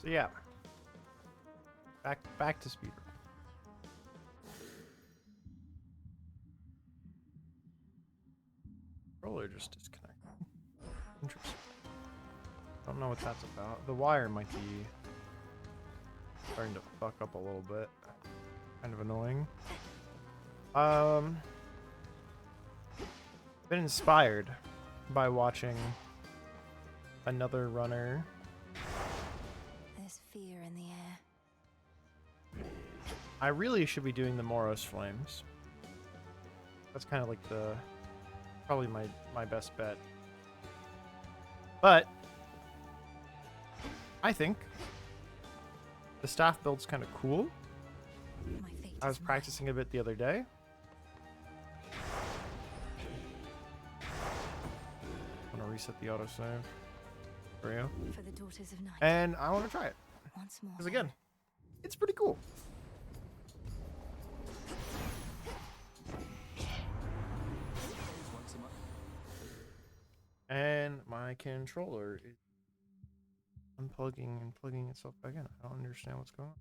So yeah, back to speedrun. Controller just disconnected. Interesting. Don't know what that's about. The wire might be starting to fuck up a little bit. Kind of annoying. Been inspired by watching another runner. There's fear in the air. I really should be doing the Moros Flames. That's kind of like probably my best bet. But I think the staff build's kind of cool. My fate I was is mine. practicing a bit the other day. I'm gonna reset the autosave for you. For the daughters of night. And I want to try it. Once more. Because again, it's pretty cool. And my controller is unplugging and plugging itself back in. I don't understand what's going on.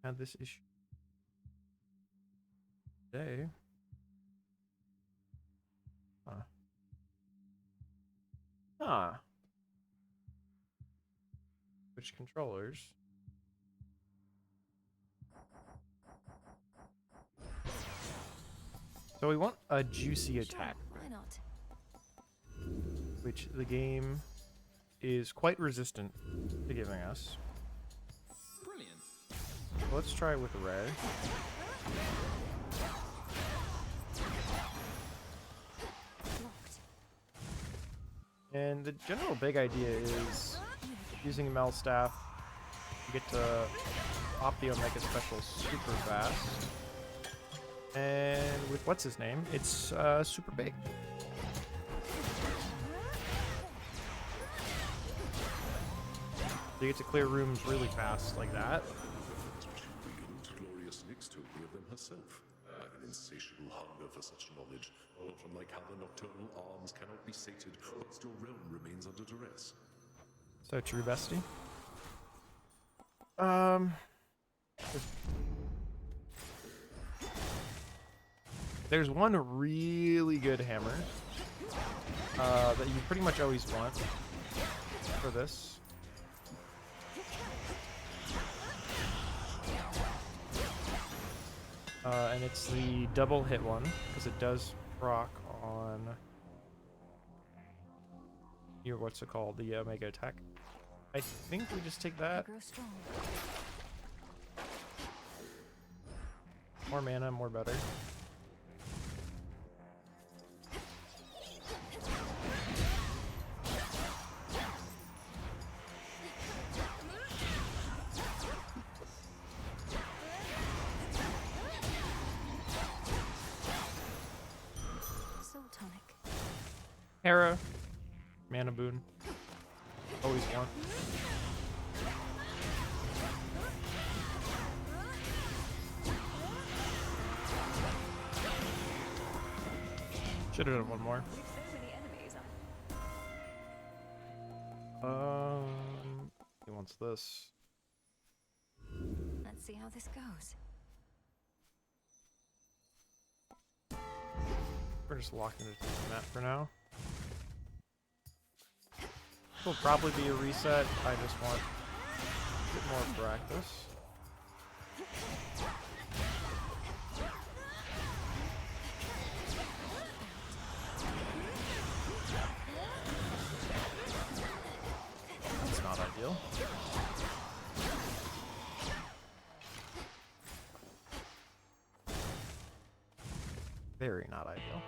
Had this issue today. Switch controllers. So we want a juicy attack, Why not? which the game is quite resistant to giving us. Brilliant. So let's try it with red. Locked. And the general big idea is using Mel Staff, you get to pop the Omega Special super fast. And with what's his name, it's super big. You get to clear rooms really fast like that. Glorious Nyx told me of them herself. I have an insatiable hunger for such knowledge, not unlike how the nocturnal arms cannot be sated, whilst your realm remains under duress. So true, bestie. There's one really good hammer that you pretty much always want for this. And it's the double hit one, because it does proc on your, what's it called, the Omega attack. I think we just take that. Grow strong. More mana, more better. Soul tonic. Hera, mana boon. Always want. Should have done one more. With so many enemies, He wants this. let's see how this goes. We're just locking it to the map for now. Will probably be a reset. I just want a bit more practice. That's not ideal. Very not ideal.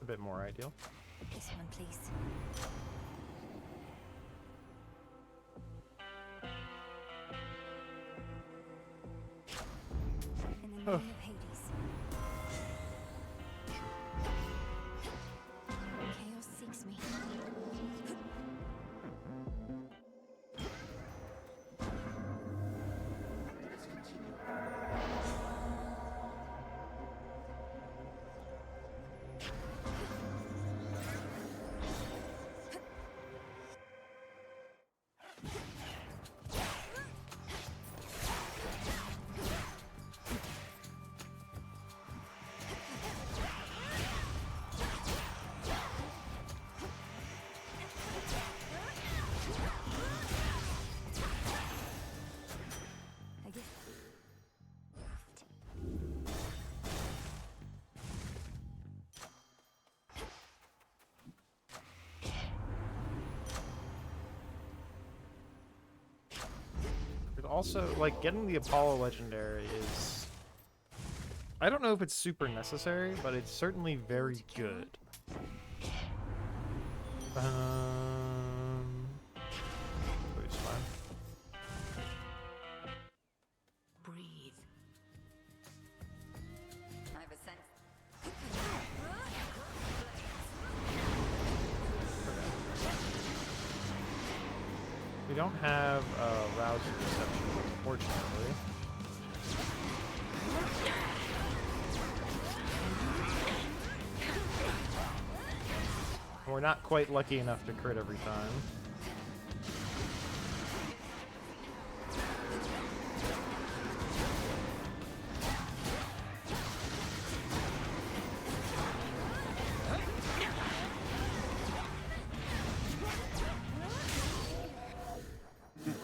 A bit more ideal. This one, please. In the name of Hades. Chaos seeks me. also, like, getting the Apollo Legendary is... I don't know if it's super necessary, but it's certainly very good. It's fine. Breathe. I have a sense. We don't have rousing reception, unfortunately. We're not quite lucky enough to crit every time.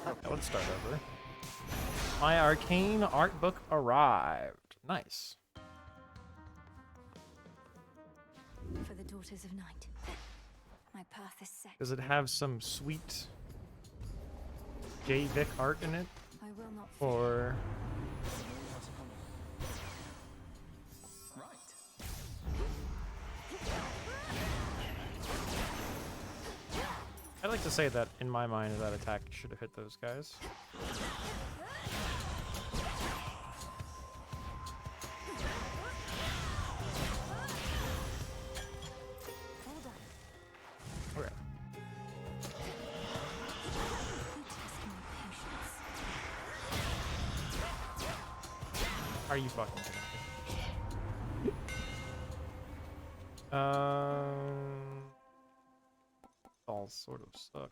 Okay, let's start over. My arcane art book arrived. Nice. For the daughters of night. My path is set. Does it have some sweet J. Vic art in it? I will not fail. Or Right. I'd like to say that in my mind that attack should have hit those guys. Hold on. Okay. You test my patience. Are you fucking kidding me? All sort of suck.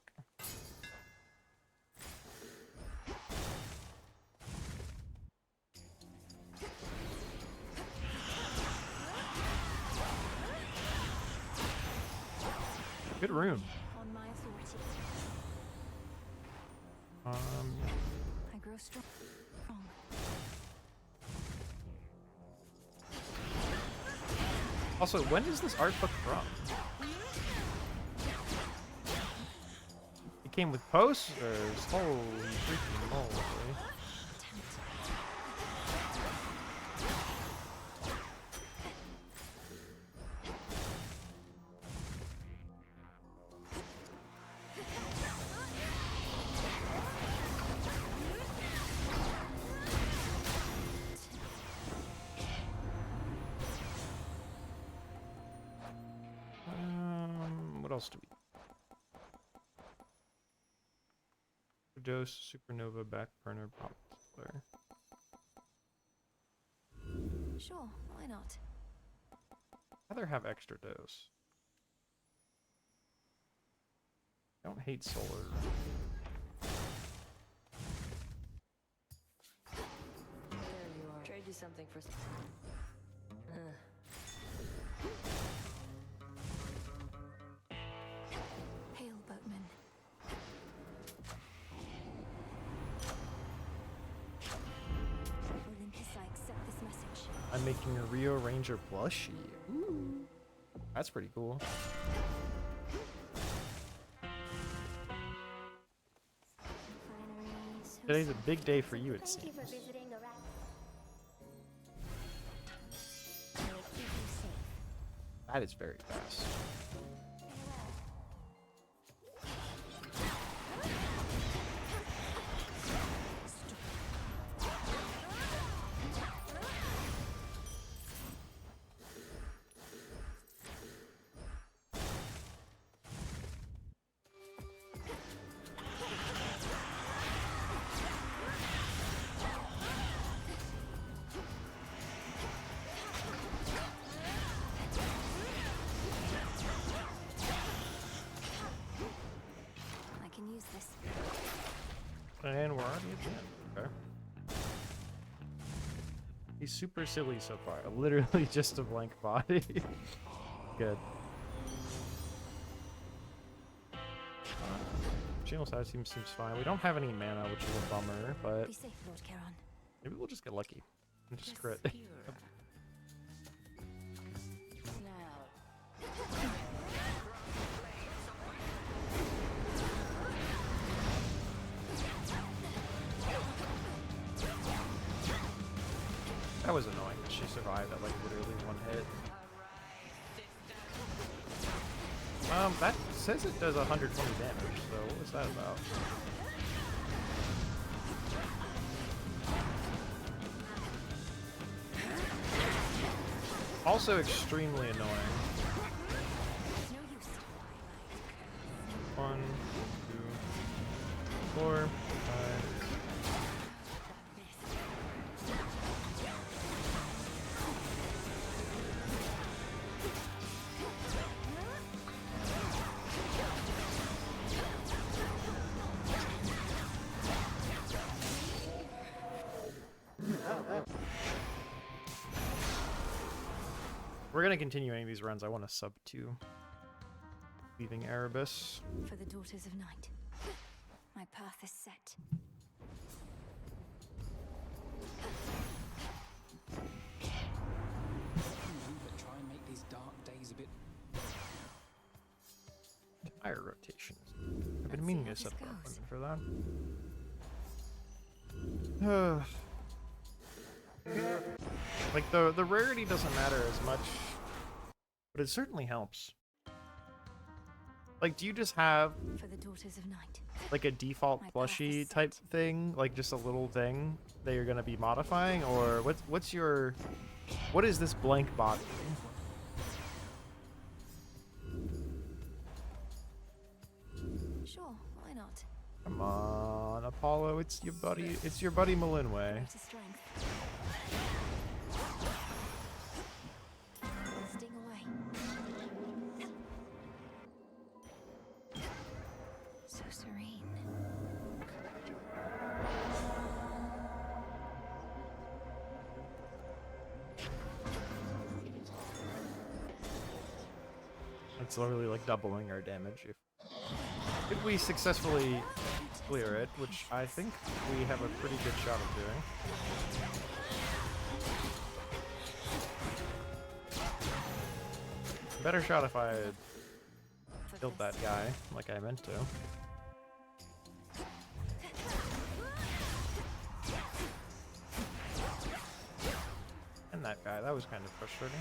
Good room. On my authority. I grow strong. Also, when is this art book from? It came with posters. Holy freaking moly. What else do we? Dose, supernova, back burner, poplar. Sure, why not? I'd rather have extra dose. I don't hate solar. There you are. Trade you something for. Hail, boatman. Olympus, I accept this message. I'm making a Rio Ranger plushie. Ooh. That's pretty cool. Today's a big day for you, it seems. That is very fast. I can use this. And we're already at the end. Okay. He's super silly so far. Literally just a blank body. Good. Channel size seems fine. We don't have any mana, which is a bummer, but Be safe, Lord Charon. maybe we'll just get lucky and just crit. was annoying that she survived at like literally one hit. That says it does 120 damage, so what was that about? Also extremely annoying. No use. 1, 2, 4, 5. We're gonna continuing these runs. I want to sub 2. Leaving Erebus. For the daughters of night. My path is set. But try and make these dark days a bit. Tire rotations. I've been Let's meaning see to how set this up goes. for that. Like the rarity doesn't matter as much, but it certainly helps. Like, do you just have For the daughters of night. like a default My path plushie is type set. thing, like just a little thing that you're gonna be modifying, or what is this blank bot doing? Sure, why not? Come on, Apollo, it's your buddy Malinway. To strength. Sting away. So serene. It's literally like doubling our damage if we successfully clear it, which I think we have a pretty good shot of doing. Better shot if I had killed that guy like I meant to. And that guy, that was kind of frustrating.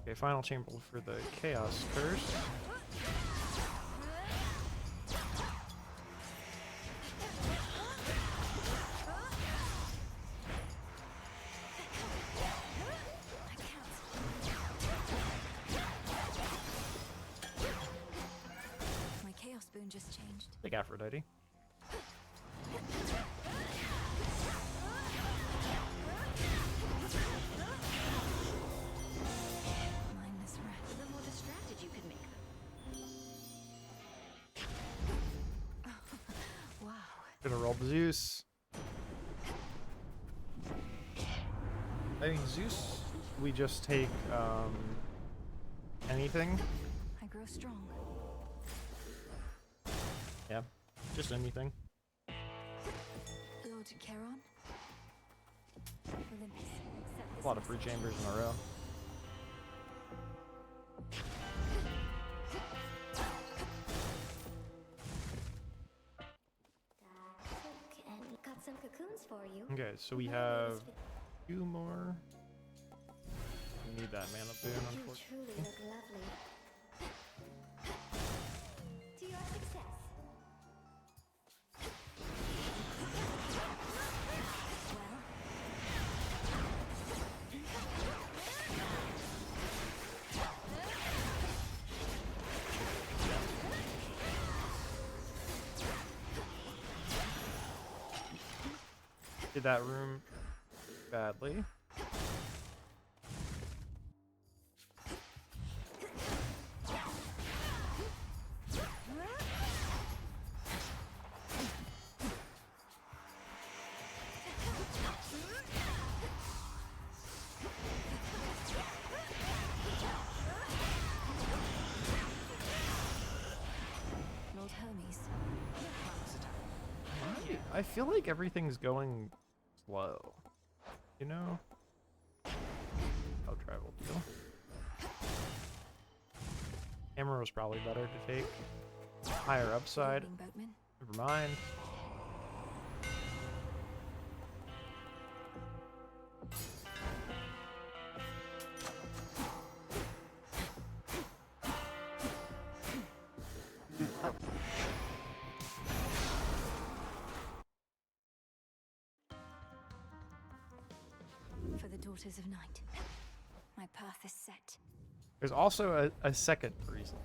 Okay, final chamber for the Chaos Curse. My chaos boon just changed. Big Aphrodite. Mindless rat. The more distracted you could make them. Wow. Gonna roll Zeus. I mean, Zeus, we just take, anything. I grow strong. Yeah, just anything. Lord Charon. Olympus. Accept this A lot of free message. chambers in a row. And got some cocoons for you. Okay, so we have 2 more. We need that mana boon, You unfortunately. truly look lovely. To your success. Did that room badly. Lord Hermes. I feel like everything's going slow. You know? Oh, travel deal. Hammer was probably better to take. Higher upside. Evening, boatman. Never mind. For the daughters of night, my path is set. There's also a second reason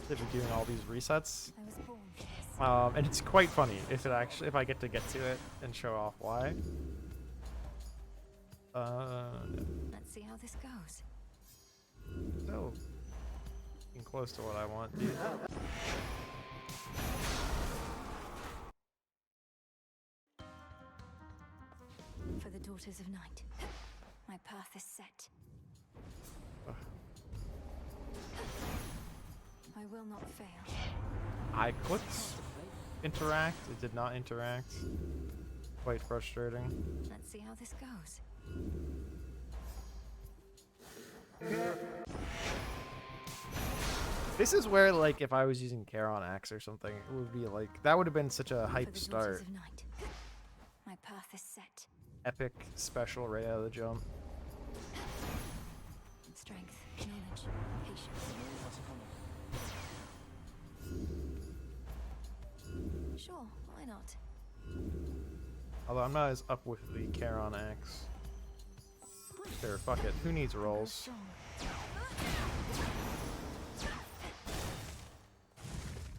to be doing all these resets. I was born for this. And it's quite funny if I get to get to it and show off why. Let's see how this goes. Still getting close to what I want, dude. For the daughters of night, my path is set. Ugh. I will not fail. I clicked interact. It did not interact. Quite frustrating. Let's see how this goes. This is where, like, if I was using Charon Axe or something, it would be like that would have been such a For hype the start. daughters of night, my path is set. Epic special right out of the jump. Strength, knowledge, patience. Sure, why not? Although I'm not as up with the Charon Axe. Sure, fuck it. Who needs rolls? Strong.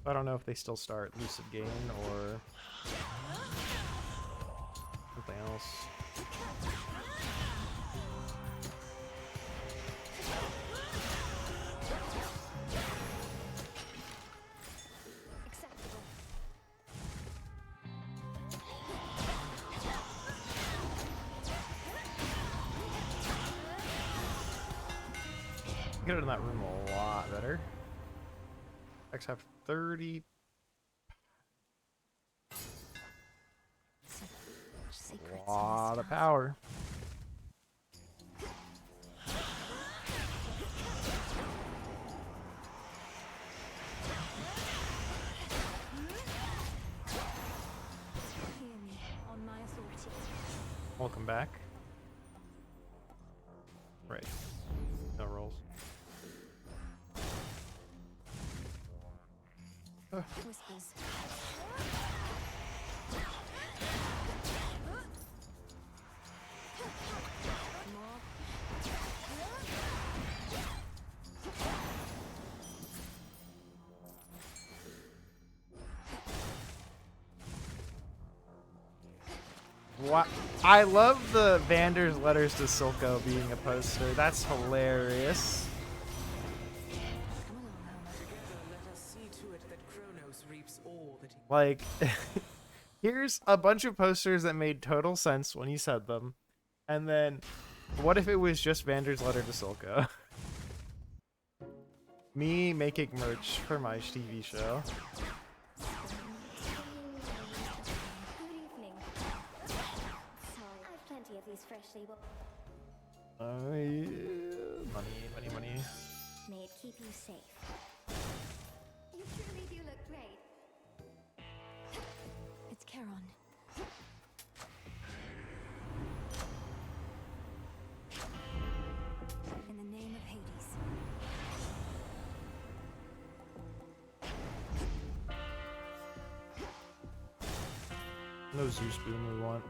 I don't know if they still start Lucid Gain or something else. Acceptable. Get it in that room a lot better. X have 30. So much secrets in A this lot of path. power. Hear me on my authority. Welcome back. Right. No rolls. Whispers. More. What? I love the Vander's letters to Silco being a poster. That's hilarious. Come along, Homer. Together, let us see to it that Kronos reaps all that he Like, here's a bunch of posters that made total sense when you said them. And then, what if it was just Vander's letter to Silco? Me making merch for my TV show. Good evening. Sorry, I've plenty of these freshly Money, money. May it keep you safe. You truly do look great. It's Charon. In the name of Hades. No Zeus boom we want.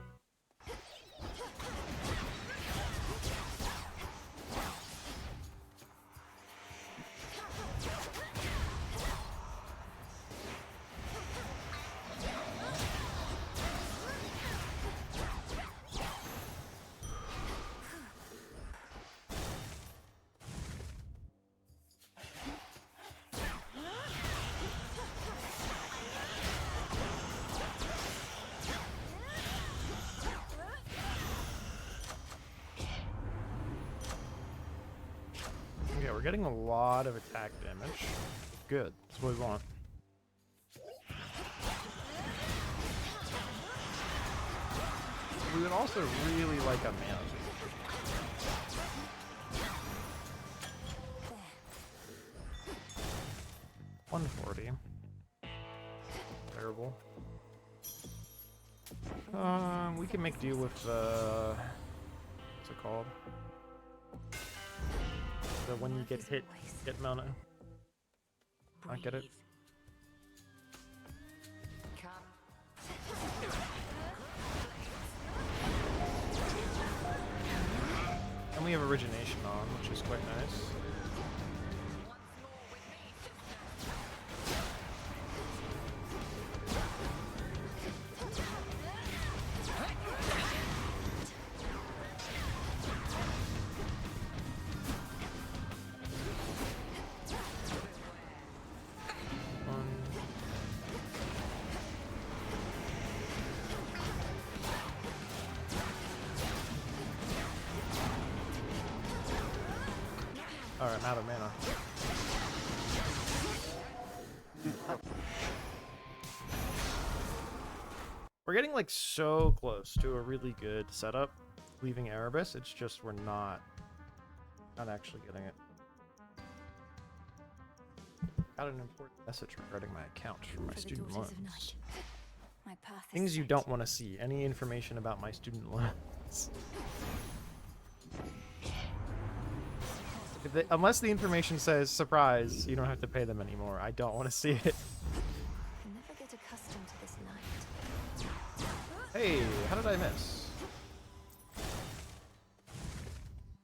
Okay, we're getting a lot of attack damage. Good, that's what we want. We would also really like a mana. There. 140. terrible. We can make do with what's it called? The when you get hit, get mana. I get it. And we have origination on, which is quite nice. Alright, I'm out of mana. We're getting like so close to a really good setup, leaving Erebus. It's just we're not actually getting it. Got an important message regarding my account from my student loans. Things you don't want to see. Any information about my student loans. Unless the information says surprise, you don't have to pay them anymore. I don't want to see it. Never get accustomed to this night. Hey, how did I miss? I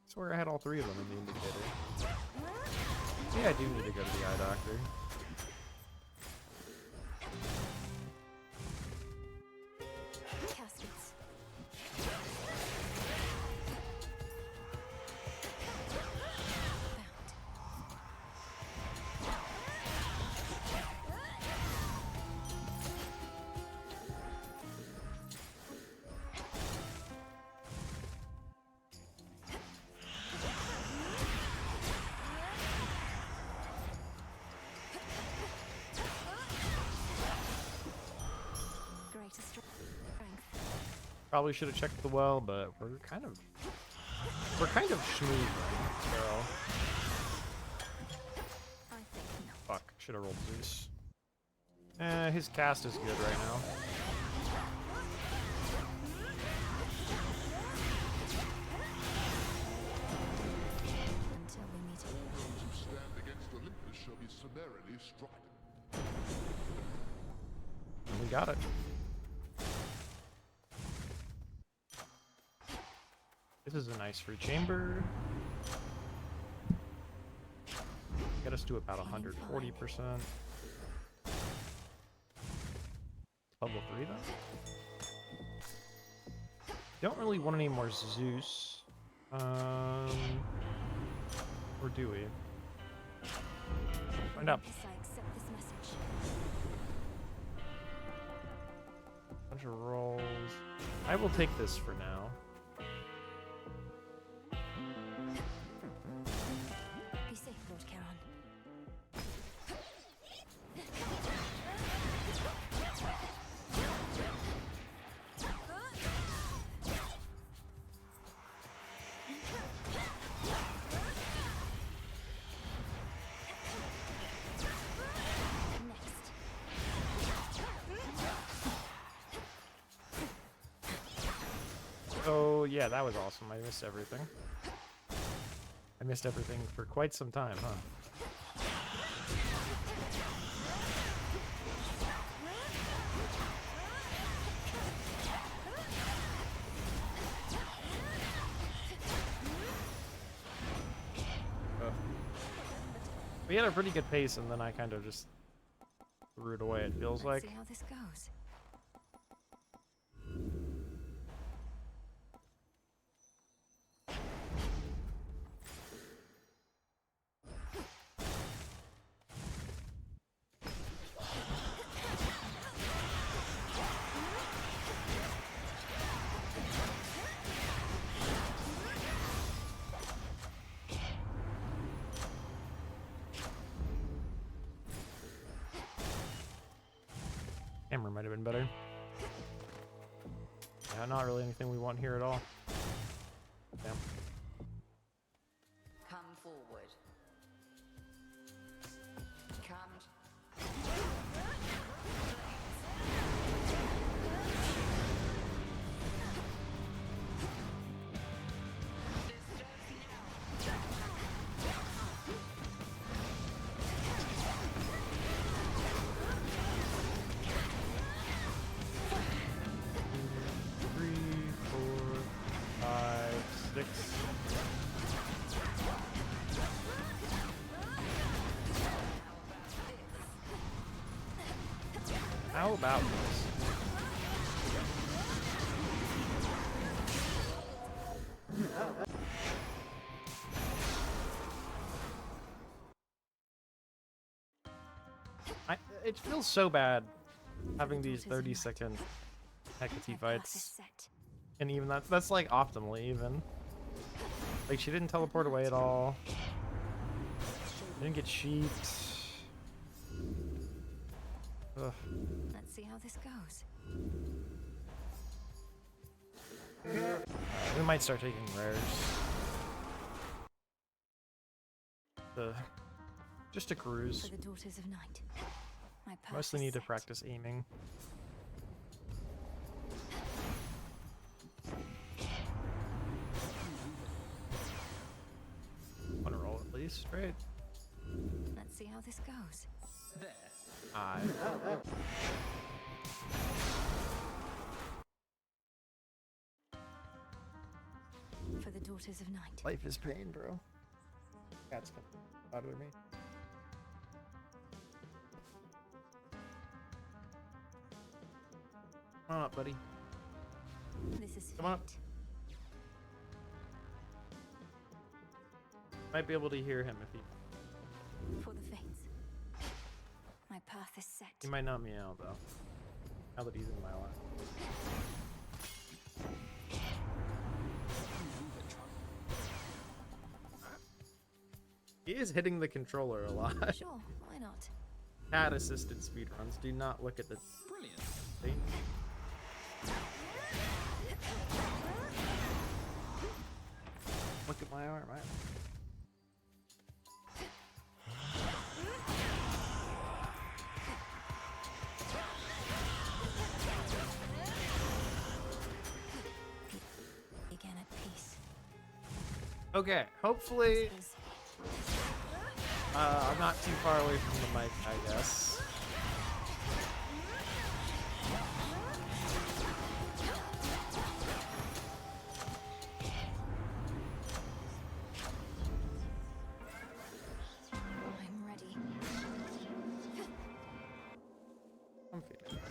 swear I had all three of them in the indicator. Yeah, I do need to go to the eye doctor. Caskets. Probably should have checked the well, but we're kind of smooth, so. Fuck, should have rolled Zeus. His cast is good right now. Until we meet again. Those who stand against Olympus shall be summarily struck. And we got it. This is a nice free chamber. Get us to about 140%. Level 3 though. Don't really want any more Zeus. Or do we? Find out. I accept this message. Bunch of rolls. I will take this for now. Be safe, Lord Charon. Oh yeah, that was awesome. I missed everything. I missed everything for quite some time, huh? We had a pretty good pace, and then I kind of just threw it away, it feels like. Let's see how this goes. Hammer might have been better. Yeah, not really anything we want here at all. Damn. Come forward. Come. about this? It feels so bad having these 30-second Hecate fights. And even that's like optimally even. Like she didn't teleport away at all. Didn't get sheeped. Ugh. Let's see how this goes. We might start taking rares. Just a cruise. For the daughters of night. My path Mostly is need to set. practice aiming. Want to roll at least, right? Let's see how this goes. There. For the daughters of night. Life is pain, bro. Cat's bad with me. Come on up, buddy. This is Come on. fate. Might be able to hear him if he. For the fates. My path is set. He might not meow though. Now that he's in my lap. He is hitting the controller a lot. Sure, why not? Cat assisted speedruns. Do not look at the Brilliant. thing. Look at my arm. Again at peace. Okay, hopefully Is I'm not too far away from the mic, I guess. I'm ready. I'm feeling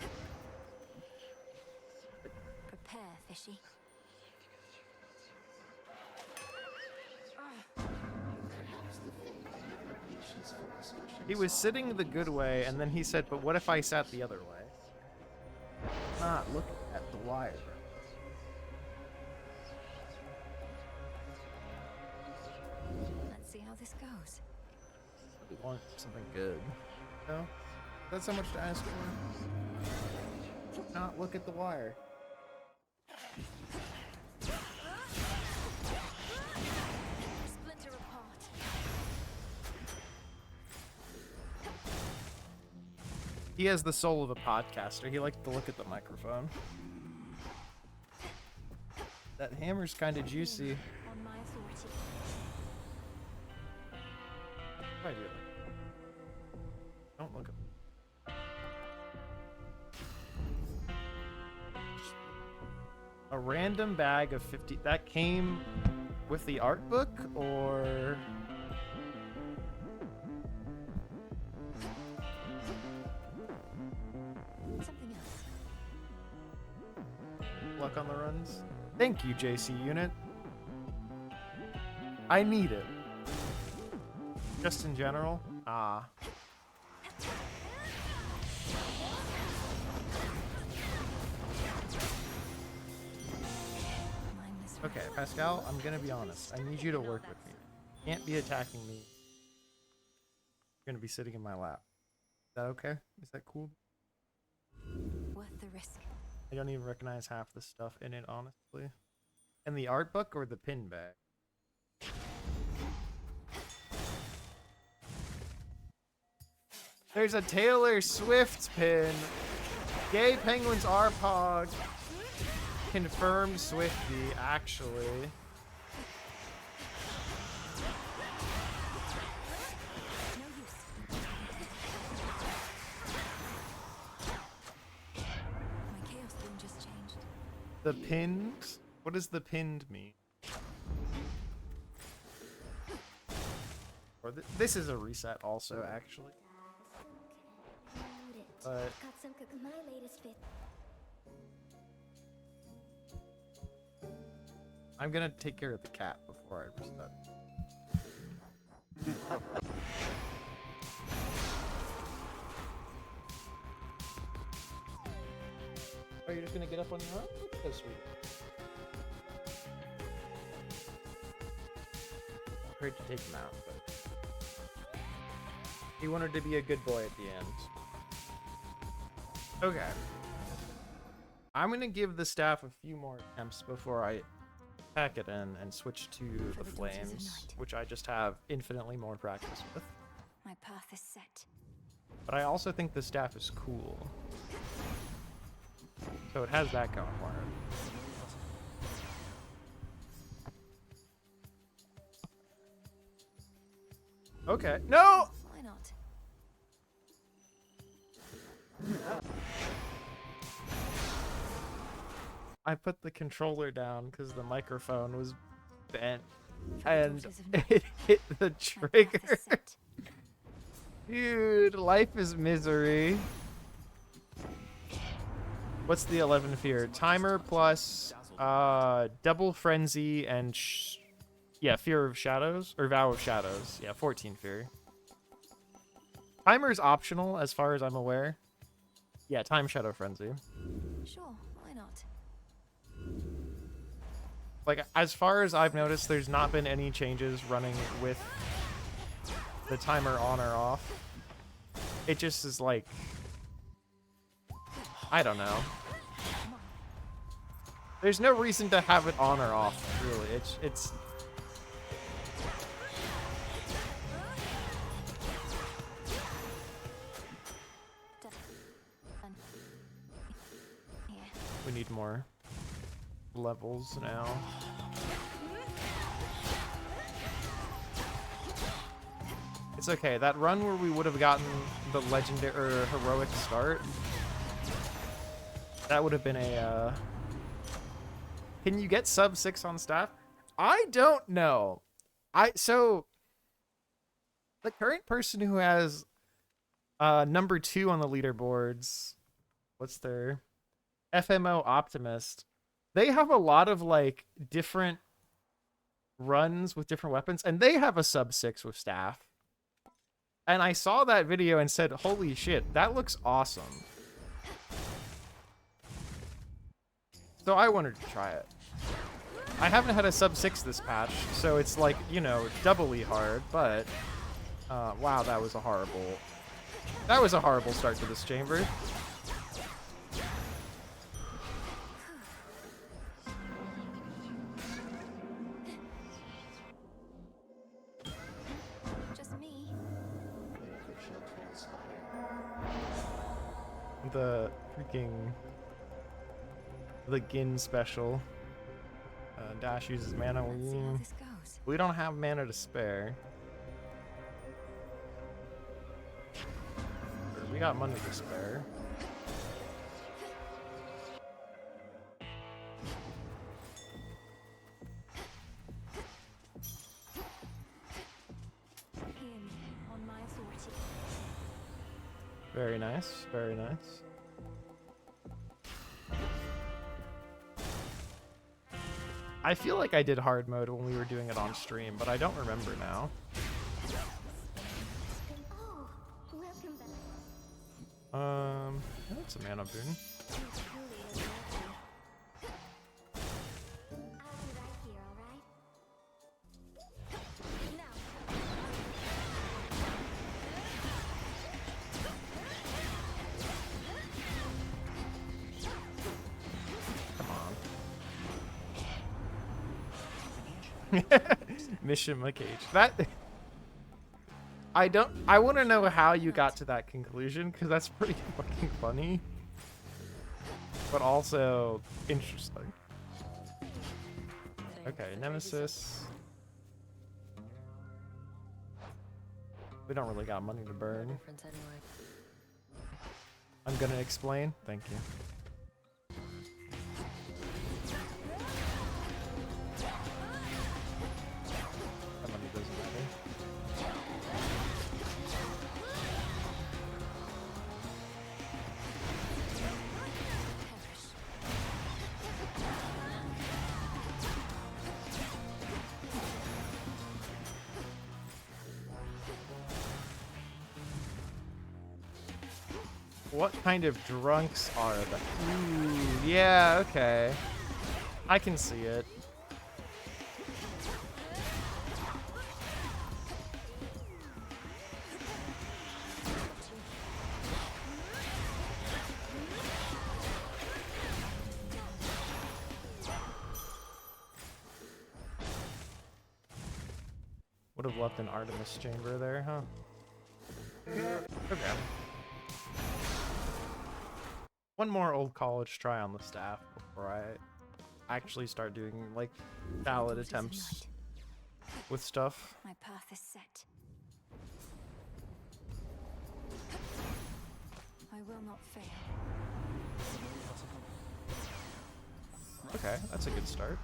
it. Prepare, fishy. He was sitting the good way, and then he said, but what if I sat the other way? Not looking at the wire. Let's see how this goes. We want something good. No? That's so much to ask for. Not look at the wire. Splinter apart. He has the soul of a podcaster. He likes to look at the microphone. That hammer's kind of juicy. On my authority. What do I do? Don't look at. A random bag of 50. That came with the art book, or Something else. luck on the runs? Thank you, JC Unit. I need it. Just in general? Ah. Mindless Okay, Pascal, I'm gonna be honest. I need you to work with me. You can't be attacking me. You're gonna be sitting in my lap. Is that okay? Is that cool? worth the risk. I don't even recognize half the stuff in it, honestly. And the art book or the pin bag? There's a Taylor Swift pin. Gay penguins are pog. Confirmed Swifty, actually. No use. My chaos bloom just changed. The pinned? What does the pinned mean? Or this is a reset also, actually. But Got some my latest fit. I'm gonna take care of the cat before I restart. Oh, you're just gonna get up on your own? That's so sweet. Afraid to take him out, but he wanted to be a good boy at the end. Okay. I'm gonna give the staff a few more attempts before I pack it in and switch to the flames, which I just have infinitely more practice with. My path is set. But I also think the staff is cool. So it has that going for it. Okay. No! Why not? I put the controller down because the microphone was bent and it hit the trigger. Dude, life is misery. What's the 11 fear? Timer plus double frenzy and yeah, fear of shadows or vow of shadows. Yeah, 14 fear. Timer's optional as far as I'm aware. Yeah, time shadow frenzy. Sure, why not? Like, as far as I've noticed, there's not been any changes running with the timer on or off. It just is like, I don't know. There's no reason to have it on or off, really. It's we need more levels now. It's okay. That run where we would have gotten the legendary or heroic start, that would have been a Can you get sub 6 on staff? I don't know. So the current person who has number 2 on the leaderboards, what's their FMO Optimist, they have a lot of like different runs with different weapons, and they have a sub 6 with staff. And I saw that video and said, holy shit, that looks awesome. So I wanted to try it. I haven't had a sub 6 this patch, so it's like, you know, doubly hard, but wow, that was a horrible start to this chamber. The freaking Gin special. Dash uses mana. We don't have mana to spare. We got money to spare. Very nice, very nice. I feel like I did hard mode when we were doing it on stream, but I don't remember now. That's a mana boon. Mission my cage. That I want to know how you got to that conclusion, because that's pretty fucking funny, but also interesting. Okay, Nemesis. We don't really got money to burn. I'm gonna explain. Thank you. What kind of drunks are they? Ooh, yeah, okay. I can see it. Would have left an Artemis chamber there, huh? Okay. One more old college try on the staff before I actually start doing like valid Daughters of attempts Night. with stuff. My path is set. I will not fail. Okay, that's a good start.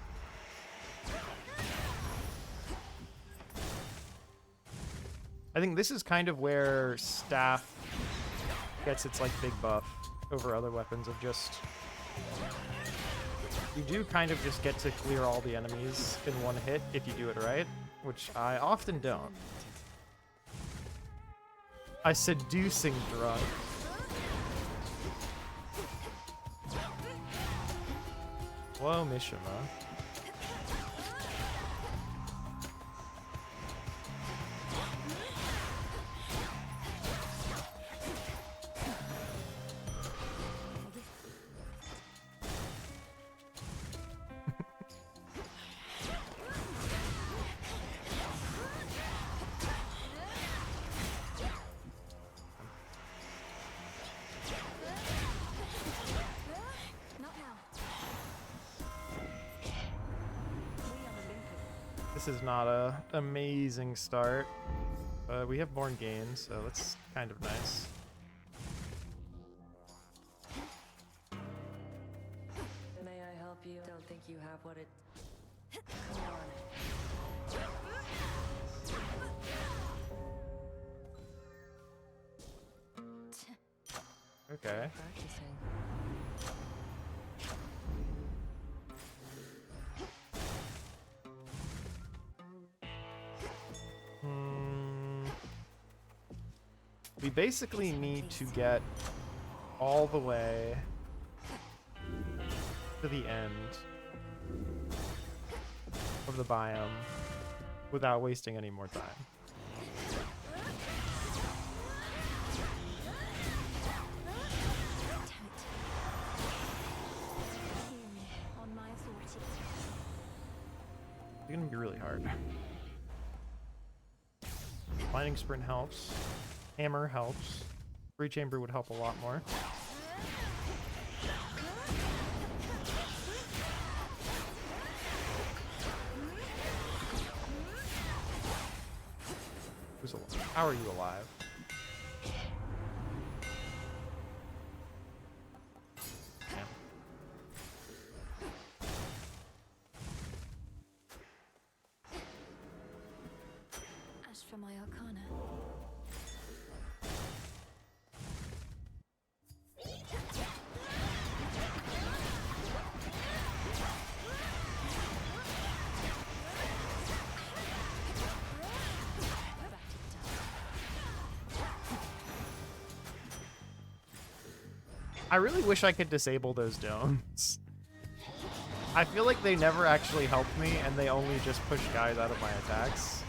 I think this is kind of where staff gets its like big buff over other weapons of just you do kind of just get to clear all the enemies in one hit if you do it right, which I often don't. A seducing drunk. Whoa, Mishima. This is not a amazing start, but we have Born Gain, so that's kind of nice. May I help you? Don't think you have what it... Come on. Okay. Practicing. We basically need to get all the way to the end of the biome without wasting any more time. On my authority. It's gonna be really hard. Lightning Sprint helps. Hammer helps. Free Chamber would help a lot more. Who's alive? How are you alive? Damn. As for my arcana, I really wish I could disable those domes. I feel like they never actually helped me, and they only just push guys out of my attacks.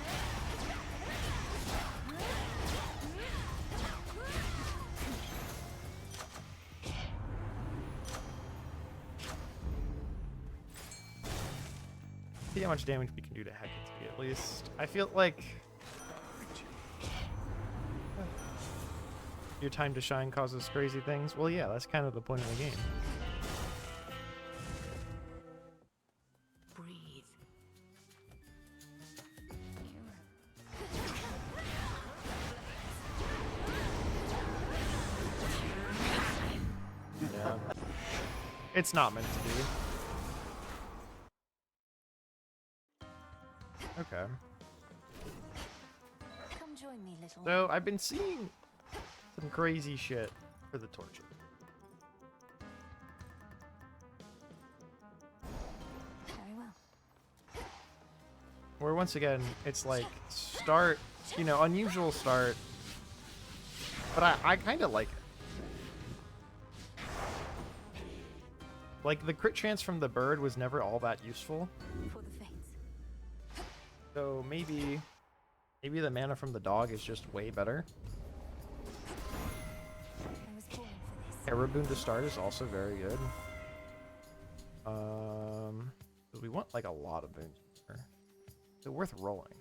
See how much damage we can do to Hecate at least. I feel like your time to shine causes crazy things. Well, yeah, that's kind of the point of the game. Breathe. Yeah. It's not meant to be. Okay. come join me, little one. So, I've been seeing some crazy shit for the torture. Very well. Where once again, it's like start, you know, unusual start. But I kind of like it. Like, the crit chance from the bird was never all that useful. For the fates. So maybe the mana from the dog is just way better. I was born for this. Terraboon to start is also very good. We want like a lot of boons here. Is it worth rolling?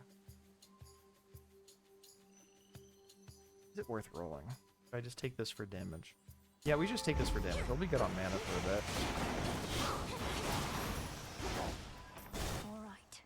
Is it worth rolling? Should I just take this for damage? Yeah, we just take this for damage. We'll be good on mana for a bit. All right.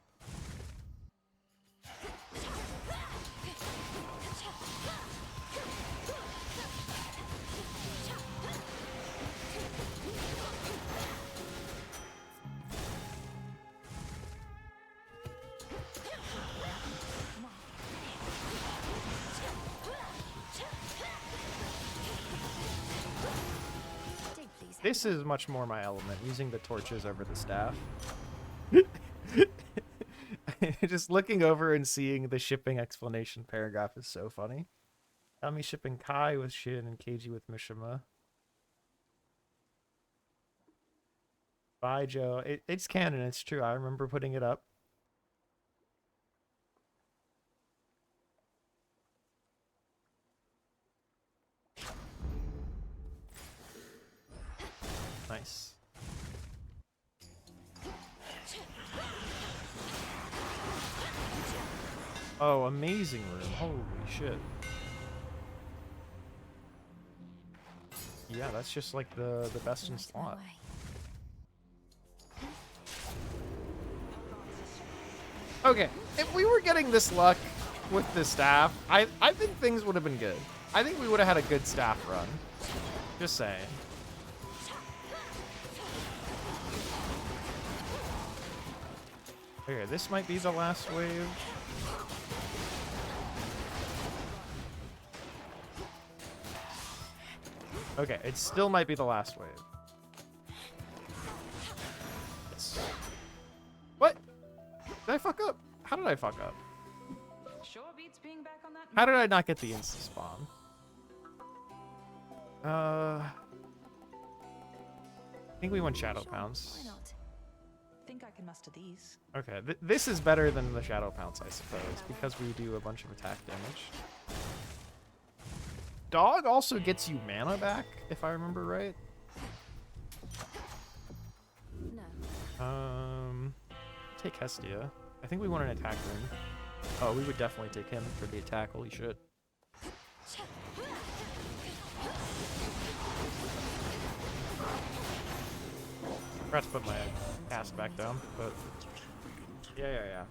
This is much more my element, using the torches over the staff. Just looking over and seeing the shipping explanation paragraph is so funny. Tell me shipping Kai with Shin and KG with Mishima. Bye, Joe. It's canon, it's true. I remember putting it up. Nice. Oh, amazing room. Holy shit. Yeah, that's just like the best in Lost my slot. way. Okay, if we were getting this luck with the staff, I think things would have been good. I think we would have had a good staff run. Just saying. Okay, this might be the last wave. Okay, it still might be the last wave. Yes. What? Did I fuck up? How did I fuck up? Sure beats being back on that. How did I not get the insta spawn? I think we won Shadow Sure, Pounce. why not? Think I can muster these. Okay, this is better than the Shadow Pounce, I suppose, because we do a bunch of attack damage. Dog also gets you mana back, if I remember right. No. Take Hestia. I think we want an attack rune. Oh, we would definitely take him for the attack. Holy shit. Forgot to put my cast back down, but yeah.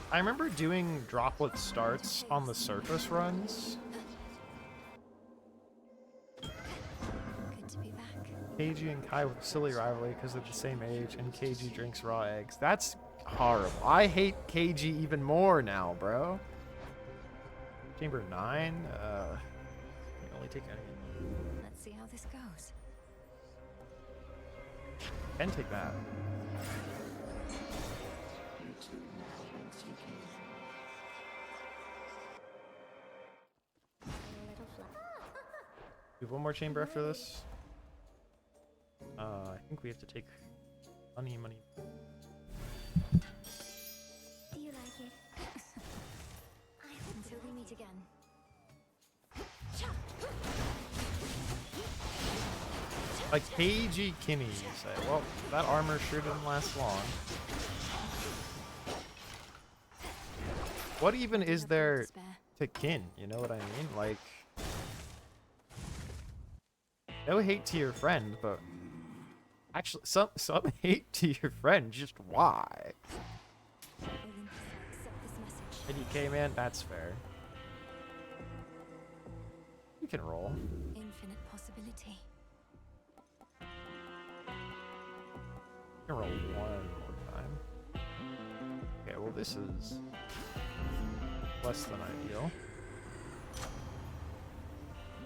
I remember doing droplet starts on the surface runs. Good to be back. KG and Kai with silly rivalry because they're the same age, and KG drinks raw eggs. That's horrible. I hate KG even more now, bro. Chamber 9? You only take any. Let's see how this goes. Can take that. We have one more chamber after this. I think we have to take money. Do you like it? I hope Until we meet again. Like KG Kinney, you say. Well, that armor sure didn't last long. What even is Enough there to spare. to kin? You know what I mean? Like, no hate to your friend, but actually, some hate to your friend. Just why? Olympus accept this message. IDK man, that's fair. You can roll. Infinite possibility. You can roll one more time. Okay, well this is Less than ideal.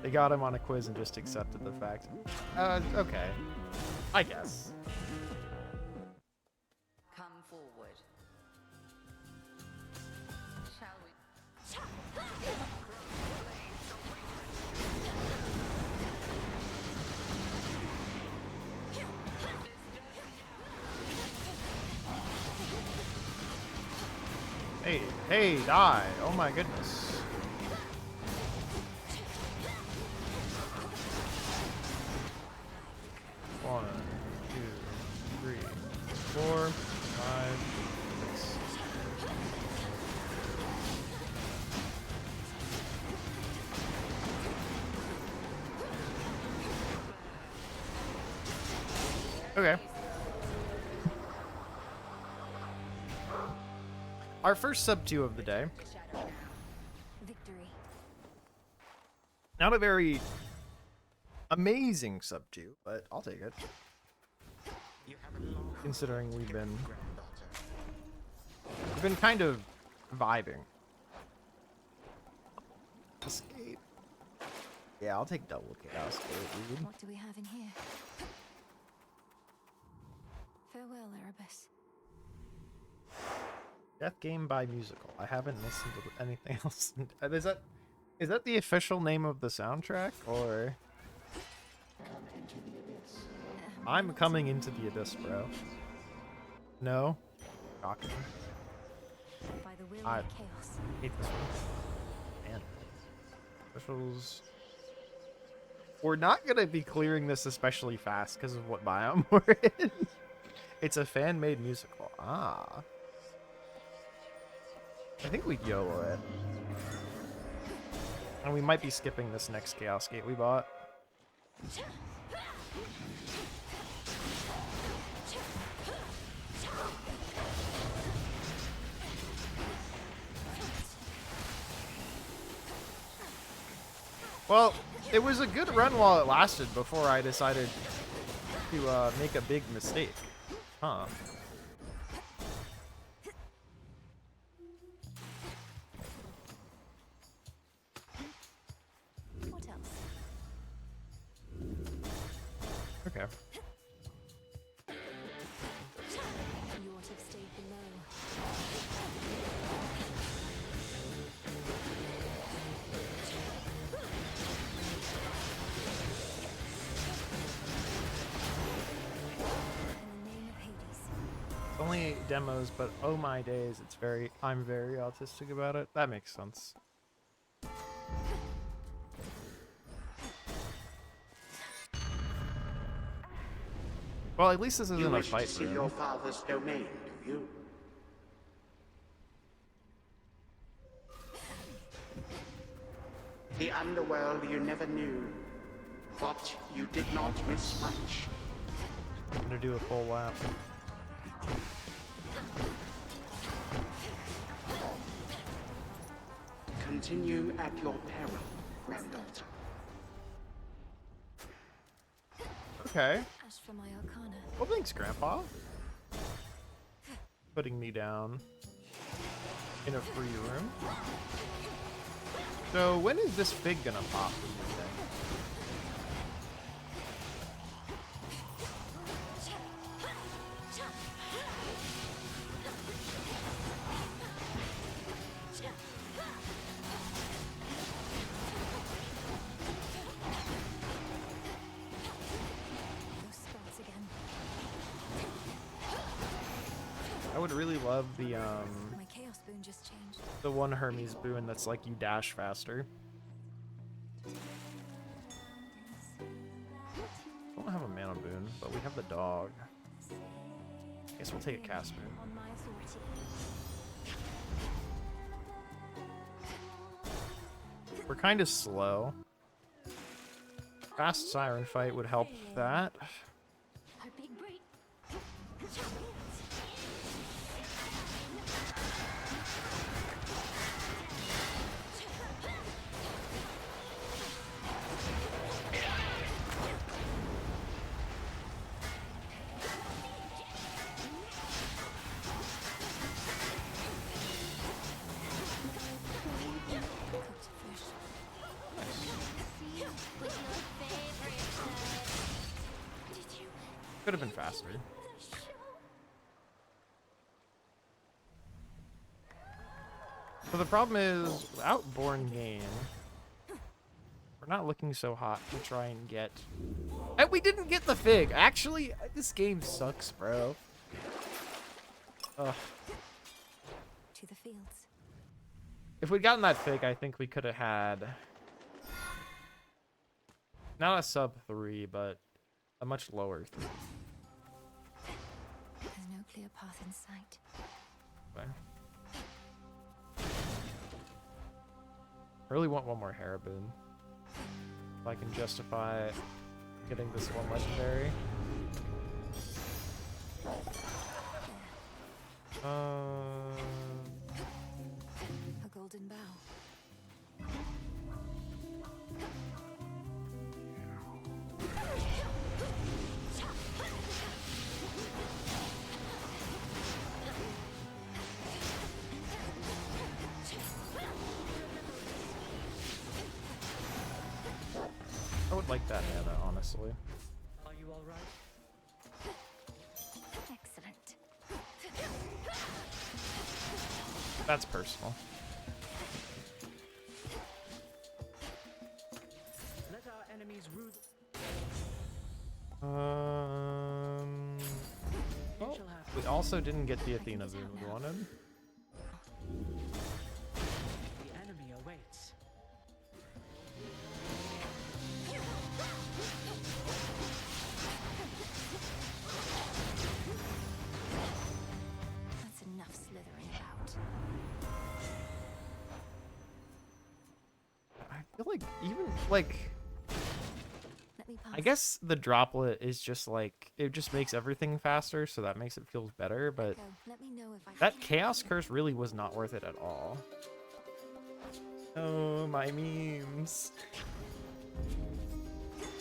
They got him on a quiz and just accepted the fact. Okay. I guess. Come forward. Shall we? Hey, hey, die. Oh my goodness. One, two, three, four, five, six. Okay. Our first sub 2 of the day. Victory. Not a very amazing sub 2, but I'll take it. Considering we've been kind of vibing. Escape. Yeah, I'll take double chaos escape, dude. What do we have in here? Farewell, Erebus. Death Game by Musical. I haven't listened to anything else. Is that the official name of the soundtrack, or? I'm coming into the abyss, bro. No? Shocking. By the will I of chaos. hate this one. Man. Officials. We're not gonna be clearing this especially fast because of what biome we're in. It's a fan-made musical. Ah. I think we'd YOLO it. And we might be skipping this next Chaos Gate we bought. Well, it was a good run while it lasted before I decided to make a big mistake. Huh. What else? Okay. You ought to have stayed below. In the name of Hades. It's only demos, but oh my days, I'm very autistic about it. That makes sense. Well, at least this isn't You a wish fight to see room. your father's domain, do you? The underworld you never knew, but you did not miss much. I'm gonna do a full lap. Continue at your peril, granddaughter. Okay. Ash for my arcana. Well, thanks, Grandpa. Putting me down in a free room. So when is this fig gonna pop? Do you think? Those spells again. I would really love the My chaos boon just changed. one Hermes boon that's like you dash faster. I don't have a mana boon, but we have the dog. Guess we'll take a cast boon. On my authority. We're kind of slow. Fast siren fight would help that. Our big break. Could have been faster. So the problem is, without Born Gain, we're not looking so hot to try and get... And we didn't get the fig! Actually, this game sucks, bro. Ugh. To the fields. If we'd gotten that fig, I think we could have had... Not a sub 3, but a much lower 3. There's no clear path in sight. Okay. I really want one more Harabin. If I can justify getting this one legendary. A golden bow. I would like that mana, honestly. Are you all right? Excellent. That's personal. Let our enemies rue. Well, we also didn't get the Athena boon we wanted. The enemy awaits. That's enough slithering about. I feel like even like Let me pass. I guess the droplet is just like it just makes everything faster, so that makes it feel better, but Go. Let me know if I that chaos curse really was not worth it at all. Oh, my memes.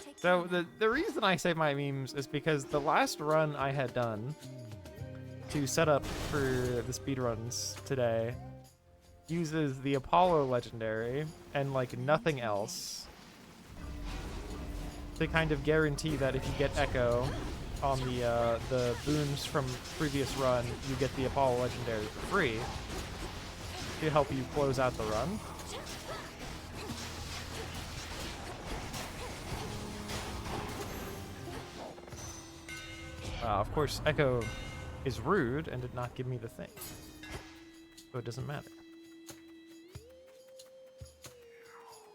Take So care the reason I say my memes is because the last run I had done to set up for the speedruns today uses the Apollo legendary and like nothing else to kind of guarantee that if you get Echo on the boons from previous run, you get the Apollo legendary for free to help you close out the run. Of course, Echo is rude and did not give me the thing, so it doesn't matter.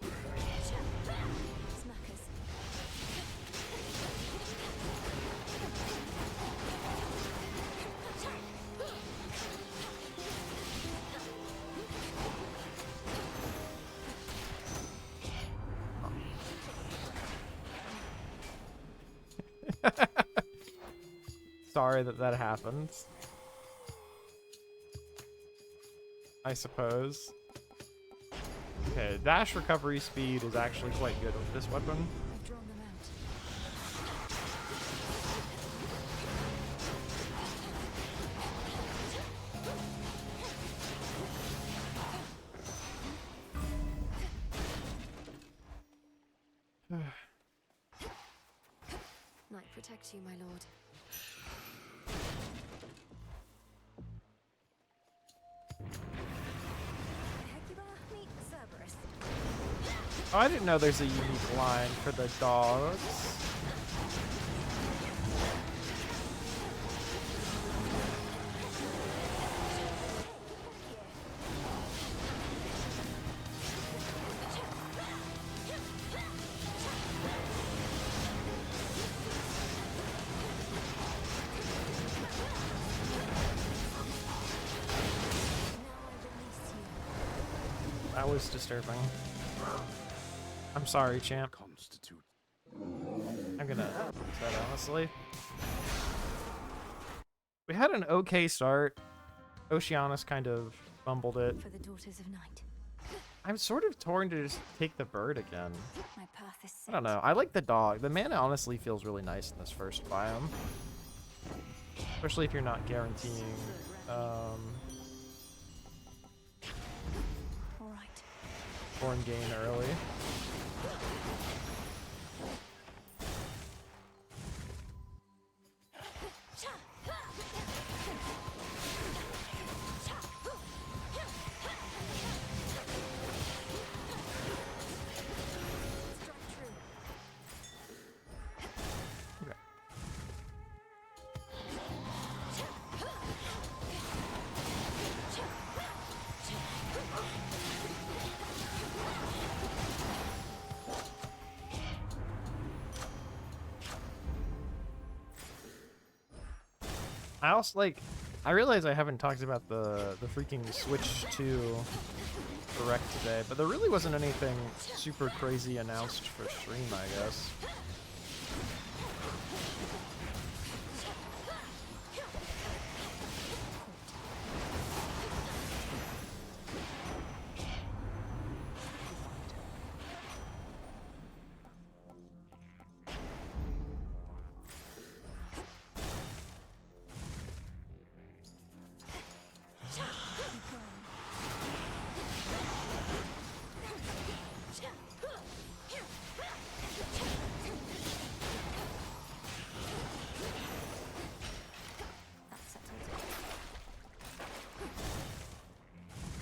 Smackers. Sorry that happens. I suppose. Okay, dash recovery speed is actually quite good with this weapon. I've drawn them out. Might protect you, my lord. Hecuba meet Cerberus. Oh, I didn't know there's a unique line for the dogs. That was disturbing. I'm sorry, champ. Constitute. I'm gonna fix that, honestly. We had an okay start. Oceanus kind of fumbled it. For the daughters of night. I'm sort of torn to just take the bird again. My path is set. I don't know. I like the dog. The mana honestly feels really nice in this first biome. Especially if you're not guaranteeing All right. Born Gain early. I also like. I realize I haven't talked about the freaking Switch 2 Direct today, but there really wasn't anything super crazy announced for stream, I guess.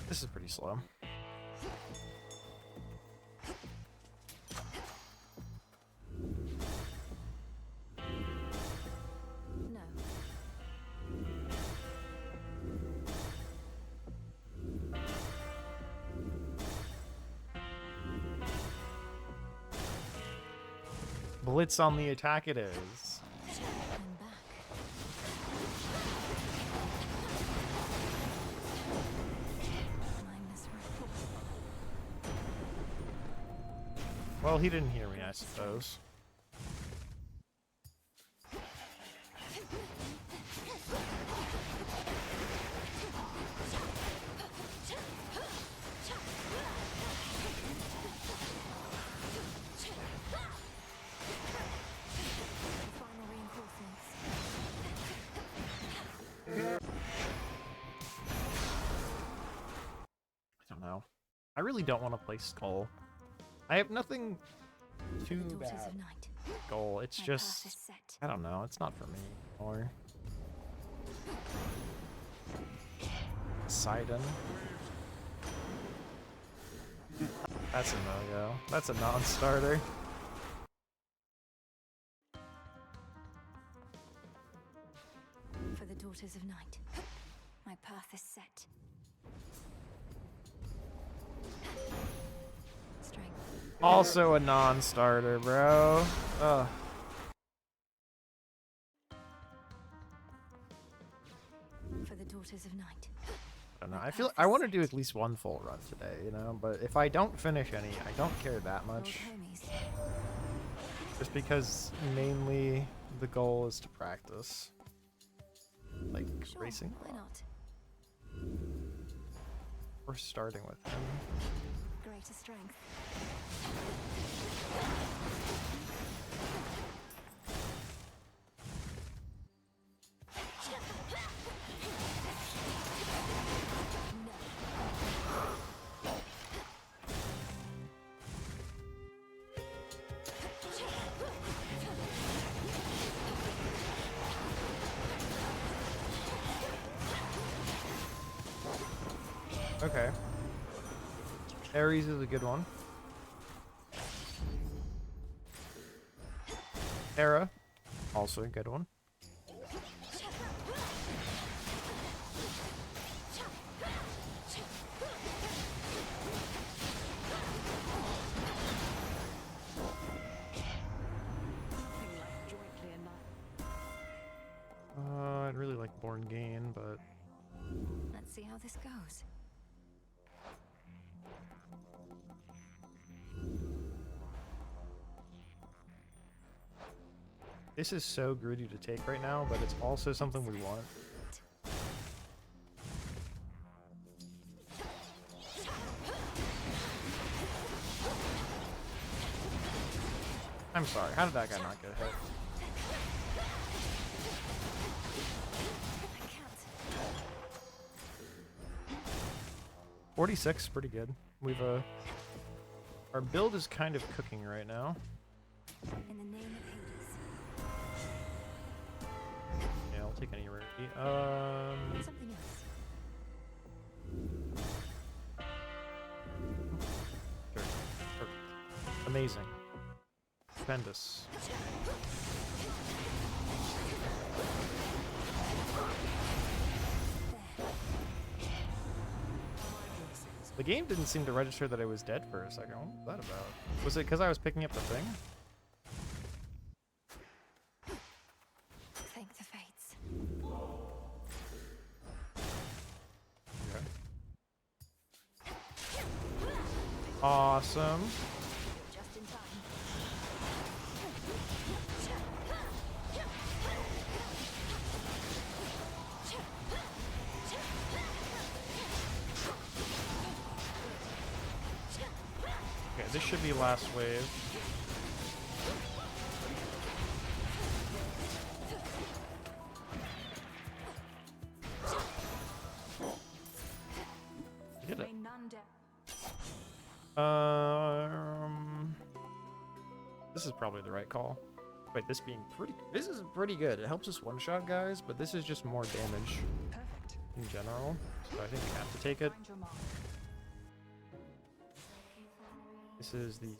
This is pretty slow. No. Blitz on the attack it is. I'm back. Mindless rifle. Well, he didn't hear me, I suppose. Final reinforcements. I don't know. I really don't want to play Skull. I have nothing too The daughters bad. of night. Skull. It's My just, path is set. I don't know. It's not for me anymore. Poseidon. That's a no-go. That's a non-starter. For the daughters of night. My path is set. Strength. Also a non-starter, bro. Ugh. For the daughters of night. I don't know. I feel I want to do at least one full run today, you know. But if I don't finish any, I don't care that Old much. homies. Just because mainly the goal is to practice, like Sure, racing. why not? We're starting with him. Greater strength. Okay. Ares is a good one. Hera, also a good one. I'd really like Born Gain, but Let's see how this goes. this is so gritty to take right now, but it's also something we want. I'm sorry, how did that guy not get hit? I can't. 46, pretty good. We've our build is kind of cooking right now. In the name of Hades. Yeah, I'll take any rarity. Something else. Sure. Perfect. Amazing. Stupendous. The game didn't seem to register that I was dead for a second. What was that about? Was it because I was picking up the thing? Thank the fates. Awesome. Just in time. Okay, this should be last wave. Did it. May none dare. This is probably the right call. Wait, this is pretty good. It helps us one-shot guys, but this is just more damage Perfect. in general. So I think we have to take it. Find your mark. This is the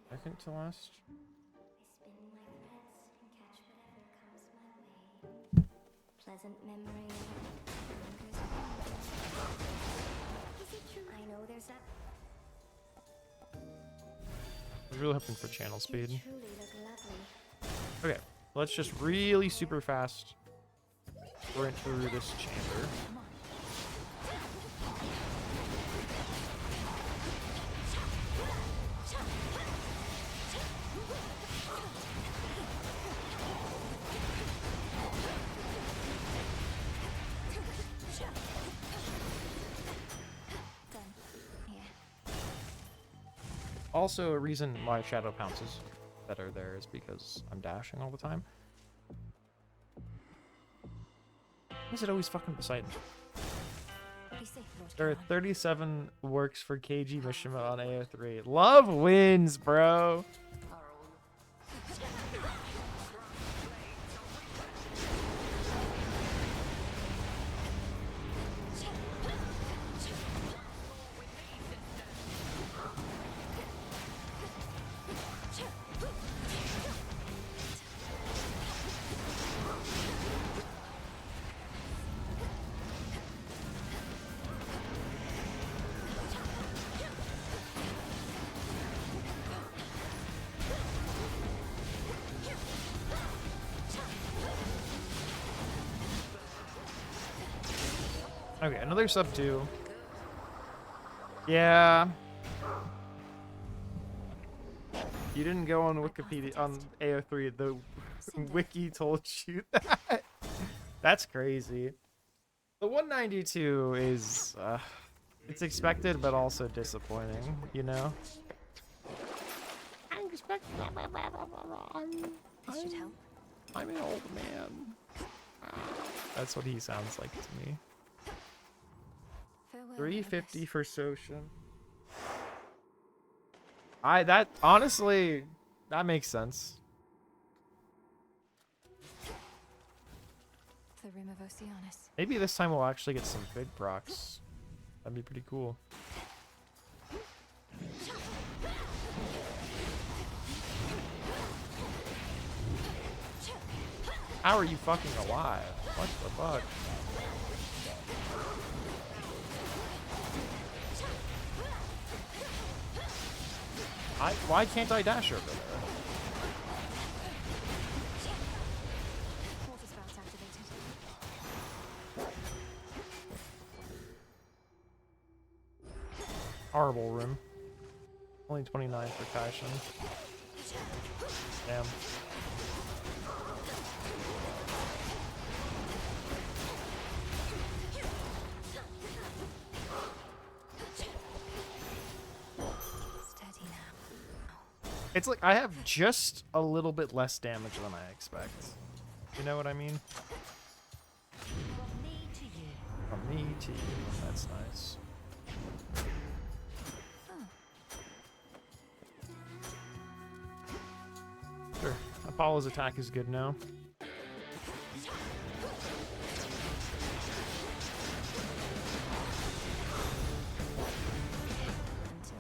second to last. I spin my threads and catch whatever comes my way. Pleasant memory lingers on. Is it true? I know there's that. I was really hoping for channel You speed. truly look lovely. Okay, let's just really super fast sprint through this chamber. Done. Here. Also, a reason why Shadow Pounce is better there is because I'm dashing all the time. Why is it always fucking Poseidon? What do you say, Lord There are Caroline? 37 works for KG Mishima on AO3. Love wins, bro. Okay, another sub 2. Yeah. You didn't go on Wikipedia on AO3. The wiki told you that. That's crazy. The 192 is it's expected but also disappointing, you know? I'm expecting. This should help. I'm an old man. That's what he sounds like to me. Farewell, 350 Elvis. for Soshin. That honestly, that makes sense. The rim of Oceanus. Maybe this time we'll actually get some big procs. That'd be pretty cool. How are you fucking alive? What the fuck? Why can't I dash over there? Water spouts activated. Horrible room. Only 29 for Kaishin. Damn. Steady now. It's like I have just a little bit less damage than I expect. You know what I mean? From me to you. From me to you. That's nice. Sure. Apollo's attack is good now. Until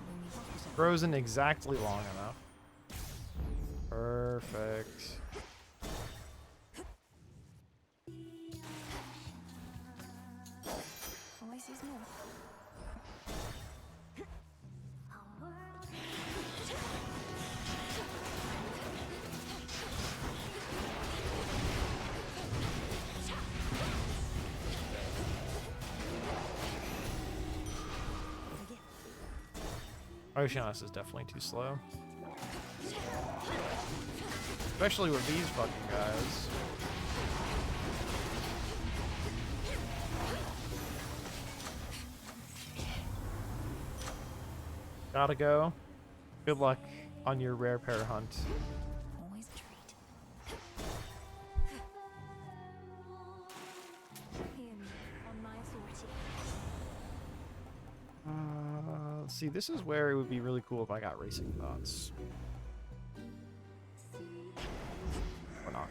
we meet. Frozen exactly long enough. Perfect. Always use more. Oceanus is definitely too slow. Especially with these fucking guys. Gotta go. Good luck on your rare pair hunt. Always a treat. Hear me on my authority. Let's see, this is where it would be really cool if I got racing thoughts. Or not.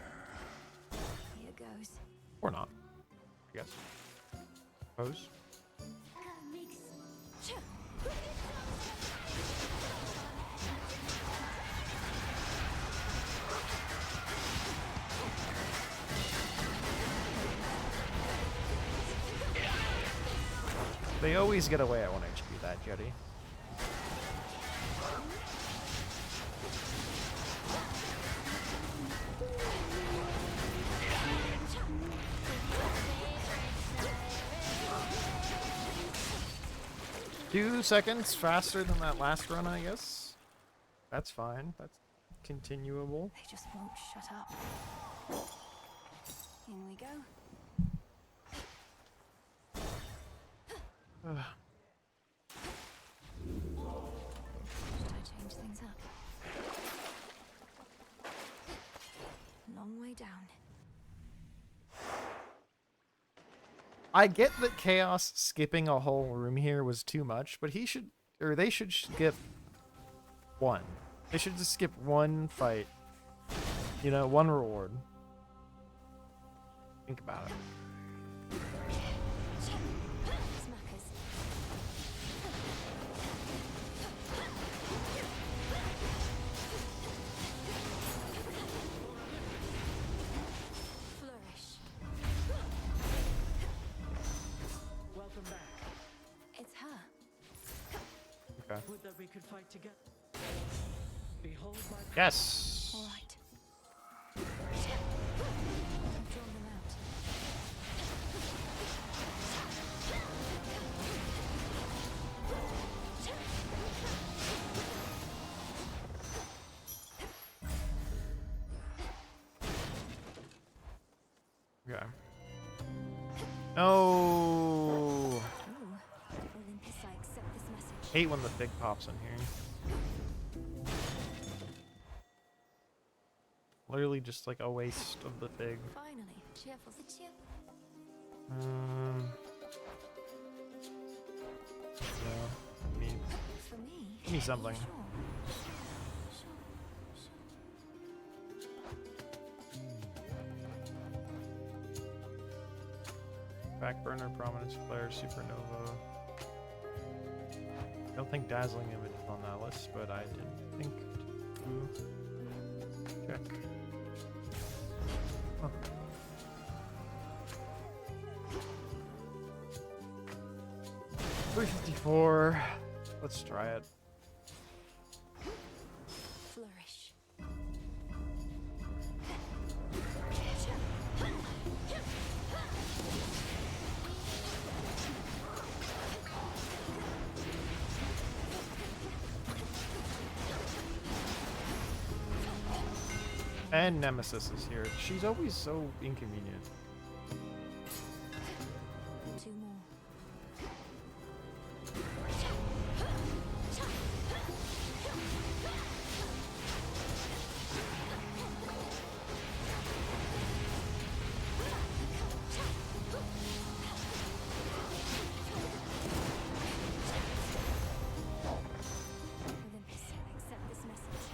Here goes. Or not. I guess. Suppose. They always get away at 1 HP, that jetty. Two seconds faster than that last run, I guess. That's fine. That's continuable. They just won't shut up. In we go. Should I change things up? Long way down. I get that Chaos skipping a whole room here was too much, but he should, or they should skip one. They should just skip one fight. You know, one reward. Think about it. Smackers. Flourish. Welcome back. It's her. Okay. Would that we could fight together. Behold my Yes. All right. I've drawn them out. Okay. No. Ooh. Olympus, I accept this message. Hate when the fig pops in here. Literally just like a waste of the fig. Finally, cheerful. The cheer. Yeah. For me. Give me something. Sure. Backburner, Prominence Flare, Supernova. I don't think Dazzling Image is on that list, but I did think to check. Huh. $354. Let's try it. Flourish. And Nemesis is here. She's always so inconvenient. Two more. Olympus, accept this message.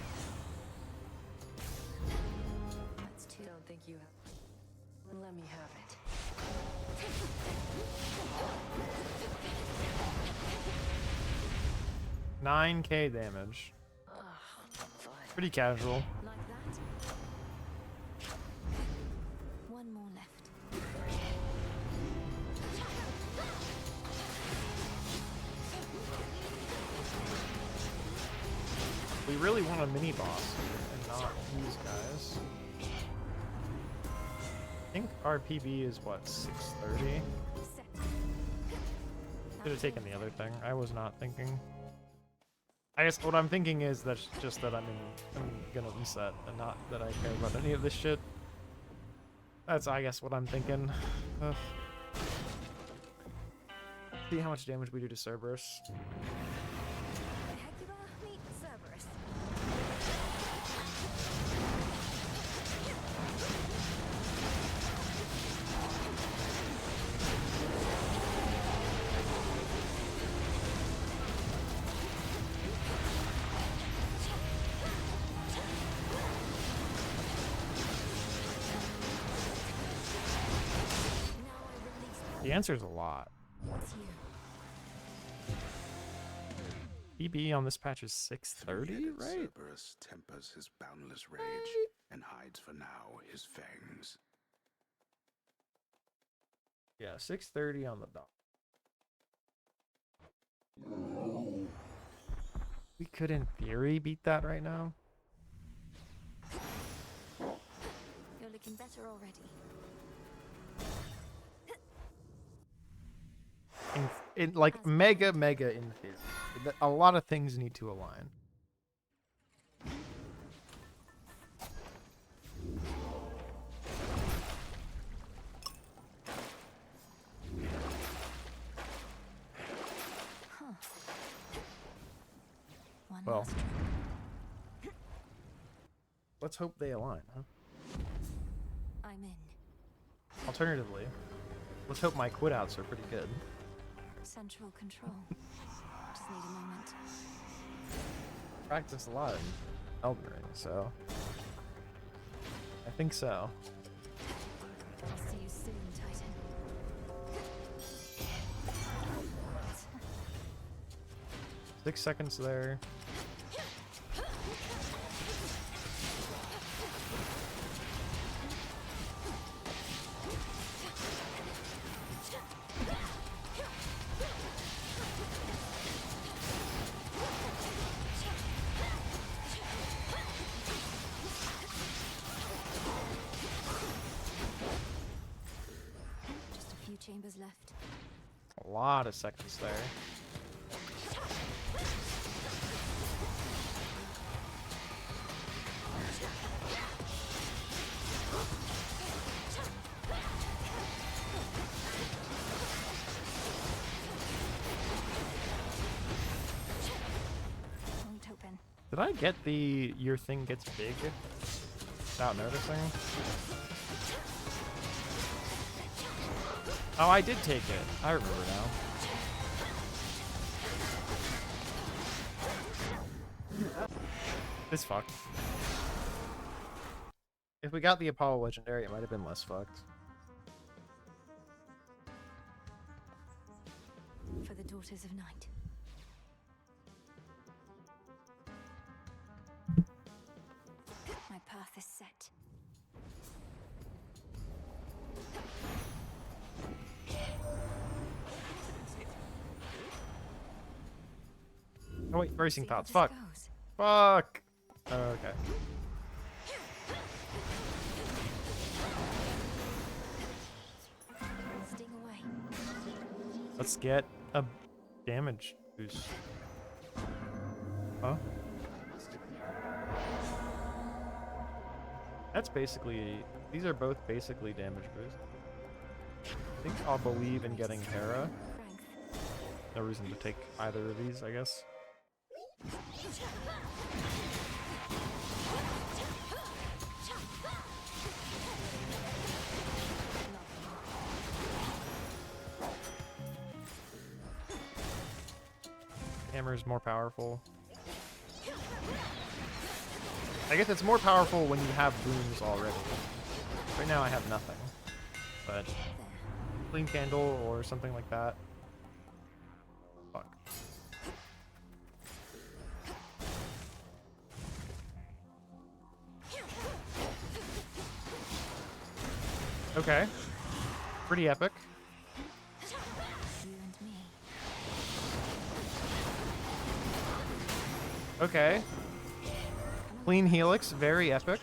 That's too. Don't think you have. Let me have it. 9k damage. Fine. Pretty casual. Like that. One more left. We really want a mini boss here and not these guys. I think our PB is what, 630? Set. Should have taken the other thing. I was not thinking. I guess what I'm thinking is that's just that I'm gonna reset and not that I care about any of this shit. That's, I guess, what I'm thinking. Ugh. See how much damage we do to Cerberus. Hecuba, meet Cerberus. The answer is a lot. What's you? PB on this patch is 630, right? Cerberus tempers his boundless rage and hides for now his fangs. Yeah, 630 on the dot. We could, in theory, beat that right now. You're looking better already. In like mega in theory. A lot of things need to align. One Well, last trip. let's hope they align, huh? I'm in. Alternatively, let's hope my quit outs are pretty good. Central control. Just need a moment. Practice a lot in Elden Ring, so I think so. I'll see you soon, Titan. 6 seconds there. Just a few chambers left. A lot of seconds there. Won't open. Did I get the your thing gets big without noticing? Oh, I did take it. I remember now. It's fucked. If we got the Apollo Legendary, it might have been less fucked. For the Daughters of Night. My path is set. Oh wait, racing See how thoughts. this Fuck. goes. Fuck. Oh, okay. Sting away. Let's get a damage boost. Huh? That's basically... These are both basically damage boosts. I think I'll believe in getting Hera. Strength. No reason to take either of these, I guess. Hammer's more powerful. I guess it's more powerful when you have booms already. Right now I have nothing. But clean candle or something like that. Fuck. Okay. Pretty epic. You and me. Okay. Clean helix, very epic.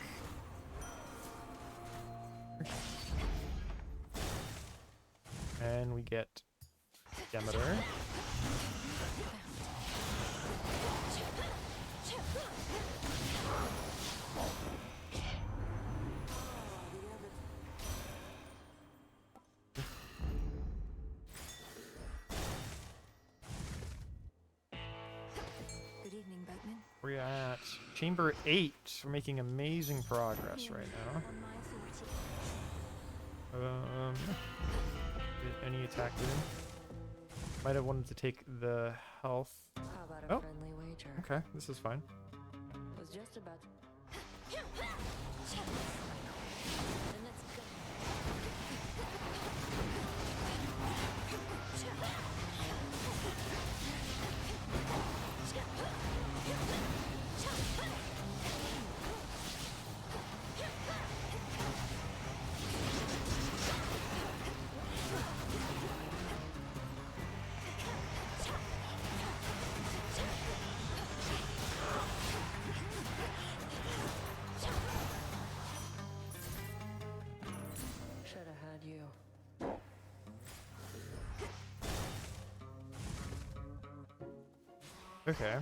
And we get Demeter. Where you at? Chamber 8. We're making amazing progress right now. On my authority. Any attack doing? Might have wanted to take the health. How about a Oh. friendly wager? Okay, this is fine. Was just about. Then let's go. Should have had you. Okay.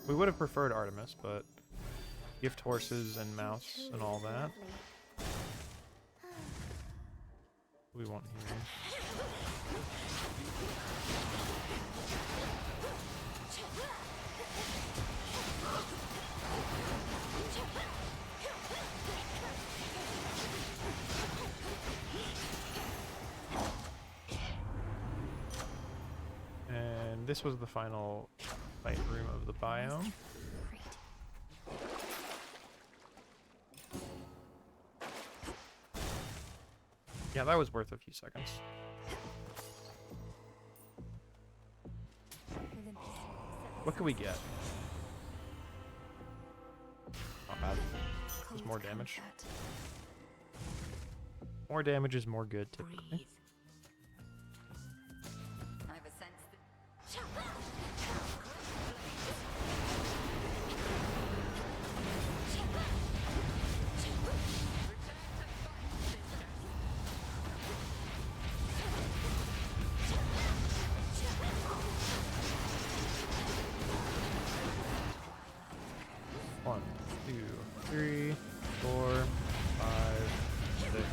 We would have preferred Artemis, but gift horses and mouse and all that. We want here. And this was the final fight room of the biome. Great. Yeah, that was worth a few seconds. Olympus, What could we get? Not bad. cold more damage. comfort. More damage is more good, typically. Breathe. I've a sense that. One, two, three, four, five, six.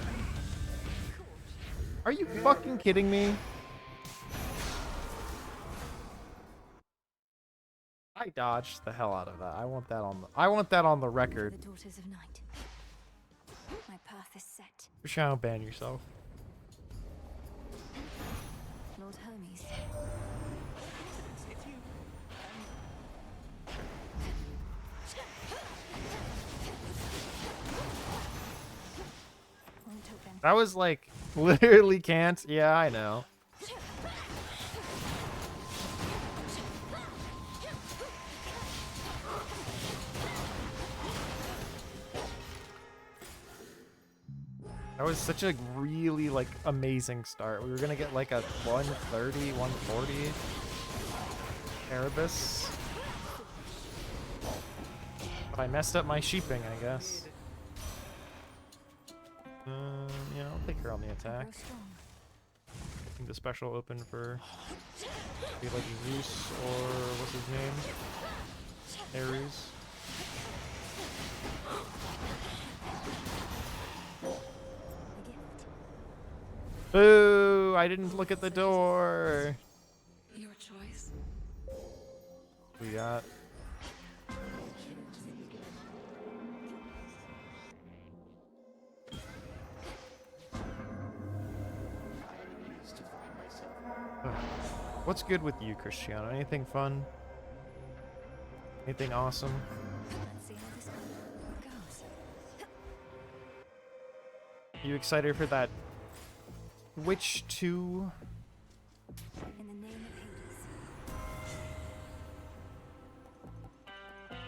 Are you fucking kidding me? I dodged the hell out of that. I want that on the record. The daughters of night. My path is set. Shall ban yourself. Lord Hermes. Won't open. That was like literally can't. Yeah, I know. That was such a really like amazing start. We were gonna get like a 130, 140 Erebus. But I messed up my sheeping, I guess. Yeah, I'll take her on the attack. Grow strong. I think the special open for be like Zeus or what's his name? Ares. A gift. Boo! I didn't look at the door. Your choice. We got What's good with you, Cristiano? Anything fun? Anything awesome? Let's see how this goes. You excited for that Witch 2? In the name of Hades.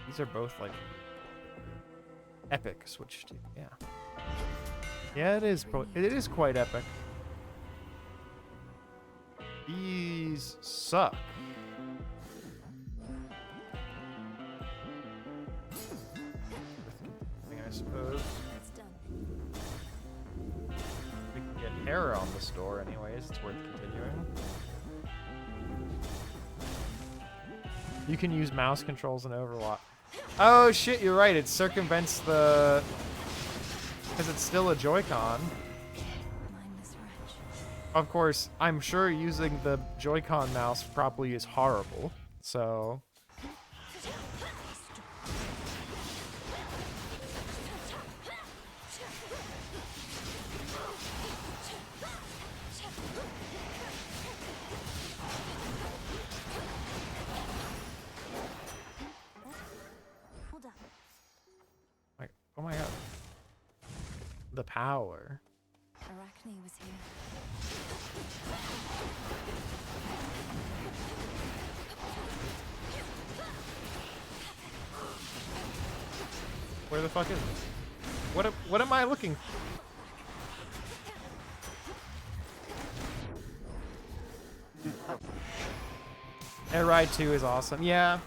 These are both like epic Switch 2. Yeah. Yeah, it is. It is quite epic. These suck. I suppose. It's done. We can get Hera on the store anyways. It's worth continuing. You can use mouse controls in Overwatch. Oh shit, you're right. It circumvents the... because it's still a Joy-Con. Mindless wretch. Of course, I'm sure using the Joy-Con mouse properly is horrible. So... the power. Arachne was here. Where the fuck is it? What am I looking for? Air Ride 2 is awesome. Yeah.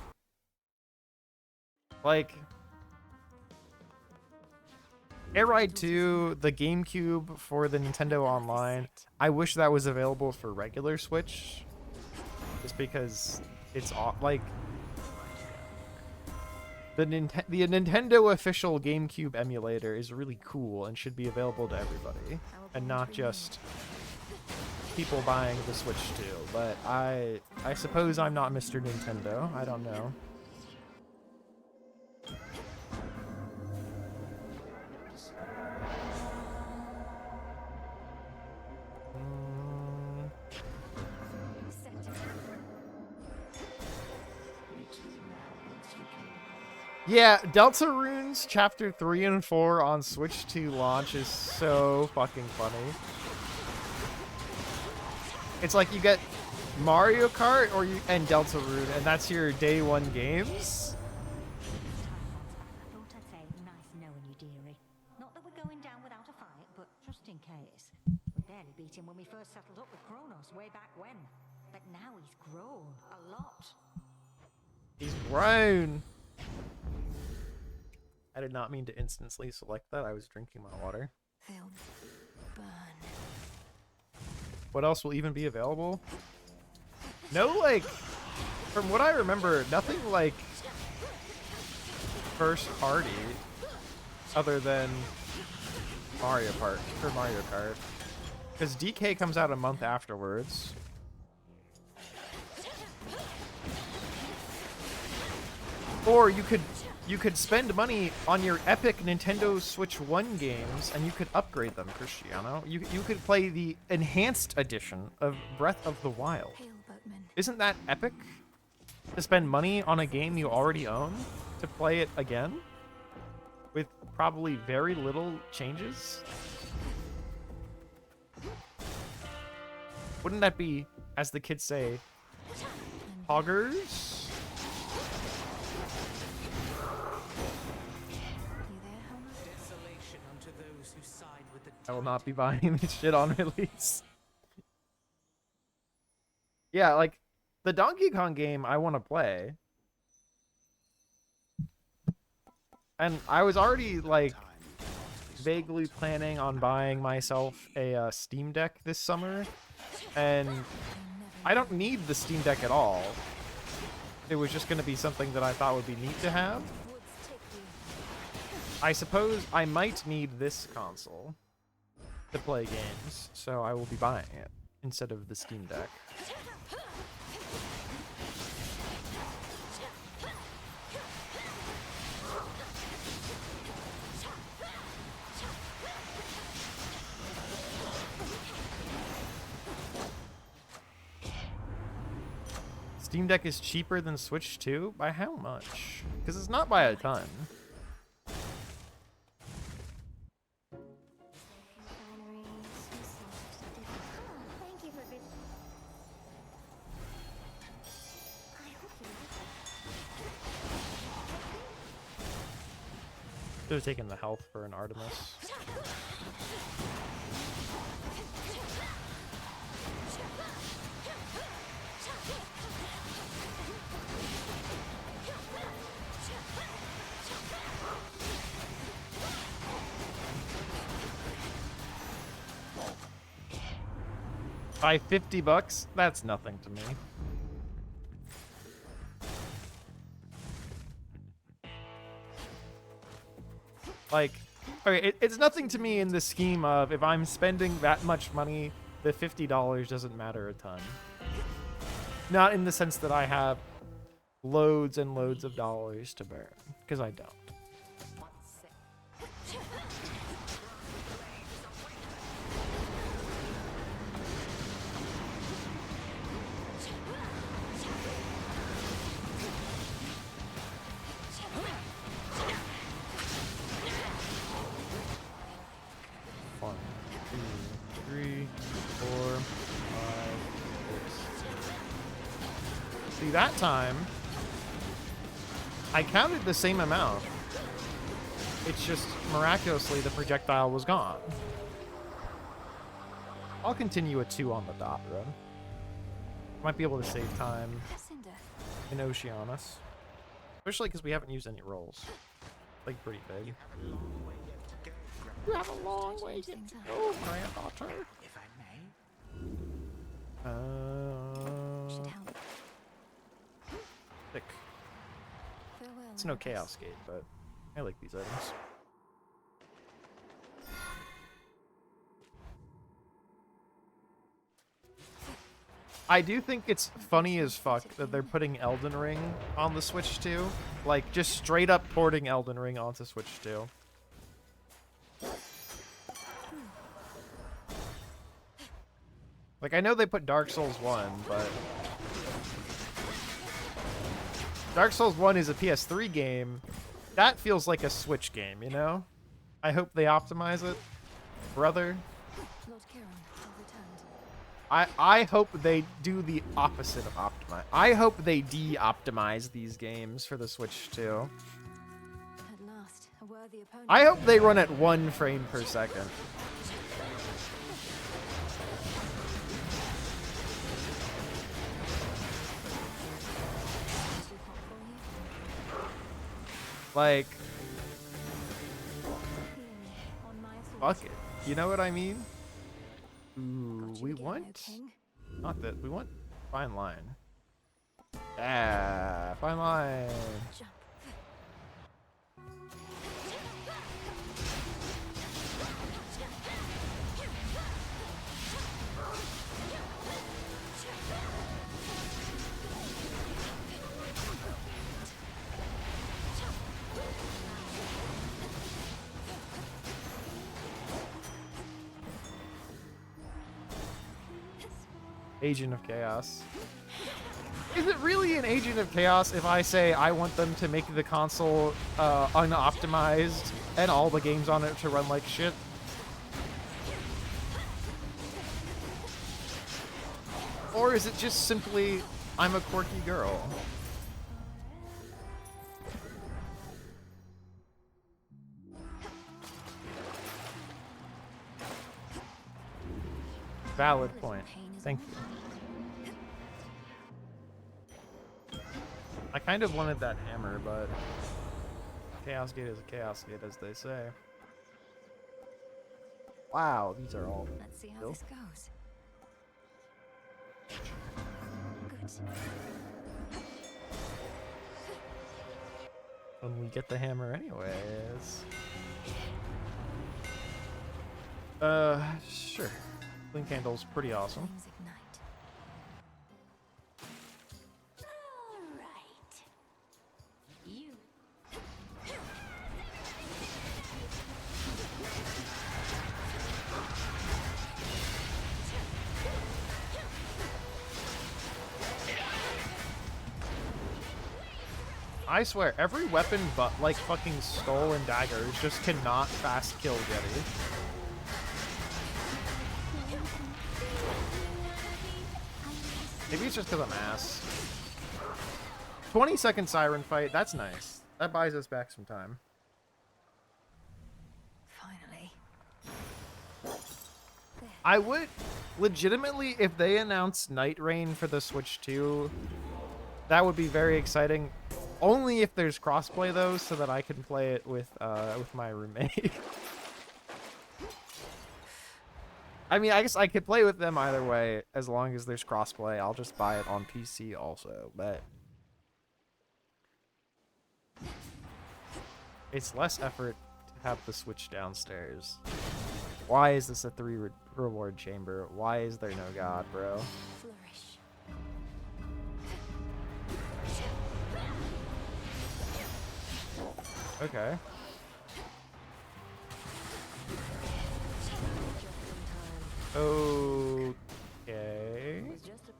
Like Air Ride 2, the GameCube for the Nintendo Online. I wish that was available for regular Switch. Just because it's like the Nintendo official GameCube emulator is really cool and should be available to everybody and not just people buying the Switch too. But I suppose I'm not Mr. Nintendo. I don't know. Yeah, Deltarunes Chapter 3 and 4 on Switch 2 launch is so fucking funny. It's like you get Mario Kart and Deltarune, and that's your day one games. I thought I'd say nice knowing you, dearie. Not that we're going down without a fight, but just in case. We barely beat him when we first settled up with Kronos way back when. But now he's grown a lot. He's grown. I did not mean to instantly select that. I was drinking my water. They'll burn. What else will even be available? No, like, from what I remember, nothing like first party other than Mario Kart. Because DK comes out a month afterwards. Or you could spend money on your epic Nintendo Switch 1 games and you could upgrade them, Cristiano. You could play the enhanced edition of Breath of the Wild. Isn't that epic? To spend money on a game you already own to play it again? With probably very little changes? Wouldn't that be, as the kids say, poggers? I will not be buying this shit on release. Yeah, like, the Donkey Kong game I want to play. And I was already, like, vaguely planning on buying myself a Steam Deck this summer. And I don't need the Steam Deck at all. It was just going to be something that I thought would be neat to have. I suppose I might need this console to play games, so I will be buying it instead of the Steam Deck. Steam Deck is cheaper than Switch 2? By how much? Because it's not by a ton. Should have taken the health for an Artemis. By $50? That's nothing to me. Like, okay, it's nothing to me in the scheme of if I'm spending that much money, the $50 doesn't matter a ton. Not in the sense that I have loads and loads of dollars to burn, because I don't. See, that time, I counted the same amount. It's just, miraculously, the projectile was gone. I'll continue a 2 on the dot run. Might be able to save time in Oceanus. Especially because we haven't used any rolls. Like, pretty big. You have a long way to go, granddaughter. If I may. Should help. Thick. Farewell, It's no Marcus. Chaos Gate, but I like these items. I do think it's funny as fuck that they're putting Elden Ring on the Switch 2. Like, just straight up porting Elden Ring onto Switch 2. Like, I know they put Dark Souls 1, but... Dark Souls 1 is a PS3 game. That feels like a Switch game, you know? I hope they optimize it. Brother. Lord Kiran has returned. I hope they do the opposite of optimize. I hope they de-optimize these games for the Switch 2. At last, a worthy opponent. I hope they run at 1 frame per second. Like, On my fuck it. You know what I mean? Ooh, we want... Not that. We want Fine Line. Ah, Fine Line. Jump. Agent of Chaos. Is it really an Agent of Chaos if I say I want them to make the console unoptimized and all the games on it to run like shit? Or is it just simply, I'm a quirky girl? Valid point. Thank you. I kind of wanted that hammer, but Chaos Gate is a Chaos Gate, as they say. Wow, these are all Let's see how built. this goes. Good. When we get the hammer anyways. Sure. Blink Candle's pretty awesome. Flames ignite. All right. You. I swear, every weapon but like fucking skull and daggers just cannot fast kill Jetty. Maybe it's just because I'm ass. 20-second siren fight, that's nice. That buys us back some time. Finally. I would legitimately, if they announce Night Rain for the Switch 2, that would be very exciting. Only if there's crossplay though, so that I can play it with my roommate. I mean, I guess I could play with them either way, as long as there's crossplay. I'll just buy it on PC also, but it's less effort to have the Switch downstairs. Why is this a 3 reward chamber? Why is there no god, bro? Flourish. Okay. Okay. It's just a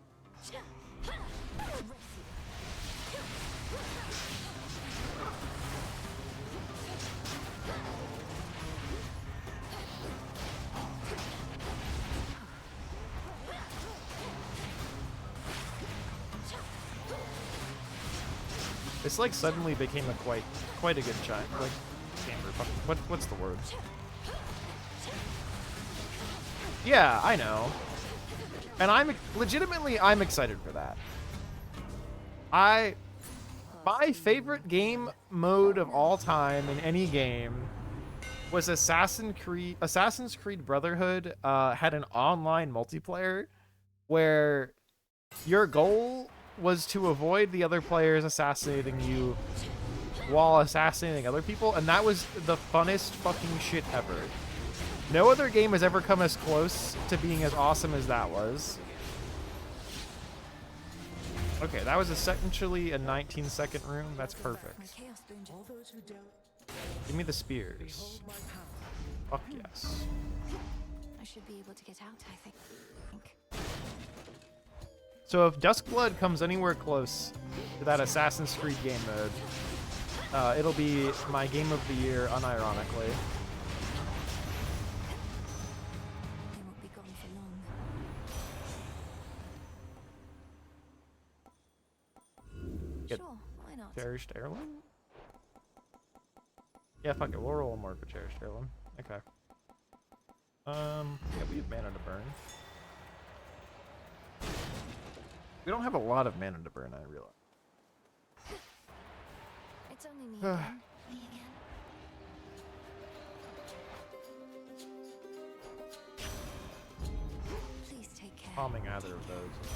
This like suddenly became a quite a good chamber. Like chamber. What's the word? Yeah, I know. And I'm excited for that. My favorite game mode of all time in any game was Assassin's Creed Brotherhood had an online multiplayer where your goal was to avoid the other players assassinating you while assassinating other people, and that was the funnest fucking shit ever. No other game has ever come as close to being as awesome as that was. Okay, that was essentially a 19-second room. That's perfect. Give me the spears. Fuck yes. I should be able to get out, I think. So if Duskblood comes anywhere close to that Assassin's Creed game mode, it'll be my game of the year, unironically. They won't be gone for long. Get Sure, why not? cherished heirloom? Yeah, fuck it. We'll roll more for cherished heirloom. Okay. Yeah, we have mana to burn. We don't have a lot of mana to burn, I realize. It's only me again. Me again. Please take care. Palming either of those is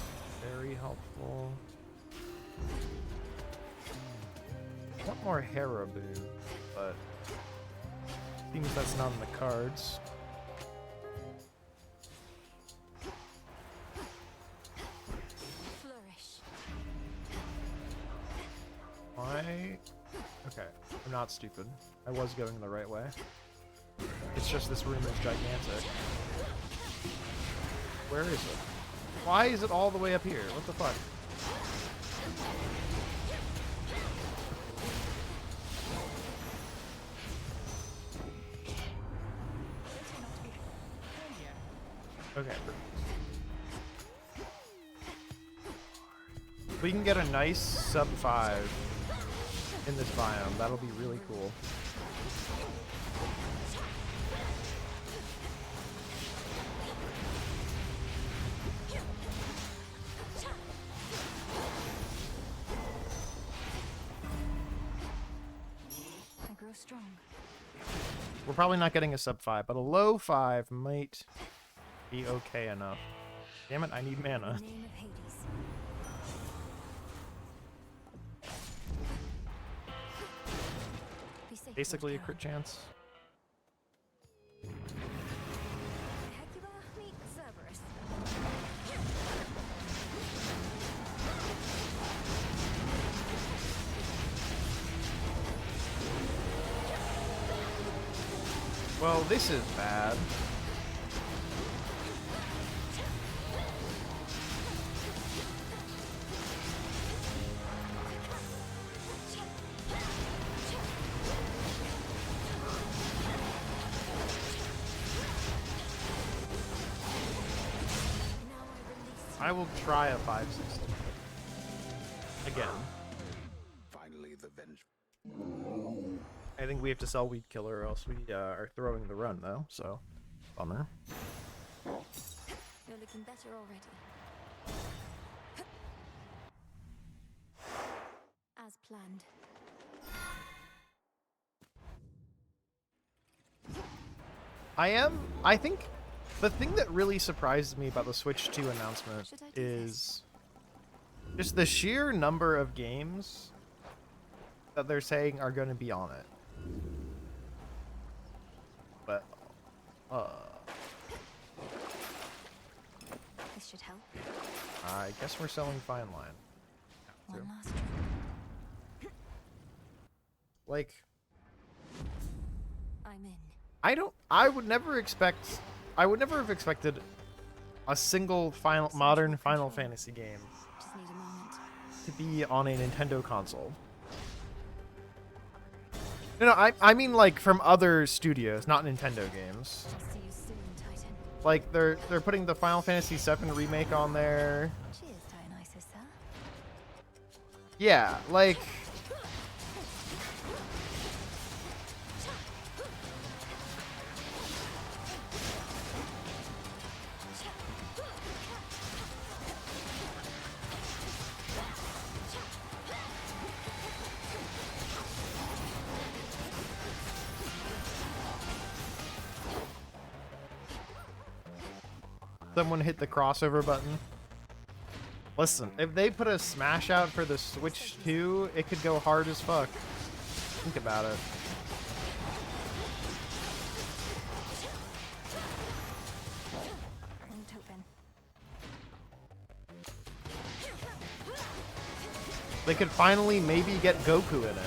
very helpful. I want more Haraboon, but seems that's not in the cards. Flourish. Okay, I'm not stupid. I was going the right way. It's just this room is gigantic. Where is it? Why is it all the way up here? What the fuck? Okay. We can get a nice sub 5 in this biome. That'll be really cool. I grow strong. We're probably not getting a sub 5, but a low 5 might be okay enough. Damn it, I need mana. Name of Hades. Be safe, Basically a Lord crit chance. Hecuba meet Cerberus. Well, this is bad. I will try a 560. Again. Finally, the venge. I think we have to sell Weed Killer or else we are throwing the run though, so bummer. You're looking better already. As planned. I think the thing that really surprised me about the Switch 2 announcement is just the sheer number of games that they're saying are going to be on it. But, This should help. I guess we're selling Fine Line. One last drop. Like, I'm in. I would never have expected a single modern Final Fantasy game Just need a moment. to be on a Nintendo console. No, I mean like from other studios, not Nintendo games. I'll see you soon, Titan. Like they're putting the Final Fantasy VII remake on there. Cheers, Dionysus, sir. Yeah, like Someone hit the crossover button. Listen, if they put a Smash out for the Switch 2, it could go hard as fuck. Think about it. They could finally maybe get Goku in it.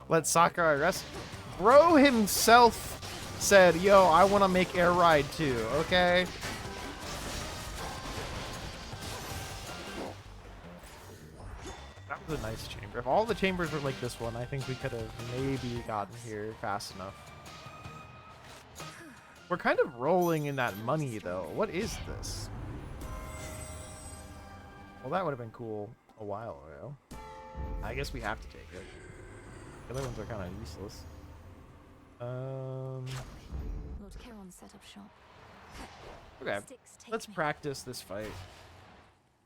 Let Sakurai rest. Bro himself said, yo, I want to make Air Ride too, okay? That was a nice chamber. If all the chambers were like this one, I think we could have maybe gotten here fast enough. We're kind of rolling in that money, though. What is this? Well, that would have been cool a while ago. I guess we have to take it. The other ones are kind of useless. Lord Charon set up shop. Okay, Sticks take let's me. practice this fight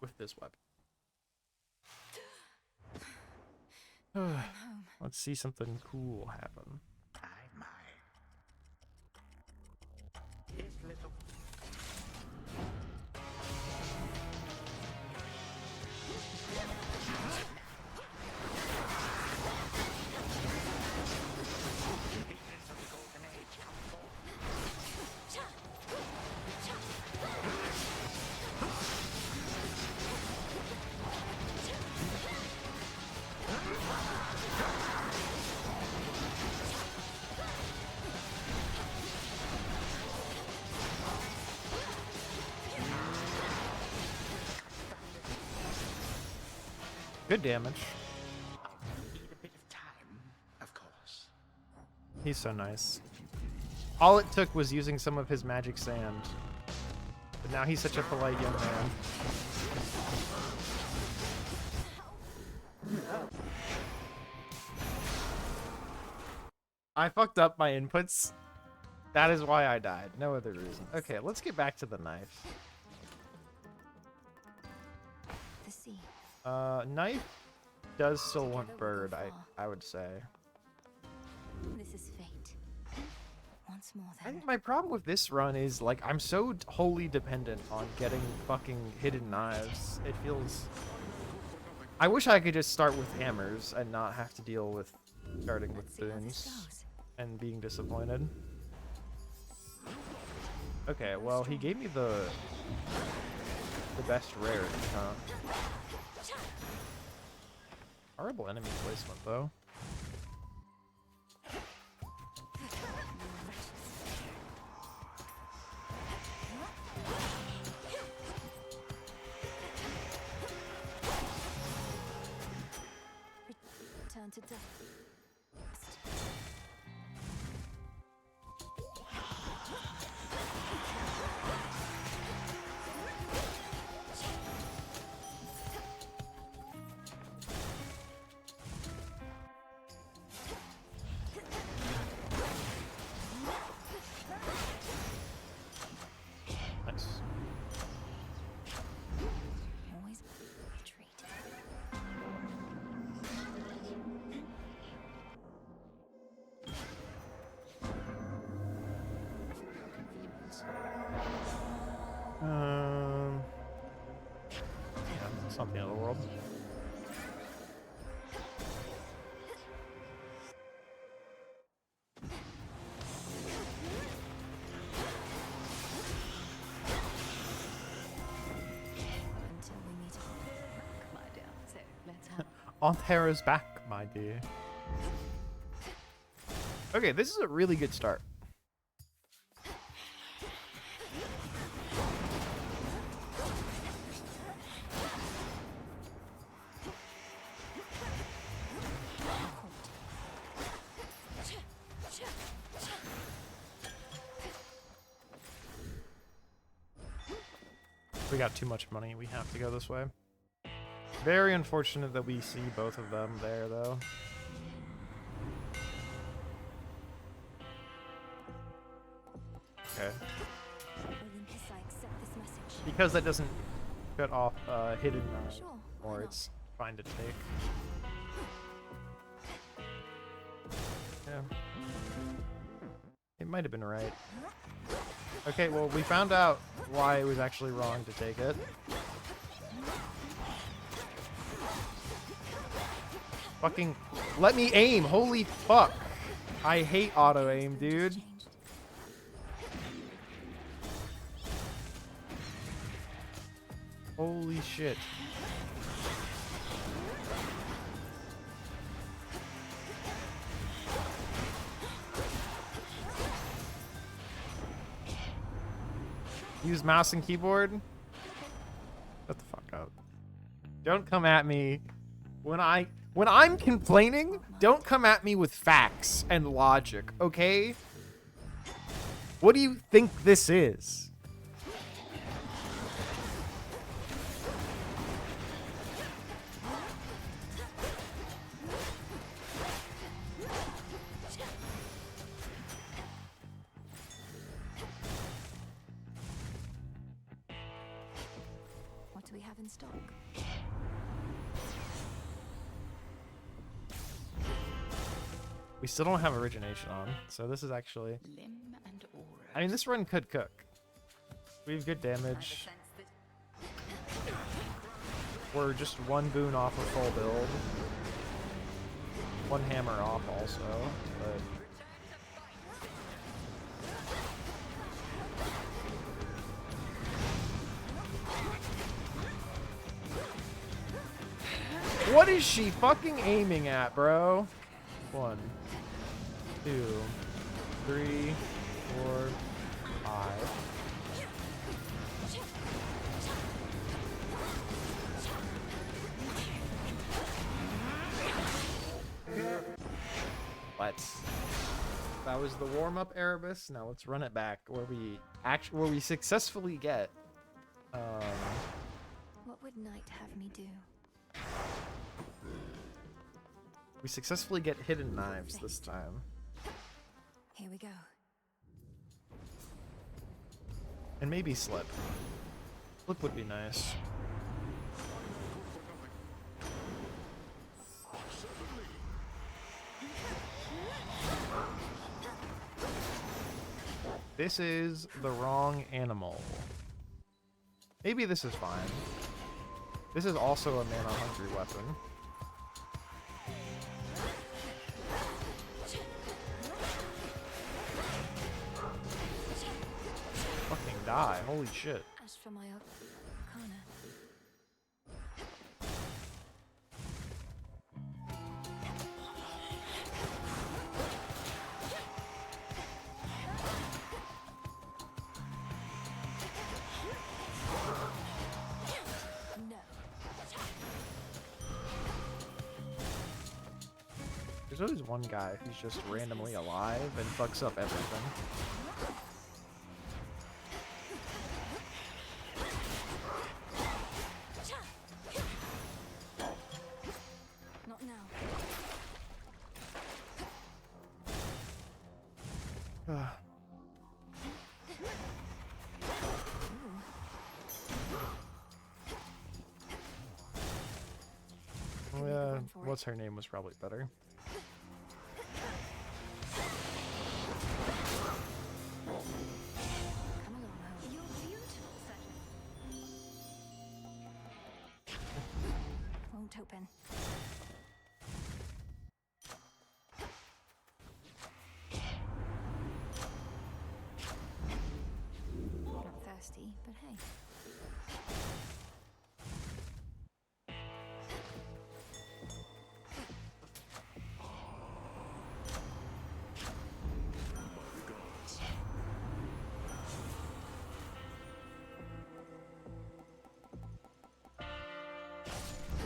with this weapon. Let's see something cool happen. Good damage. Need a bit of time, of course. He's so nice. All it took was using some of his magic sand. But now he's such a polite young man. I fucked up my inputs. That is why I died. No other reason. Okay, let's get back to the knife. The sea. Knife does still want bird, I would say. This is fate. Once more I then. think my problem with this run is, like, I'm so wholly dependent on getting fucking hidden knives. It feels... I wish I could just start with hammers and not have to deal with starting with Let's see how this boons goes. and being disappointed. Okay, well, he gave me the best rarity, huh? Horrible enemy placement, though. Return to dust. Nice. Always retreat. Yeah, it's not the end of the world. Until we meet again. My dear. So let's have Aunt Hera's back, my dear. Okay, this is a really good start. We got too much money. We have to go this way. Very unfortunate that we see both of them there, though. Okay. Olympus, I accept this message. Because that doesn't cut off hidden Sure, or why it's fine to take. Yeah. It might have been right. Okay, well, we found out why it was actually wrong to take it. Fucking let me aim! Holy fuck! I hate auto aim, dude. Changed. Holy shit. Use mouse and keyboard? Shut the fuck up. Don't come at me when I'm complaining. Don't come at me with facts and logic, okay? What do you think this is? What do we have in stock? We still don't have origination on, so this is actually... Limb and aura. I mean, this run could cook. We have good damage. We're just one boon off of full build. One hammer off also, but... What is she fucking aiming at, bro? 1, 2, 3, 4, 5. Let's. That was the warm-up Erebus. Now let's run it back where we successfully get. What would Knight have me do? We successfully get hidden knives this time. Here we go. And maybe slip. Slip would be nice. This is the wrong animal. Maybe this is fine. This is also a mana-hungry weapon. Fucking die. Holy shit. As for my arcana, no. There's always one guy who's just randomly alive and fucks up everything. Not now. Oh, yeah, what's her name was probably better. Come along, home. You're beautiful, Sergeant. Won't open. Not thirsty, but hey.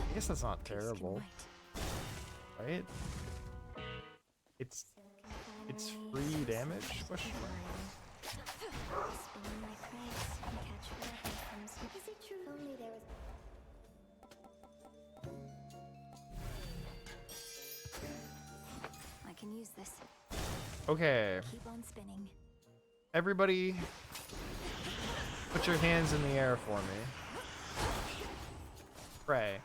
I guess that's not Peace can terrible, wait. right? It's free damage? Question mark. Spin my crabs and catch whatever comes. Is it true? If only there was. I can use this. Okay, Keep on spinning. everybody Put your hands in the air for me. Pray.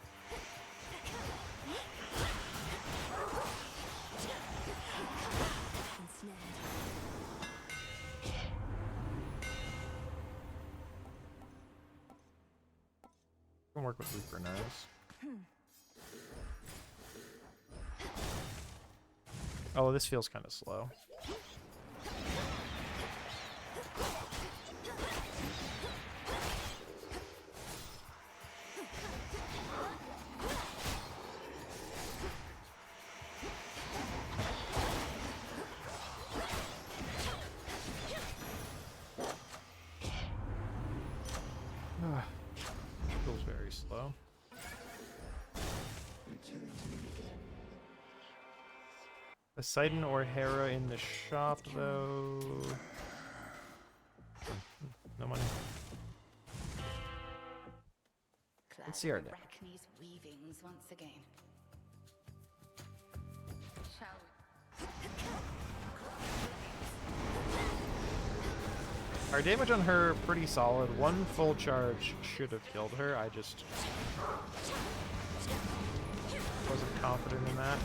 Can work with Reaper knives. Oh, this feels kind of slow. Feels very slow. Poseidon or Hera in the shop, though. No money. Let's see our day. Arachne's weavings once again. Shall Our damage on her pretty solid. One full charge should have killed her. I just wasn't confident in that.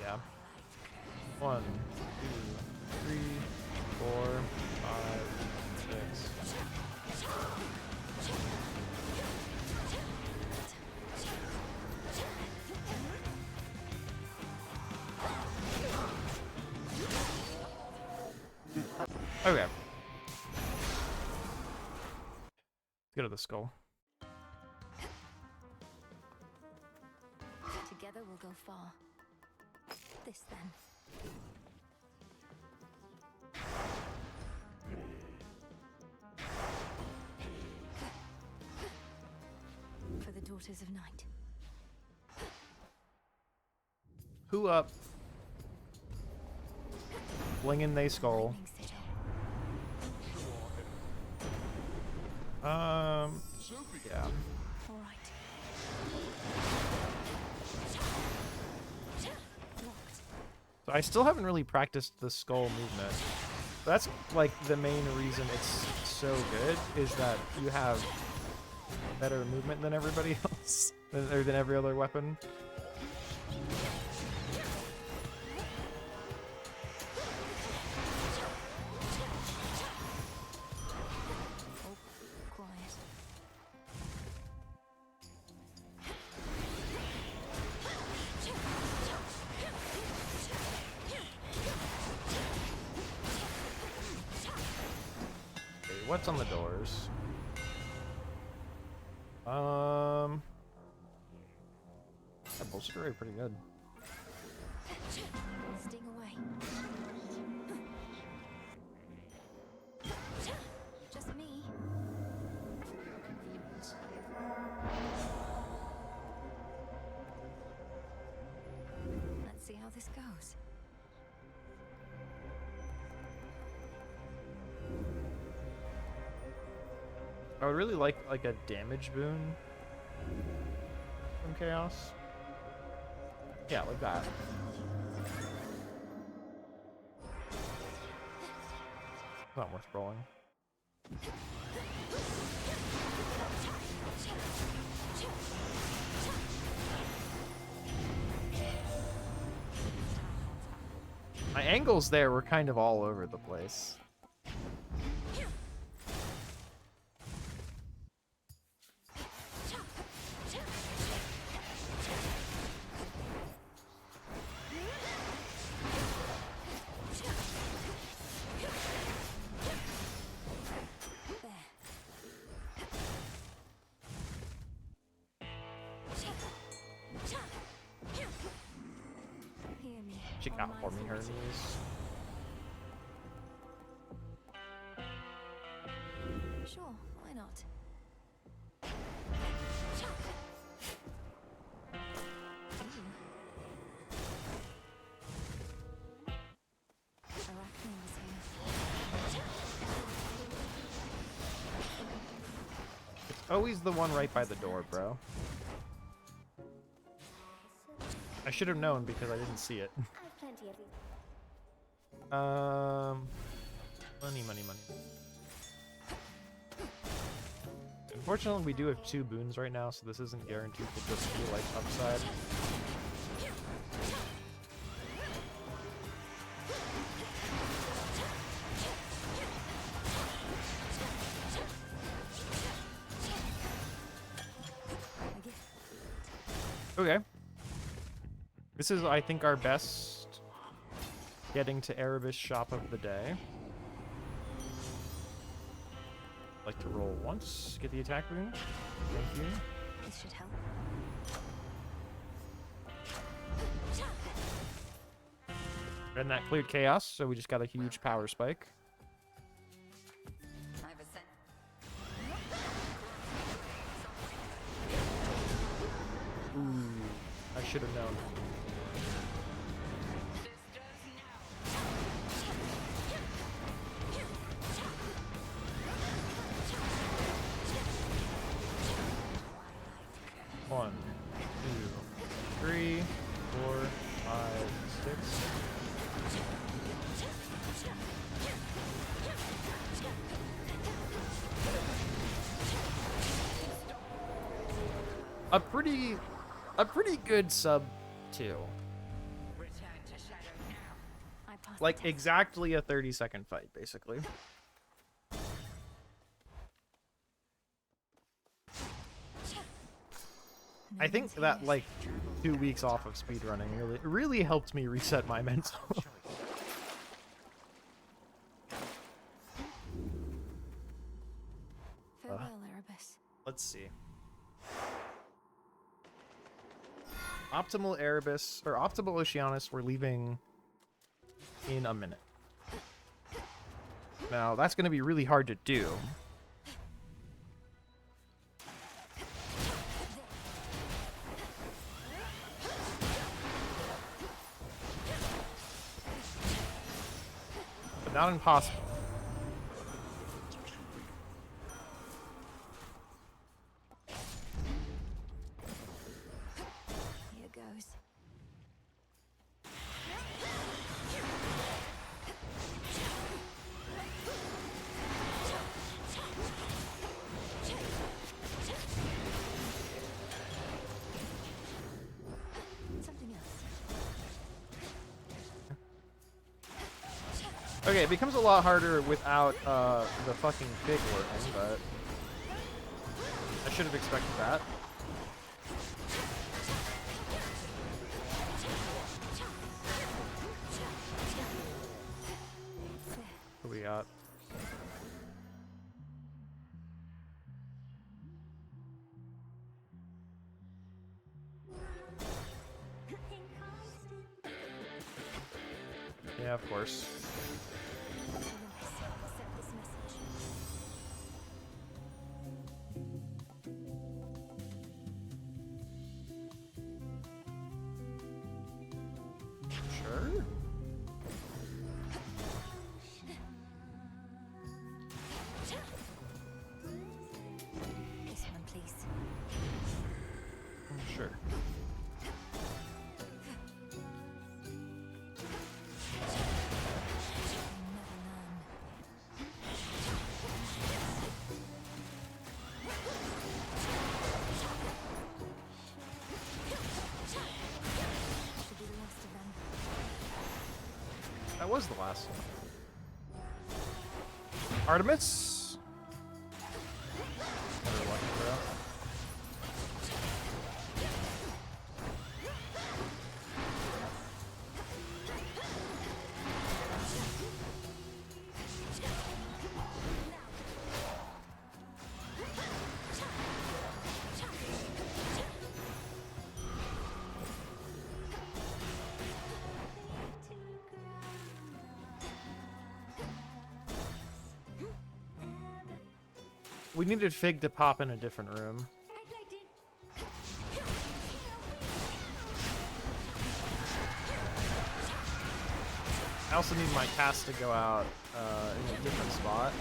Yeah. 1, 2, 3, 4, 5, 6. Okay. Let's go to the skull. Together we'll go far. This then. For the daughters of night. Who up? Blingin' they skull. Yeah. All right. So I still haven't really practiced the skull movement. That's like the main reason it's so good, is that you have better movement than everybody else, or than every other weapon. What's on the doors? That bullshit array pretty good. Sting away. Just me. Let's see how this goes. I would really like a damage boon from Chaos. Yeah, like that. Not worth rolling. My angles there were kind of all over the place. She got forming her knees. Sure, why not? Arachne was here. It's always the one right by the door, bro. I should have known because I didn't see it. I've plenty of these. Money, money, money. Unfortunately, we do have 2 boons right now, so this isn't guaranteed to just be like upside. Okay. This is, I think, our best getting to Erebus shop of the day. Like to roll once, get the attack boon. Thank you. This should help. And that cleared chaos, so we just got a huge power spike. Ooh, I should have known. One, 2, 3, 4, 5, 6. A pretty good sub 2. Like exactly a 30-second fight, basically. I think that like 2 weeks off of speedrunning really helped me reset my mental. Farewell, Erebus. Let's see. Optimal Erebus or Optimal Oceanus, we're leaving in a minute. Now that's going to be really hard to do. But not impossible. Here goes. Something else. Okay, it becomes a lot harder without the fucking pig working, but I should have expected that. What we got? Yeah, of course. Accept this message. Sure. This one, please. Sure. Should be the last of them. That was the last one. Artemis. Another lucky throw. We needed Fig to pop in a different room. I also need my cast to go out in a different spot.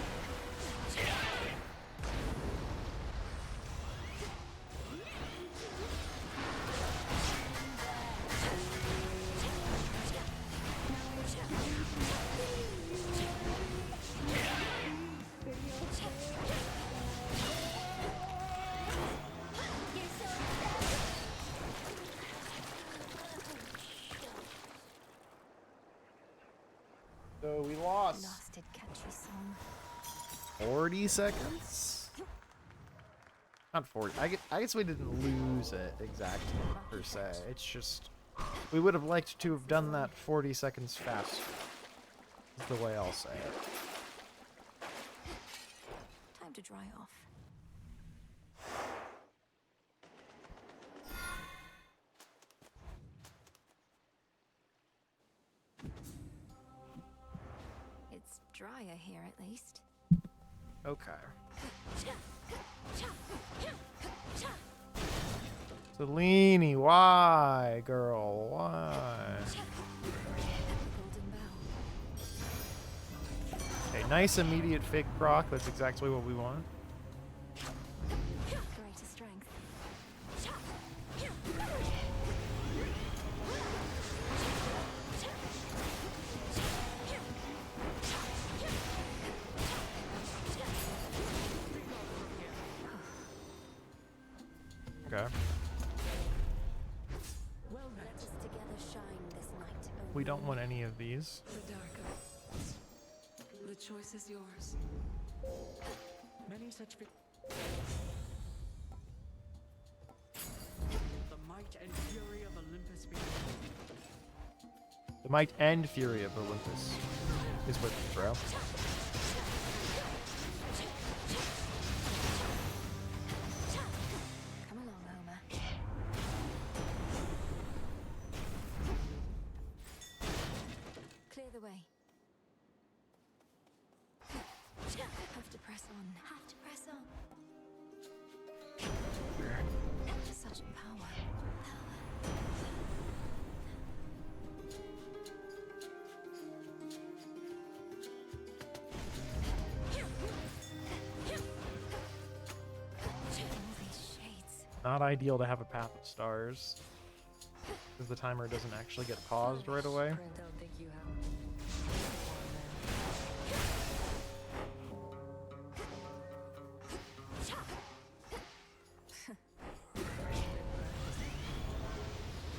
no, we lost. Blasted catchy song. 40 seconds? Not 40. I guess we didn't lose it exactly, per se. It's just, we would have liked to have done that 40 seconds faster. Is the way I'll say it. Time to dry off. It's drier here at least. Okay. Selene, why, girl? Why? Golden bell. Okay, nice immediate fig proc. That's exactly what we want. Greater strength. Okay. Well, let us together shine this night. We don't want any of these. The dark of the choice is yours. Many such the might and fury of Olympus be. The might and fury of Olympus is with you, bro. Come along, Homer. Clear the way. Have to press on. Have to press on. Such power. All these shades. Not ideal to have a path of stars, because the timer doesn't actually get paused right away. Brent, don't think you have.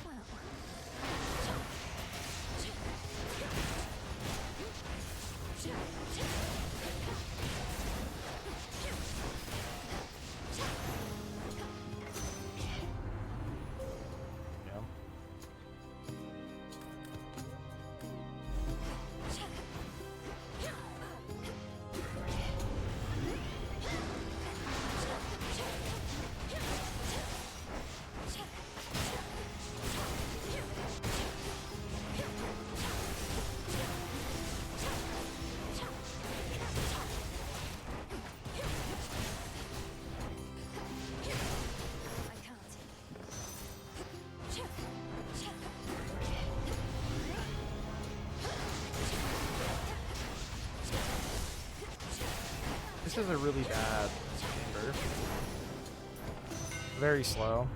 Well. Yeah. I can't. This is a really bad chamber. Very slow.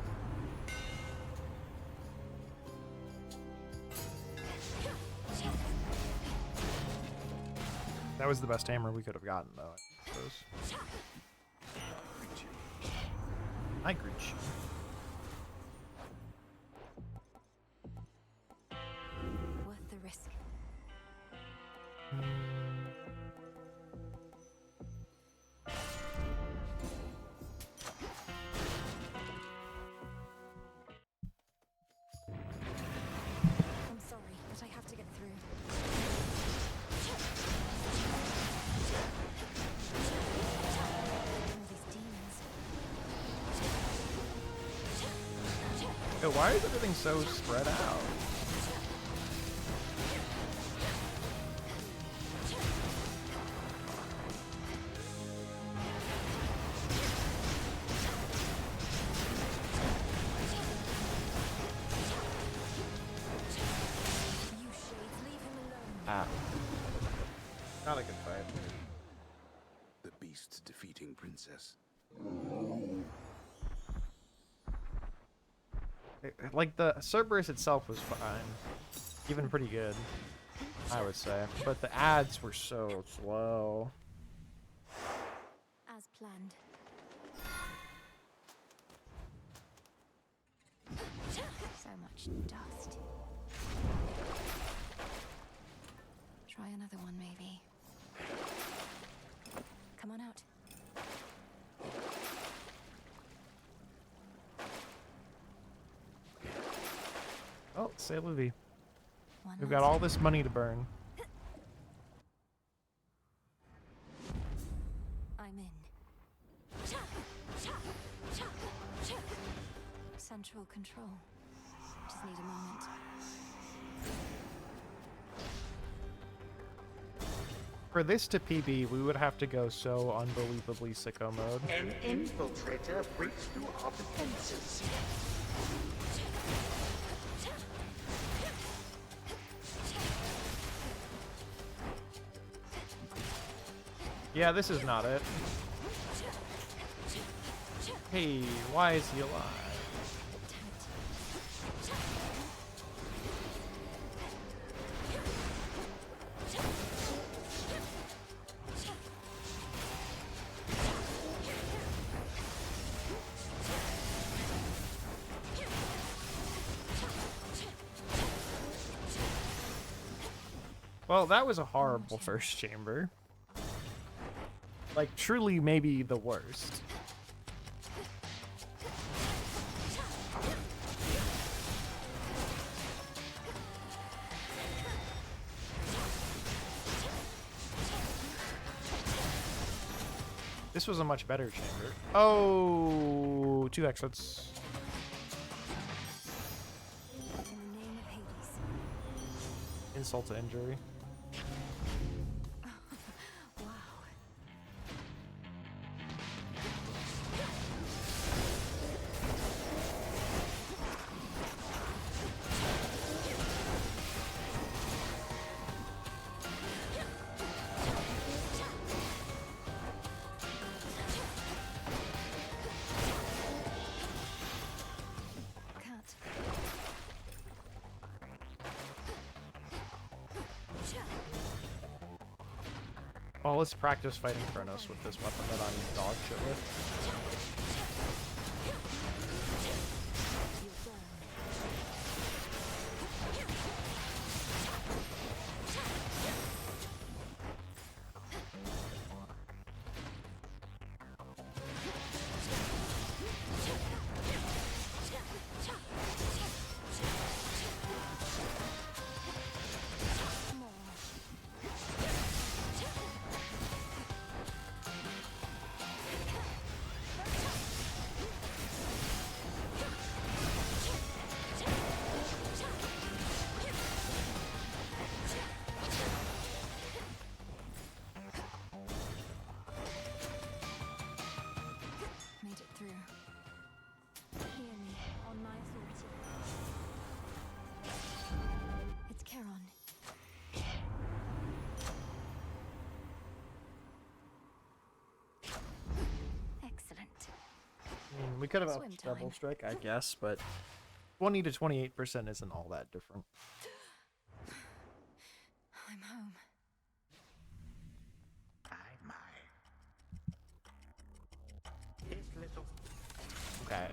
That was the best hammer we could have gotten, though, I suppose. I greet you. Worth the risk. I'm sorry, but I have to get through. All these demons. Yo, why is everything so spread out? You shades, leave him alone. Ah. Not a good fight. The beast defeating princess. Like, the Cerberus itself was fine. Even pretty good, I would say. But the ads were so slow. As planned. So much dust. Try another. Another one, maybe. Come on out. Oh, say Livy. One We've got last all this money to burn. I'm in. Central control. Just need a moment. For this to PB, we would have to go so unbelievably sicko mode. An infiltrator breaks through our defenses. Yeah, this is not it. Hey, why is he alive? Well, that was a horrible first chamber. Like, truly maybe the worst. This was a much better chamber. Oh, 2 exits. In the name of Hades. Insult to injury. Wow. Cut. Oh, let's practice fighting Kronos with this weapon that I'm dog shit with. Made it through. Hear me on my authority. It's Charon. Excellent. We could have Swim upped double time. strike, I guess, but 20 to 28% isn't all that different. I'm home. My. His little Okay,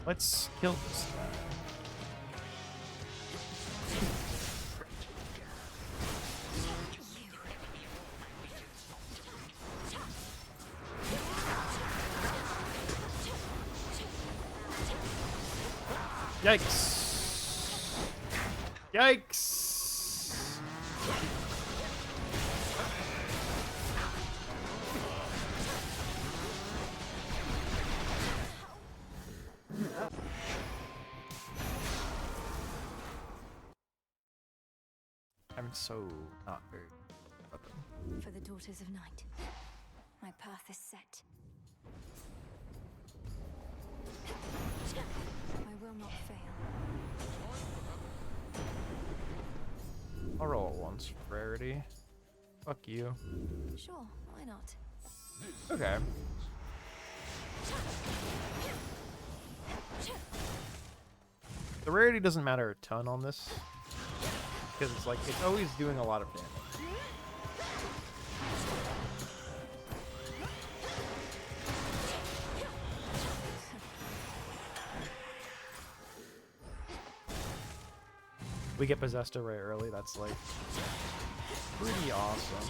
let's kill this guy. Yikes! Yikes! I'm so not very good. For the daughters of night. My path is set. I will not fail. I'll roll it once for rarity. Fuck you. Sure, why not? Okay. The rarity doesn't matter a ton on this. Because it's like, it's always doing a lot of damage. We get possessed array early, that's like pretty awesome.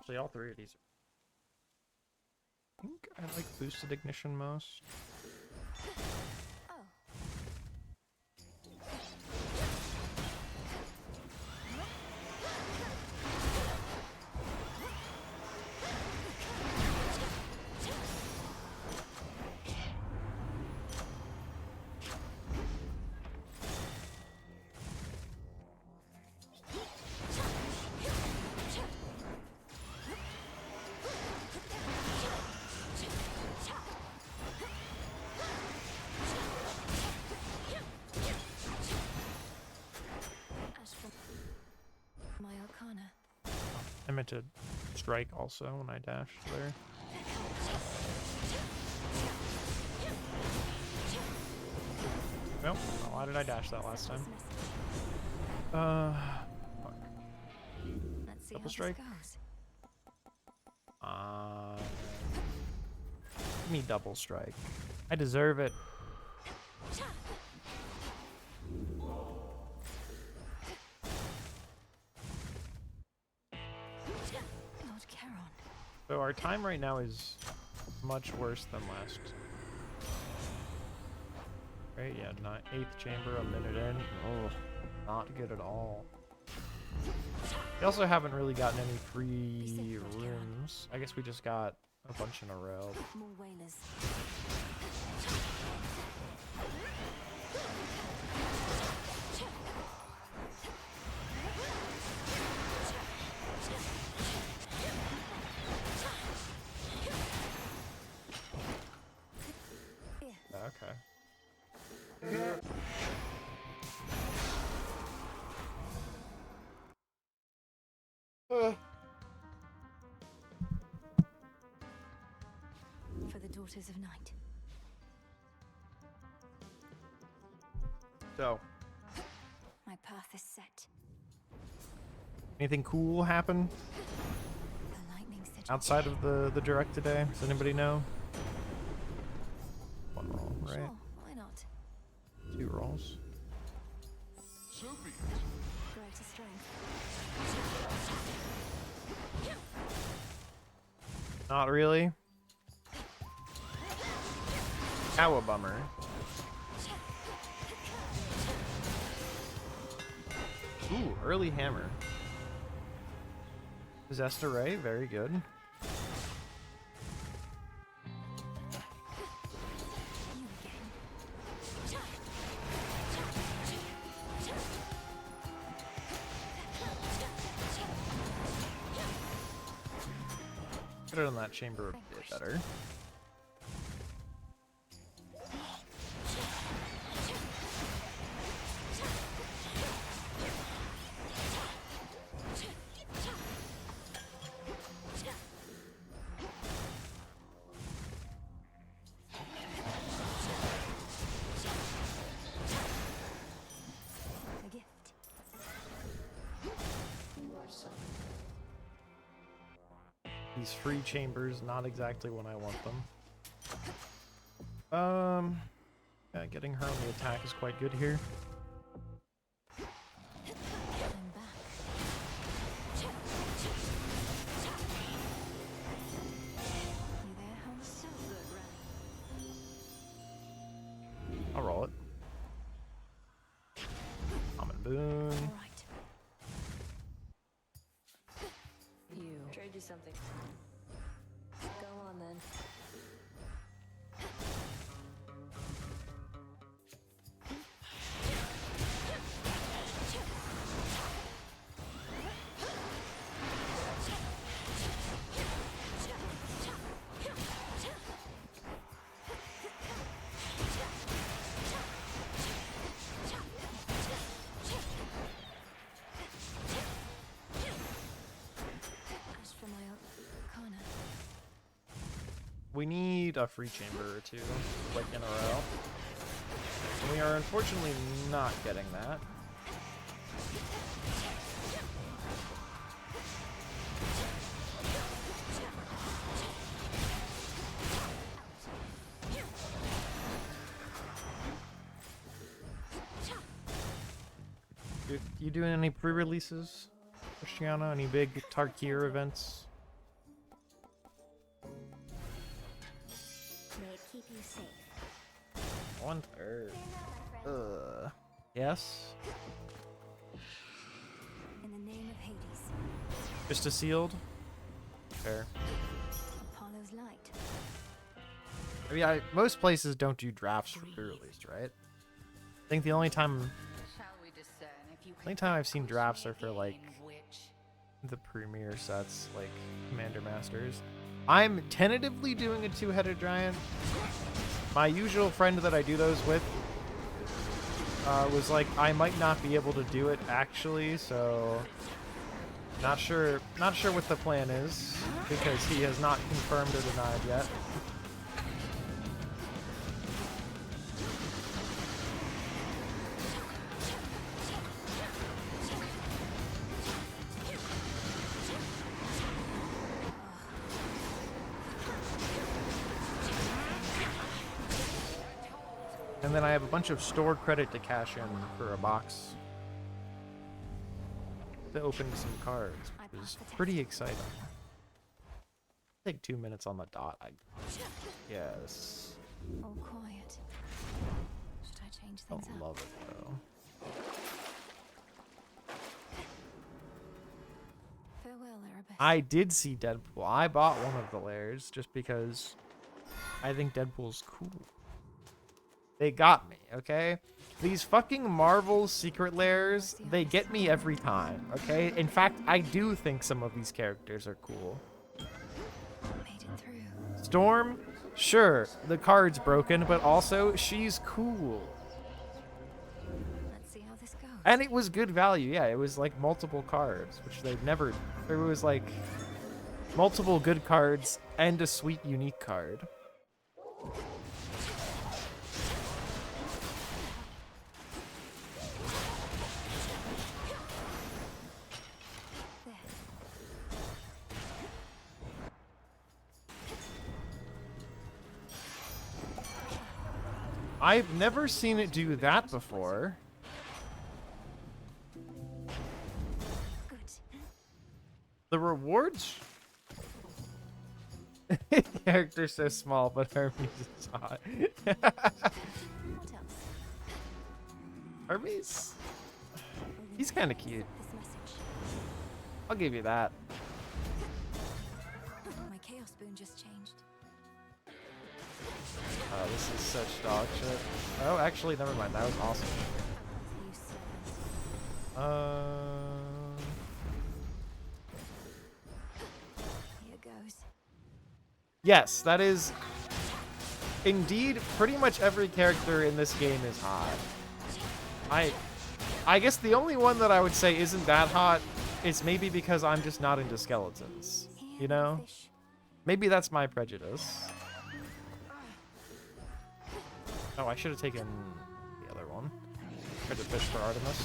Actually, all three of these. I think I like boosted ignition most. I meant to strike also when I dashed there. Well, why did I dash that last time? Fuck. Double strike? Give me double strike. I deserve it. So our time right now is much worse than last. Right, yeah, 8th chamber, a minute in. Oh, not good at all. We also haven't really gotten any free rooms. I guess we just got a bunch in a row. Okay. For the Daughters of Night. So, My path is set. anything cool happen The lightning sigil. outside of the direct today? Does anybody know? One roll, right? Sure, why not? 2 rolls. Sophie! Greater strength. Not really. How a bummer. Ooh, early hammer. Possessed array, very good. Could have done that chamber a bit better. A gift. These free chambers, not exactly when I want them. Yeah, getting her on the attack is quite good here. I'm back. You there, Holmes? I'll roll it. Common boon. All right. You. Trade you something. Go on then. As for my arcana. We need a free chamber or two, like in a row. And we are unfortunately not getting that. You doing any pre-releases, Cristiano? Any big Tarkir events? May it keep you safe. 1/3. Yes. In the name of Hades, Just a sealed. Fair. Apollo's light. I mean, most places don't do drafts for pre-release, right? I think the only time I've seen drafts are for like the premiere sets, like Commander Masters. I'm tentatively doing a two-headed giant. My usual friend that I do those with was like, I might not be able to do it actually, so not sure what the plan is because he has not confirmed or denied yet. And then I have a bunch of store credit to cash in for a box to open some cards, which is pretty exciting. Take 2 minutes on the dot. Yes. All quiet. Should I change things Don't up? love it though. Farewell, Erebus. I did see Deadpool. I bought one of the layers just because I think Deadpool's cool. They got me, okay? These fucking Marvel secret layers, they get me every time, okay? In fact, I do think some of these characters are cool. Made it through. Storm, sure, the card's broken, but also she's cool. Let's see how this goes. And it was good value, yeah. It was like multiple cards, which they've never... There was like multiple good cards and a sweet unique card. I've never seen it do that before. Good. The rewards? Character's so small, but Hermes is hot. What else? Hermes? He's kind of cute. This message. I'll give you that. My chaos boon just changed. This is such dog shit. Oh, actually, never mind. That was awesome. You servant. Here goes. Yes, that is indeed pretty much every character in this game is hot. I guess the only one that I would say isn't that hot is maybe because I'm just not into skeletons. You know? Maybe that's my prejudice. Oh, I should have taken the other one. Tried to fish for Artemis.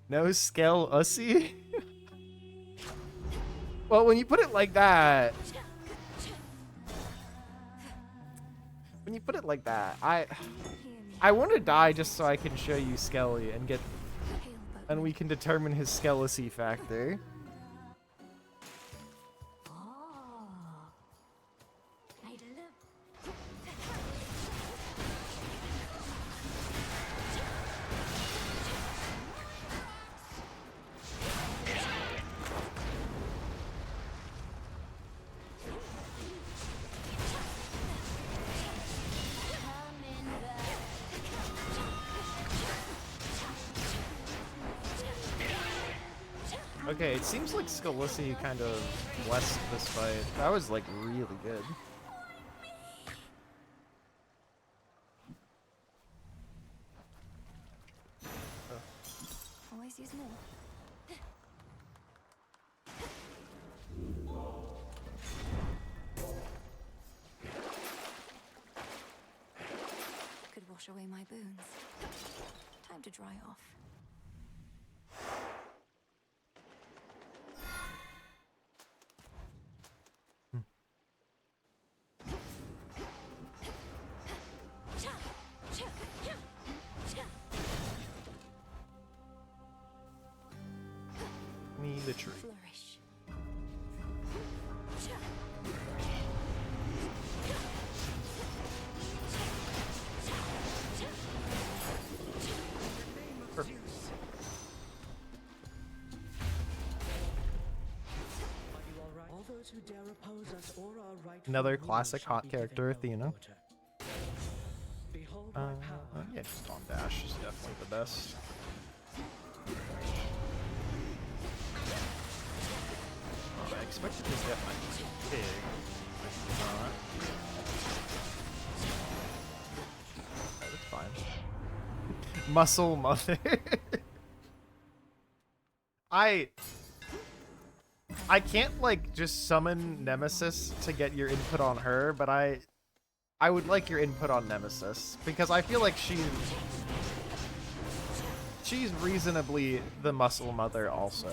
No scale ussy? Well, when you put it like that, I want to die just so I can show you Skelly and get, and we can determine his Skelly factor. Okay, it seems like Skelly kind of blessed this fight. That was like really good. Always use more. away my boons. Time to dry off. Need the tree. Flourish. All those who dare oppose us or our rightful Another rulers classic shall hot be character, given no Athena. quarter. Behold my power. Yeah, just on dash is definitely the best. Oh, I expected to get my pig. Not. Oh, that's fine. Muscle mother. I can't like just summon Nemesis to get your input on her, but I would like your input on Nemesis because I feel like she's reasonably the muscle mother also.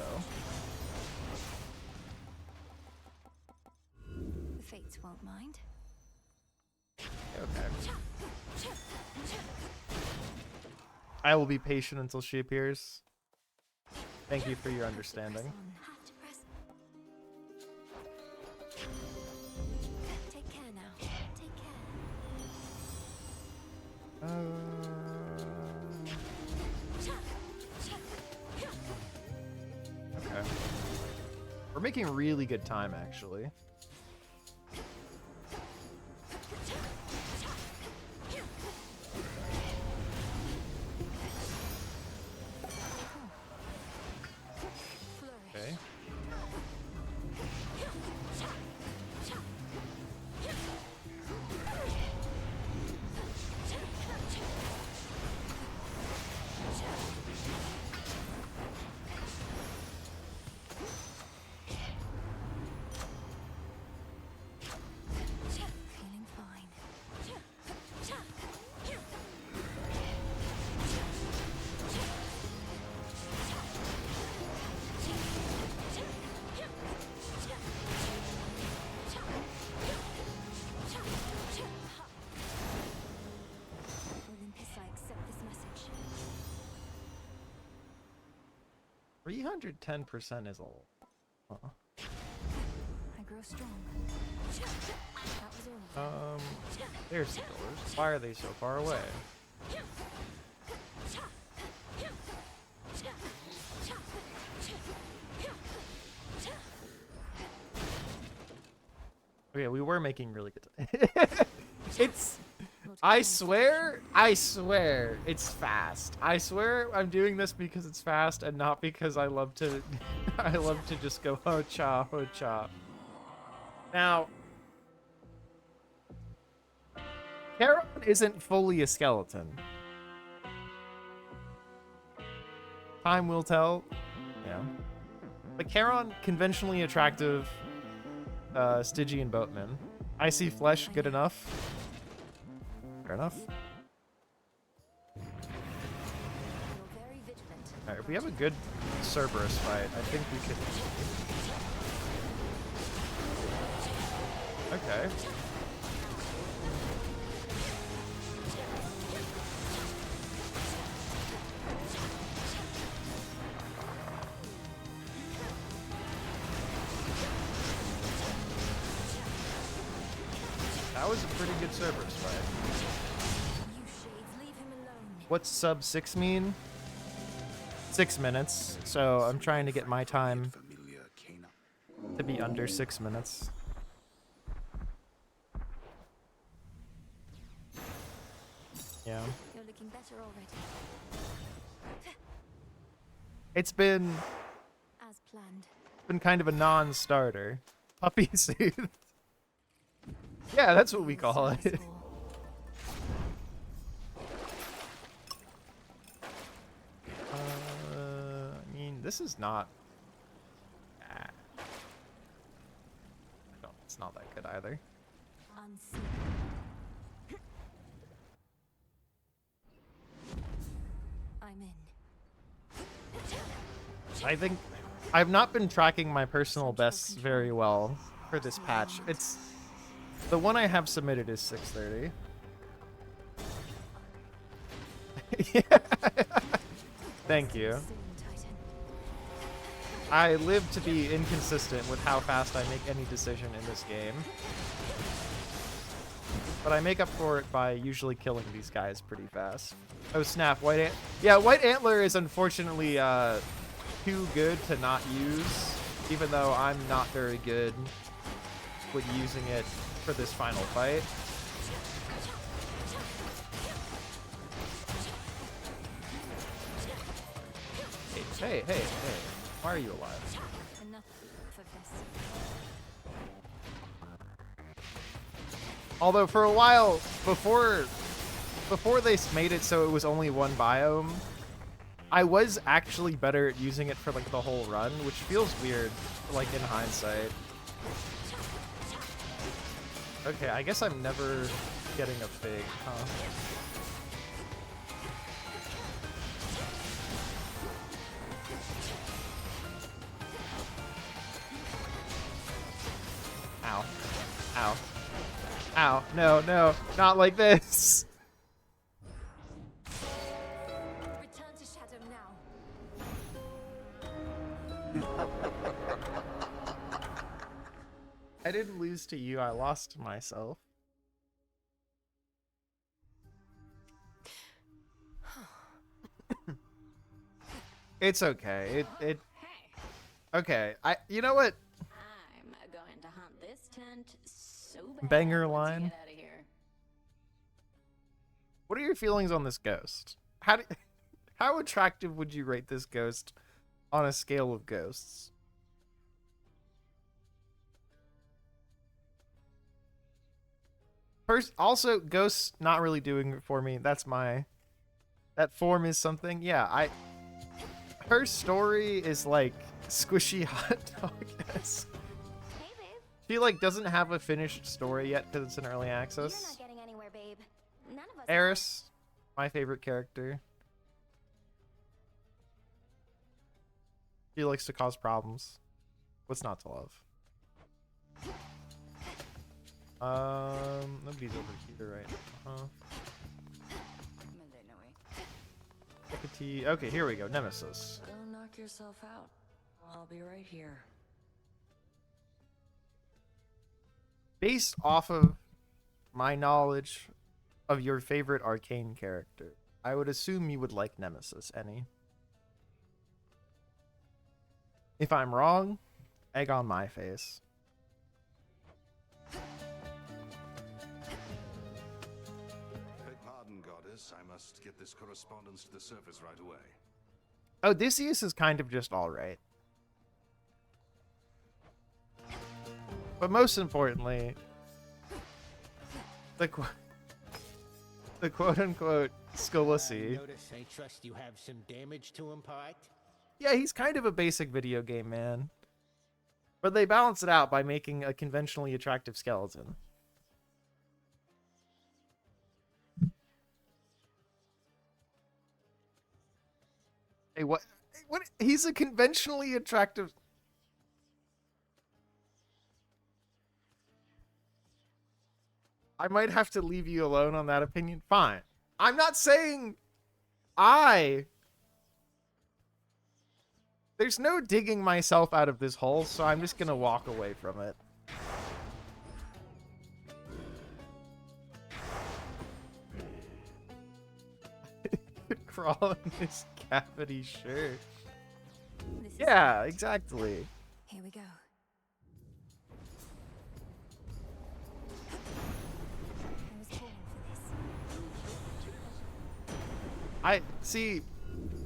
The fates won't mind. Okay. I will be patient until she appears. Thank you for your understanding. Have to press. Take care now. Take care. Okay. We're making really good time, actually. Okay. Feeling fine. Olympus, I accept this message. 310% is a lot. I grow strong. That was all. There's the doors. Why are they so far away? Okay, we were making really good time. It's... I swear, it's fast. I swear I'm doing this because it's fast and not because I love to... I love to just go ho-cha, ho-cha. Now... Charon isn't fully a skeleton. Time will tell. Yeah. But Charon, conventionally attractive, Stygian boatman. Icy flesh, good enough. Fair enough. You're very vigilant. Alright, if we have a good Cerberus fight, I think we could... Okay. That was a pretty good Cerberus fight. You shades, leave him alone. What's sub 6 mean? 6 minutes. So I'm trying to get my time to be under 6 minutes. Yeah. You're looking better already. It's been As planned. kind of a non-starter. Puppy soothe. Yeah, that's what we call it. I mean, this is not... it's not that good either. Unseen. I think I've not been tracking my personal bests very well for this patch. It's the one I have submitted is 6:30. Yeah. Thank you. I live to be inconsistent with how fast I make any decision in this game. But I make up for it by usually killing these guys pretty fast. Oh snap, White Antler is unfortunately too good to not use, even though I'm not very good with using it for this final fight. Hey. Why are you alive? Enough for this. Although for a while, before they made it so it was only one biome, I was actually better at using it for like the whole run, which feels weird, like in hindsight. Okay, I guess I'm never getting a fig, huh? Ow. Ow. Ow. No, not like this. Return to shadow now. I didn't lose to you, I lost to myself. It's okay. Okay, you know what? I'm going to hunt this tent so bad. Banger once you line. get out of here. What are your feelings on this ghost? How attractive would you rate this ghost on a scale of ghosts? First, also, ghosts not really doing it for me. That form is something. Yeah, her story is like squishy hot dog-esque. Hey, babe. She like doesn't have a finished story yet because it's in early You're access. not getting anywhere, babe. None of us Eris, my favorite character. She likes to cause problems. What's not to love? Nobody's over here right now, huh? Okay, here we go. Nemesis. Don't knock yourself out. I'll be right here. Based off of my knowledge of your favorite arcane character, I would assume you would like Nemesis, Any. If I'm wrong, egg on my face. Beg pardon, goddess. I must get this correspondence to the surface right away. Odysseus is kind of just alright. But most importantly, the quote-unquote Scolassi. Notice I trust you have some damage to impart. Yeah, he's kind of a basic video game man. But they balance it out by making a conventionally attractive skeleton. Hey, what? He's a conventionally attractive... I might have to leave you alone on that opinion. Fine. I'm not saying There's no digging myself out of this hole, so I'm just gonna walk away from it. Crawl in this cavity shirt. Yeah, exactly. Here we go. I was born for this. See,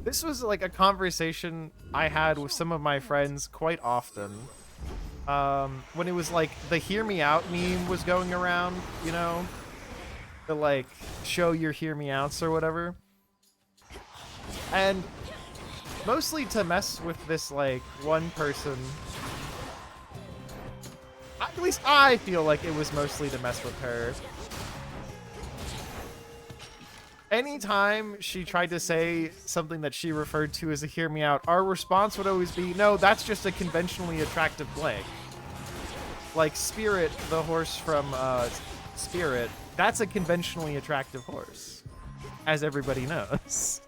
this was like a conversation I had with some of my friends quite often. When it was like the hear me out meme was going around, you know? The like, show your hear me outs or whatever. And mostly to mess with this like one person. At least I feel like it was mostly to mess with her. Anytime she tried to say something that she referred to as a hear me out, our response would always be, no, that's just a conventionally attractive leg. Like Spirit, the horse from Spirit, that's a conventionally attractive horse, as everybody knows.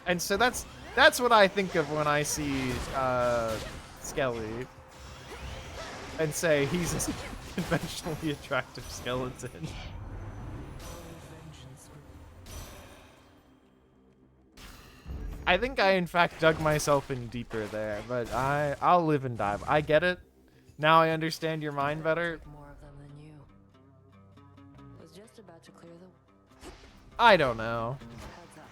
And so that's what I think of when I see Skelly and say he's a conventionally attractive skeleton. I think I in fact dug myself in deeper there, but I'll live and dive. I get it. Now I understand your mind better. More of them than you. Was just about to clear the I don't know. heads up.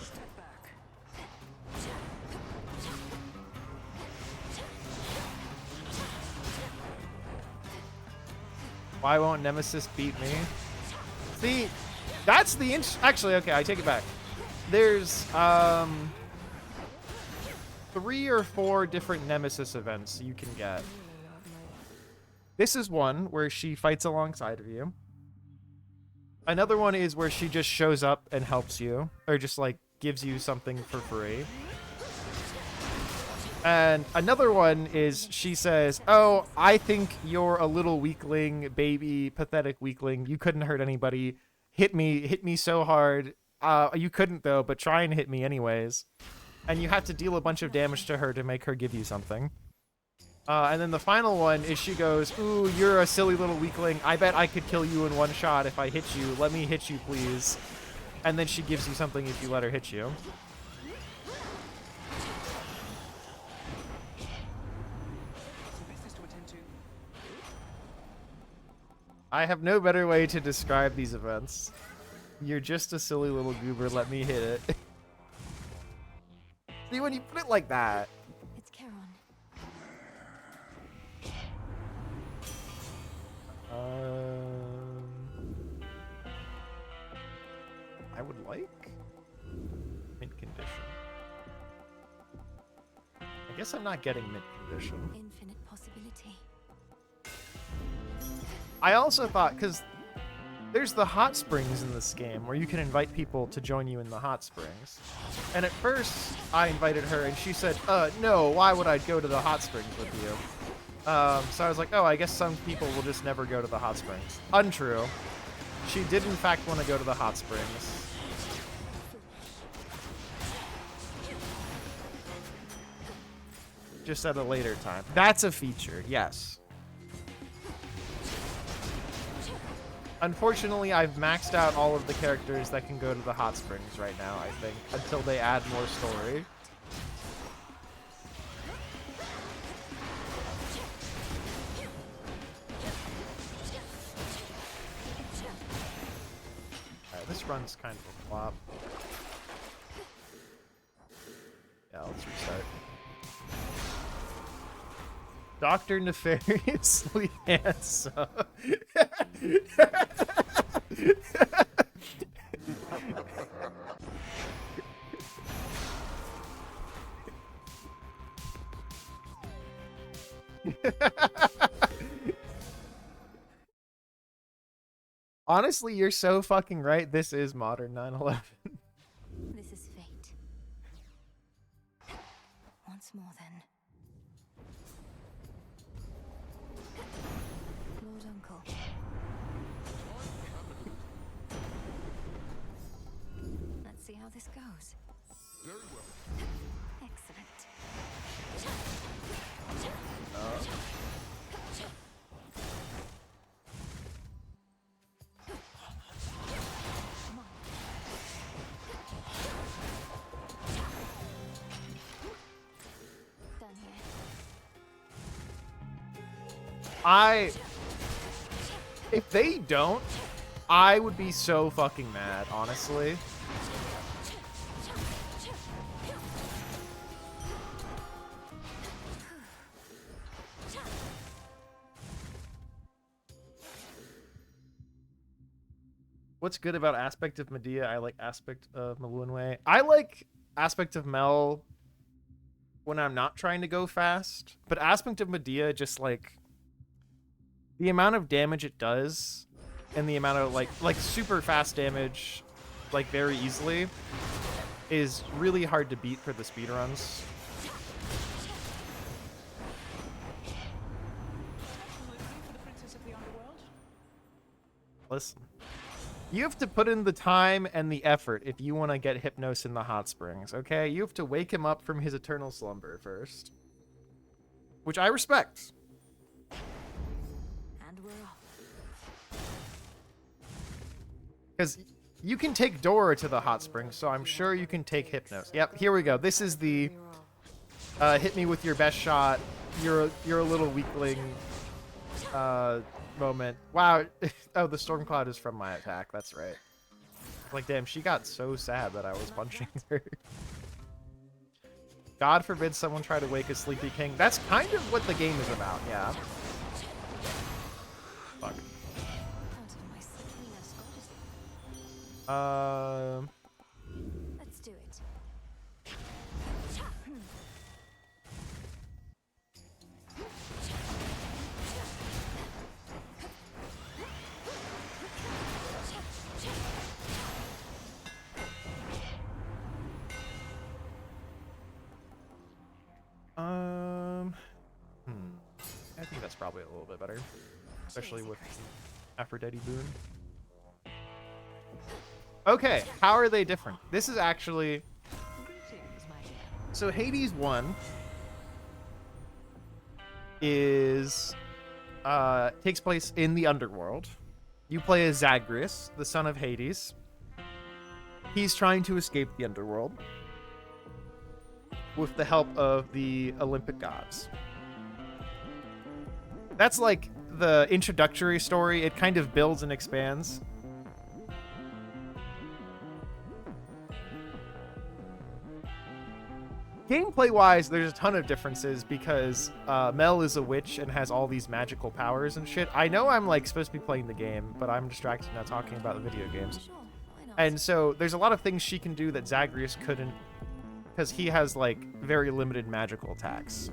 Step back. Why won't Nemesis beat me? See, that's the actually, okay, I take it back. There's 3 or 4 different Nemesis events you can get. This is one where she fights alongside of you. Another one is where she just shows up and helps you, or just like gives you something for free. And another one is she says, oh, I think you're a little weakling, baby, pathetic weakling. You couldn't hurt anybody. Hit me so hard. You couldn't though, but try and hit me anyways. And you have to deal a bunch of damage to her to make her give you something. And then the final one is she goes, ooh, you're a silly little weakling. I bet I could kill you in one shot if I hit you. Let me hit you, please. And then she gives you something if you let her hit you. I have no better way to describe these events. You're just a silly little goober. Let me hit it. See, when you put it like that. It's Charon. I would like mint condition. I guess I'm not getting mint condition. Infinite possibility. I also thought, because there's the hot springs in this game where you can invite people to join you in the hot springs. And at first, I invited her and she said, no, why would I go to the hot springs with you? So I was like, oh, I guess some people will just never go to the hot springs. Untrue. She did in fact want to go to the hot springs. Just at a later time. That's a feature, yes. Unfortunately, I've maxed out all of the characters that can go to the hot springs right now, I think, until they add more story. Alright, this run's kind of a flop. Yeah, let's restart. Dr. Nefariously handsome. Honestly, you're so fucking right. This is modern 9/11. This is fate. Once more, then. Lord Uncle. Let's see how this goes. Very well. Excellent. Done here. If they don't, I would be so fucking mad, honestly. What's good about Aspect of Medea? I like Aspect of Malunwe. I like Aspect of Mel when I'm not trying to go fast, but Aspect of Medea just like the amount of damage it does and the amount of like super fast damage like very easily is really hard to beat for the speedruns. Listen, you have to put in the time and the effort if you want to get Hypnos in the hot springs, okay? You have to wake him up from his eternal slumber first. Which I respect. And we're off. Because you can take Dora to the hot springs, so I'm sure you can take Hypnos. Yep, here we go. This is the hit me with your best shot. You're a little weakling moment. Wow. Oh, the storm cloud is from my attack. That's right. Like, damn, she got so sad that I was punching her. God forbid someone try to wake a sleepy king. That's kind of what the game is about, yeah. Fuck. Let's do it. I think that's probably a little bit better, especially with Aphrodite Boon. Okay, how are they different? This is actually... So Hades 1 is... takes place in the underworld. You play as Zagreus, the son of Hades. He's trying to escape the underworld with the help of the Olympic gods. That's like the introductory story. It kind of builds and expands. Gameplay-wise, there's a ton of differences because Mel is a witch and has all these magical powers and shit. I know I'm like supposed to be playing the game, but I'm distracted now talking about the video games. Sure, why not? And so there's a lot of things she can do that Zagreus couldn't, because he has like very limited magical attacks.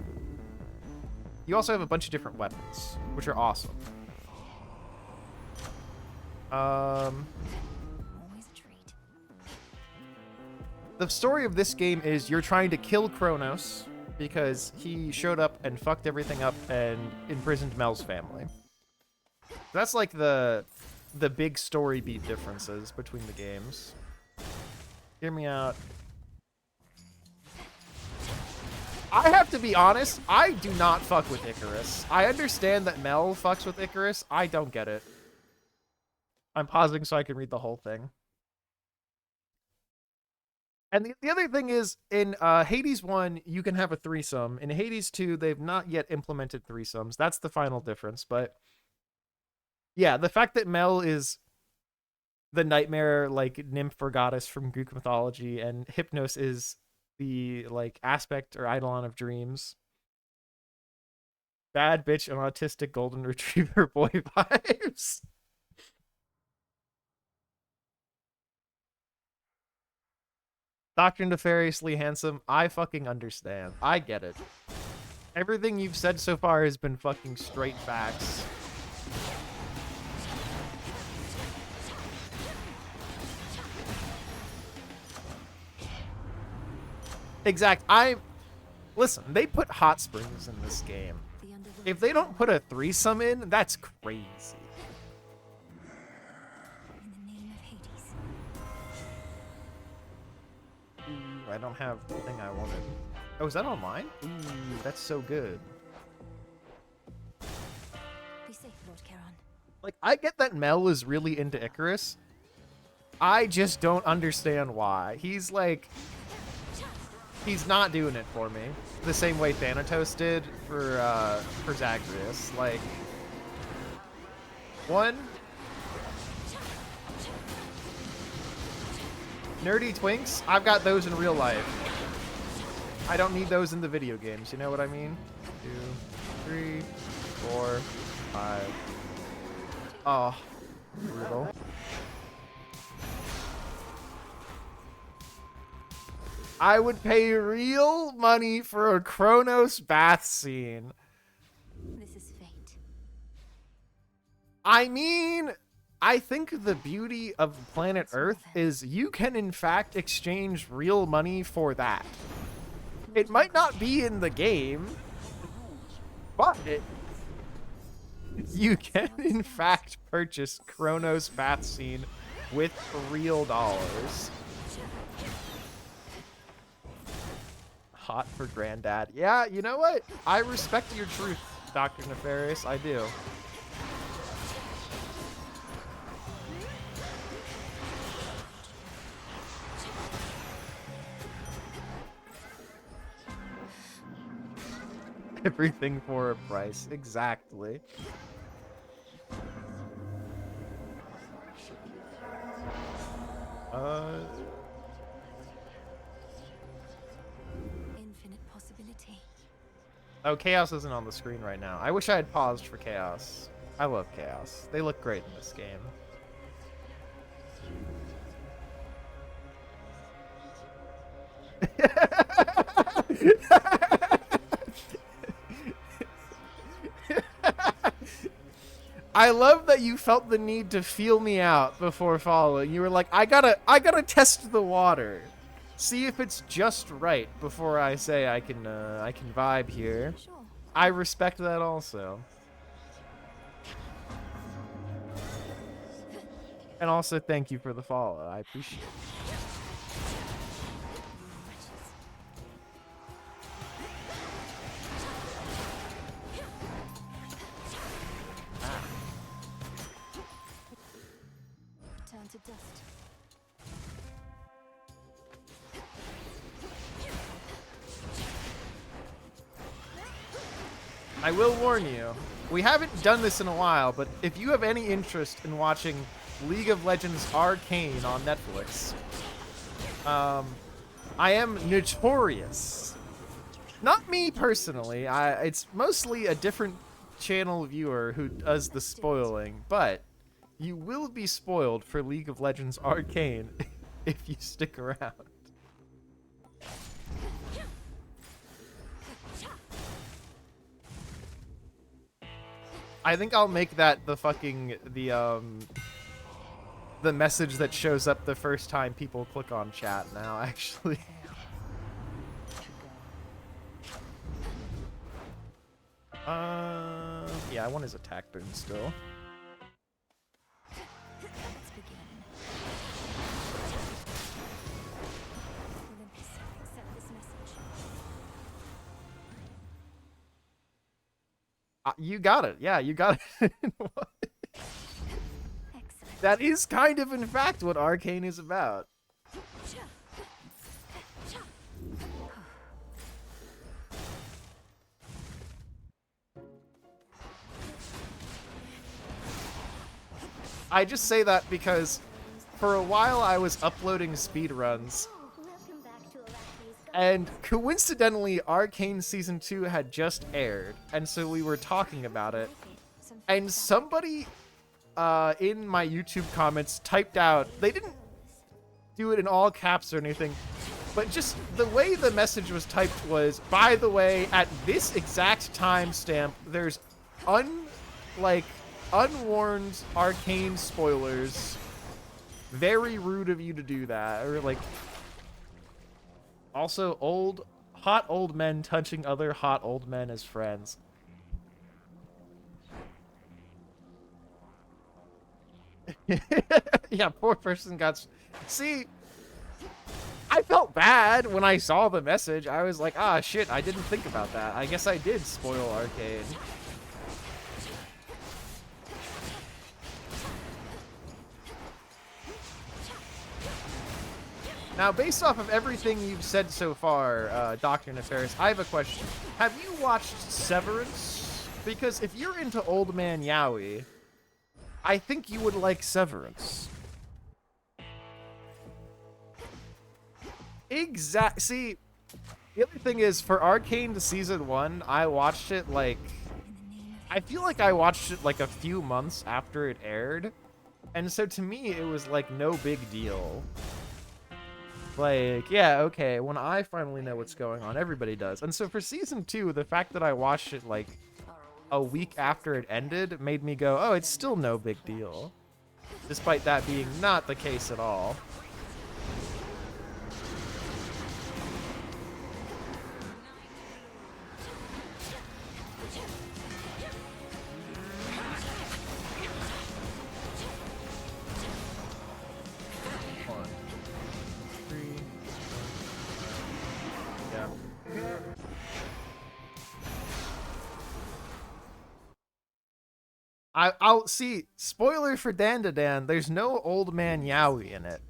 You also have a bunch of different weapons, which are awesome. Always a treat. The story of this game is you're trying to kill Kronos because he showed up and fucked everything up and imprisoned Mel's family. That's like the big story beat differences between the games. Hear me out. I have to be honest, I do not fuck with Icarus. I understand that Mel fucks with Icarus. I don't get it. I'm pausing so I can read the whole thing. And the other thing is, in Hades 1, you can have a threesome. In Hades 2, they've not yet implemented threesomes. That's the final difference. But yeah, the fact that Mel is the nightmare, like, nymph or goddess from Greek mythology, and Hypnos is the like aspect or eidolon of dreams. Bad bitch and autistic golden retriever boy vibes. Doctor Nefariously handsome. I fucking understand. I get it. Everything you've said so far has been fucking straight facts. Exact. Listen, they put hot springs in this game. If they don't put a threesome in, that's crazy. In the name of Hades. Ooh, I don't have the thing I wanted. Oh, is that online? Ooh, that's so good. Be safe, Lord Charon. Like, I get that Mel is really into Icarus. I just don't understand why. He's like... He's not doing it for me. The same way Thanatos did for Zagreus. Like, one, nerdy twinks, I've got those in real life. I don't need those in the video games, you know what I mean? 2, 3, 4, 5. Oh, brutal. I would pay real money for a Kronos bath scene. This is fate. I mean, I think the beauty of planet Earth is you can in fact exchange real money for that. It might not be in the game, but you can in fact purchase Kronos bath scene with real dollars. Hot for granddad. Yeah, you know what? I respect your truth, Dr. Nefarious. I do. Everything for a price. Exactly. Infinite possibility. Oh, Chaos isn't on the screen right now. I wish I had paused for Chaos. I love Chaos. They look great in this game. I love that you felt the need to feel me out before following. You were like, I gotta test the water. See if it's just right before I say I can vibe here. Sure. I respect that also. And also thank you for the follow. I appreciate it. Turn to dust. I will warn you, we haven't done this in a while, but if you have any interest in watching League of Legends Arcane on Netflix, I am notorious. Not me personally, it's mostly a different channel viewer who does the spoiling, but you will be spoiled for League of Legends Arcane if you stick around. I think I'll make that the message that shows up the first time people click on chat now, actually. Yeah, I want his attack boon still. Let's begin. Olympus, accept this message. You got it. Yeah, you got it. That is kind of, in fact, what Arcane is about. I just say that because for a while I was uploading speedruns, and coincidentally Arcane Season 2 had just aired, and so we were talking about it, and somebody in my YouTube comments typed out, they didn't do it in all caps or anything, but just the way the message was typed was, by the way, at this exact timestamp, there's unwarned Arcane spoilers. Very rude of you to do that. Or like, also hot old men touching other hot old men as friends. Yeah, poor person got... See, I felt bad when I saw the message. I was like, ah, shit, I didn't think about that. I guess I did spoil Arcane. Now, based off of everything you've said so far, Dr. Nefarious, I have a question. Have you watched Severance? Because if you're into Old Man Yaoi, I think you would like Severance. See, the other thing is, for Arcane Season 1, I watched it I feel like I watched it like a few months after it aired. And so to me, it was like no big deal. Like, yeah, okay, when I finally know what's going on, everybody does. And so for season 2, the fact that I watched it like a week after it ended made me go, oh, it's still no big deal. Despite that being not the case at all. I'll see, spoiler for Dan, there's no old man Yowie in it.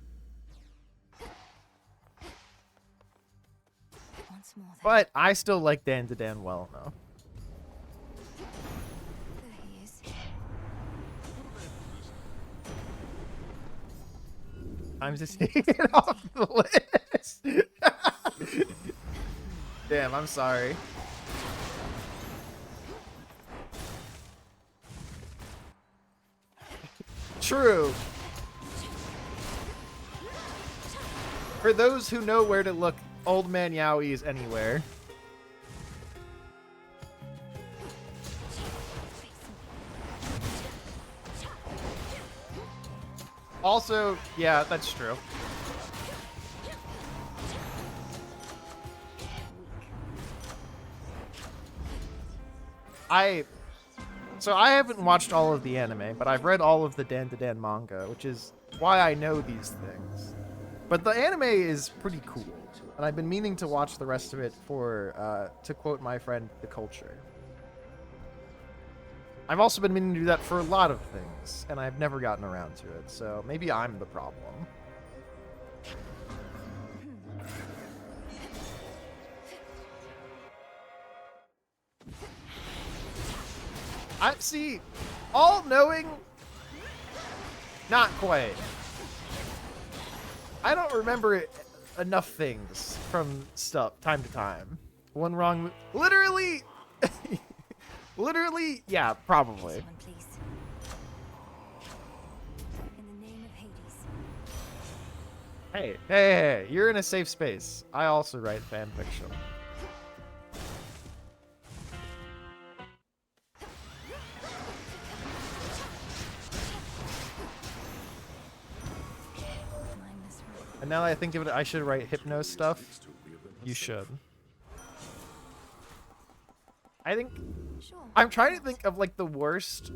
Once more, then. But I still like Dan well enough. There he is. I'm just taking it off the list. Damn, I'm sorry. True. For those who know where to look, Old Man Yowie is anywhere. Also, yeah, that's true. So I haven't watched all of the anime, but I've read all of the Dan manga, which is why I know these things. But the anime is pretty cool, and I've been meaning to watch the rest of it for, to quote my friend, the culture. I've also been meaning to do that for a lot of things, and I've never gotten around to it, so maybe I'm the problem. I see, all-knowing, not quite. I don't remember enough things from stuff time to time. One wrong, literally, literally, yeah, probably. Someone, please. In the name of Hades. Hey, you're in a safe space. I also write fan fiction. And now that I think of it, I should write hypno stuff. You should. I think... I'm trying to think of, like, the worst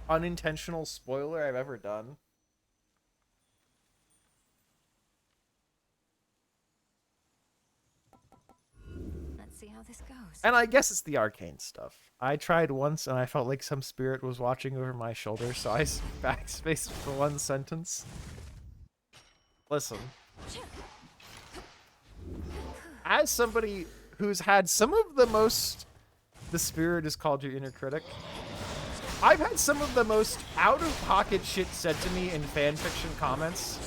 unintentional spoiler I've ever done. Let's see how this goes. And I guess it's the arcane stuff. I tried once, and I felt like some spirit was watching over my shoulder, so I backspaced for one sentence. Listen. As somebody who's had some of the most... The spirit is called your inner critic. I've had some of the most out-of-pocket shit said to me in fanfiction comments.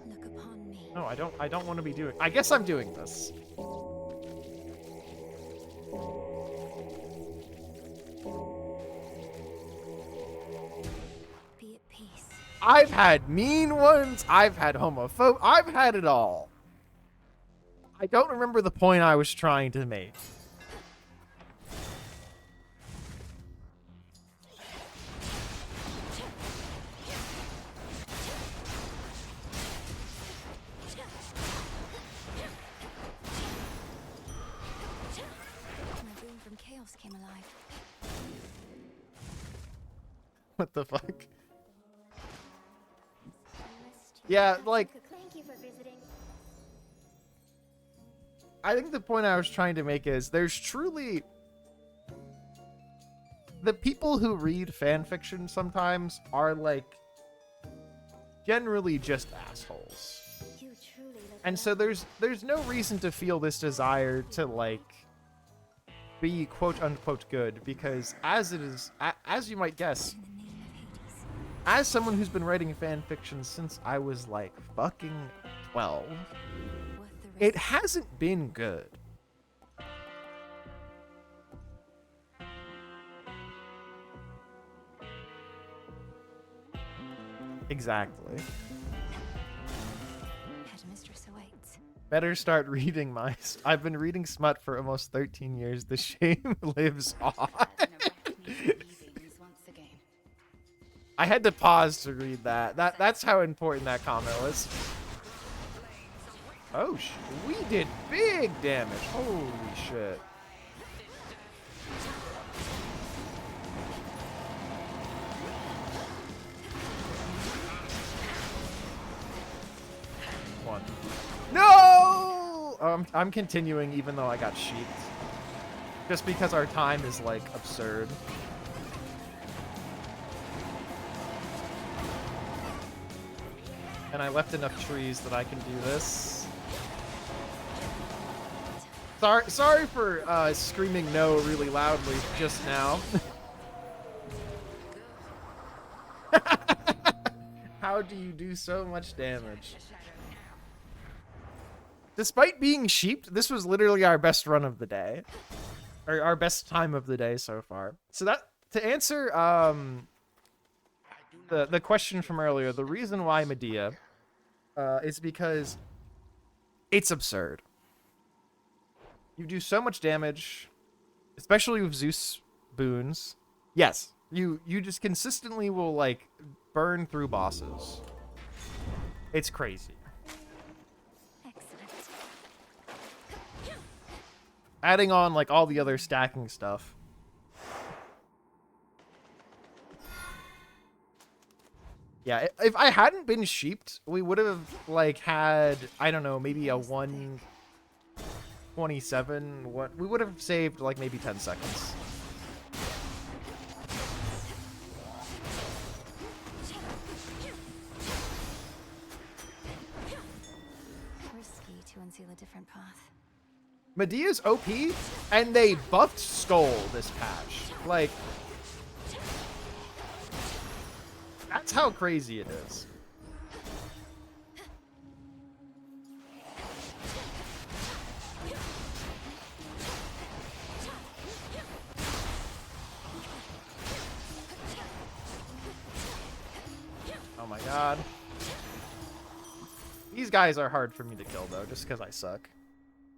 Look upon me. No, I don't want to be doing... I guess I'm doing this. Be at peace. I've had mean ones. I've had homophobe. I've had it all. I don't remember the point I was trying to make. My boon from chaos came alive. What the fuck? Yeah, like... Thank you for visiting. I think the point I was trying to make is there's truly... The people who read fanfiction sometimes are, like, generally just assholes. You truly look And so there's no reason to feel this desire to, like, be quote-unquote good, because as it is, as you might guess, In the name of Hades. as someone who's been writing fanfiction since I was, like, fucking 12, Worth the risk. it hasn't been good. Exactly. Headmistress awaits. Better start reading my. I've been reading smut for almost 13 years. The shame lives on. I had to pause to read that. That's how important that comment was. Oh, we did big damage. Holy shit. One. No! I'm continuing even though I got sheeped. Just because our time is, like, absurd. And I left enough trees that I can do this. Sorry for screaming no really loudly just now. How do you do so much damage? Despite being sheeped, this was literally our best run of the day. Or our best time of the day so far. So that, to answer the question from earlier, the reason why Medea is because it's absurd. You do so much damage, especially with Zeus boons. Yes, you just consistently will, like, burn through bosses. It's crazy. Excellent. Adding on, like, all the other stacking stuff. Yeah, if I hadn't been sheeped, we would have, like, had, I don't know, maybe a 127. We would have saved, like, maybe 10 seconds. Risky to unseal a different path. Medea's OP, and they buffed Skull this patch. Like, that's how crazy it is. Oh my god. These guys are hard for me to kill, though, just because I suck.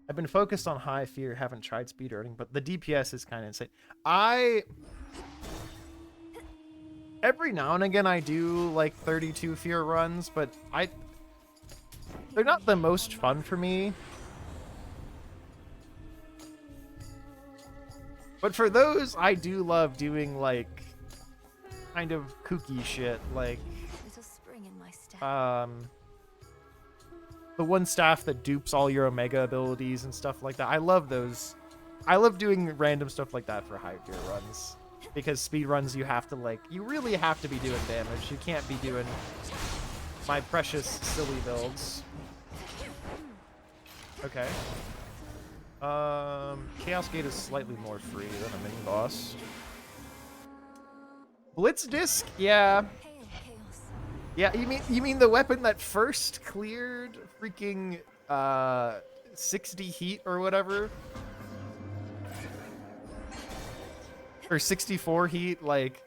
I've been focused on high fear, haven't tried speedrunning, but the DPS is kind of insane. Every now and again I do, like, 32 fear runs, but they're not the most fun for me. But for those, I do love doing, like, kind of kooky shit, like, Little spring in my step. the one staff that dupes all your Omega abilities and stuff like that. I love those. I love doing random stuff like that for high tier runs. Because speed runs, you have to, like, you really have to be doing damage. You can't be doing my precious silly builds. Okay. Chaos Gate is slightly more free than a mini boss. Blitz Disc? Yeah. Yeah, you mean the weapon that first cleared freaking 60 heat or whatever? Or 64 heat, like...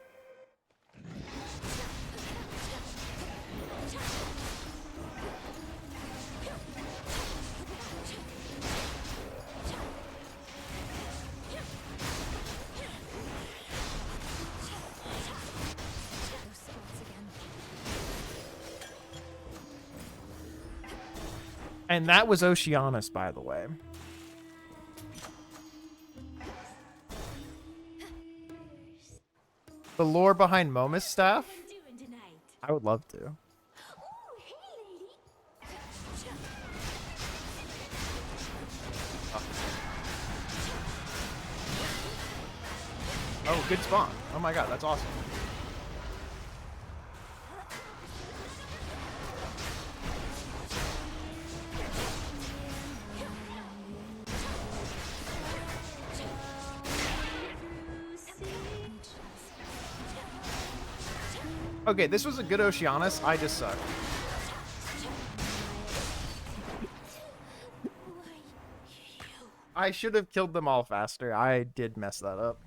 And that was Oceanus, by the way. The lore behind Momus staff? I would love to. Oh, good spawn. Oh my god, that's awesome. Okay, this was a good Oceanus. I just suck. I should have killed them all faster. I did mess that up.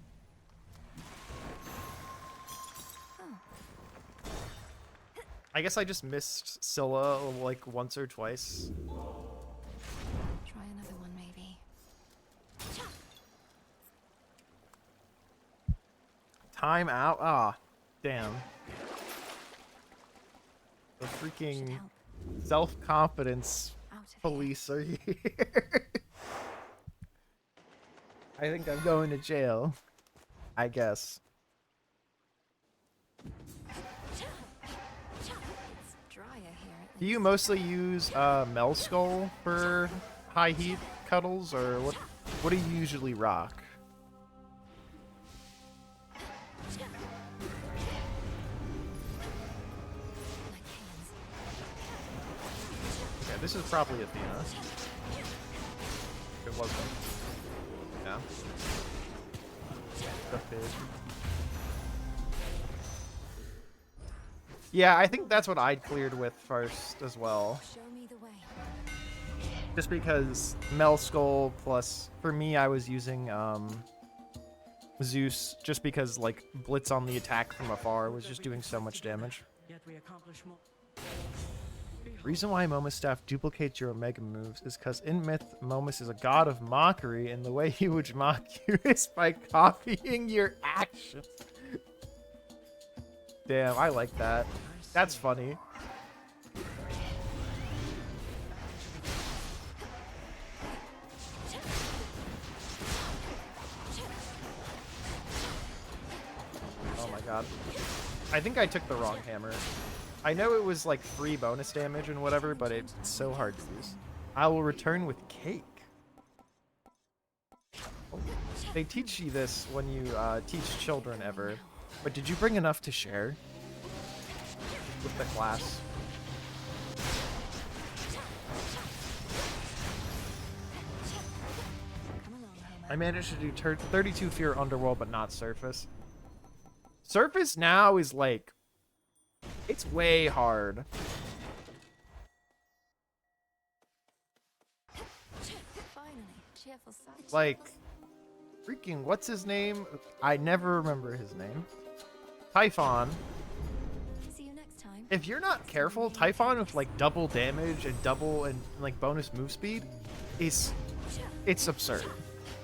I guess I just missed Scylla like once or twice. Try another one, maybe. Time out. Ah, damn. The freaking self-confidence police are here. I think I'm going to jail. I guess. It's drier here. Do you mostly use Mel Skull for high heat cuddles, or what do you usually rock? Okay, this is probably Athena. It wasn't. Yeah. The pig. Yeah, I think that's what I'd cleared with first as well. Show me the way. Just because Mel Skull plus, for me, I was using Zeus, just because like Blitz on the attack from afar was just doing so much damage. Yet we accomplish more. Reason why Momus staff duplicates your Omega moves is because in myth, Momus is a god of mockery, and the way he would mock you is by copying your actions. Damn, I like that. That's funny. Oh my god. I think I took the wrong hammer. I know it was like free bonus damage and whatever, but it's so hard to use. I will return with cake. They teach you this when you teach children ever. But did you bring enough to share with the class? I managed to do 32 Fear Underworld, but not Surface. Surface now is like, it's way hard. Finally, cheerful sight. Like, freaking, what's his name? I never remember his name. Typhon. See you next time. If you're not careful, Typhon with like double damage and double and like bonus move speed is, it's absurd.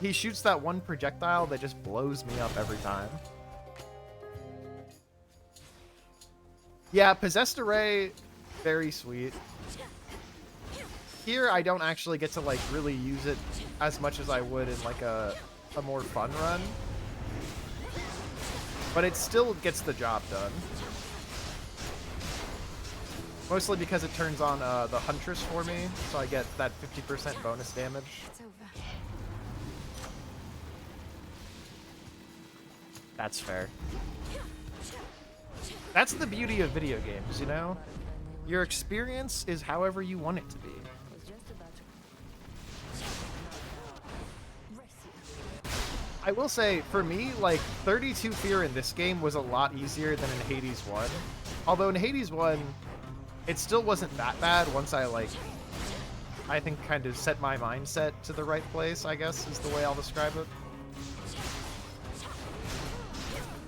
He shoots that one projectile that just blows me up every time. Yeah, Possessed Array, very sweet. Here, I don't actually get to like really use it as much as I would in like a more fun run. But it still gets the job done. Mostly because it turns on the Huntress for me, so I get that 50% bonus damage. It's over. That's fair. That's the beauty of video games, you know? Your experience is however you want it to be. I will say, for me, like, 32 Fear in this game was a lot easier than in Hades 1. Although in Hades 1, it still wasn't that bad once I, like, I think kind of set my mindset to the right place, I guess, is the way I'll describe it.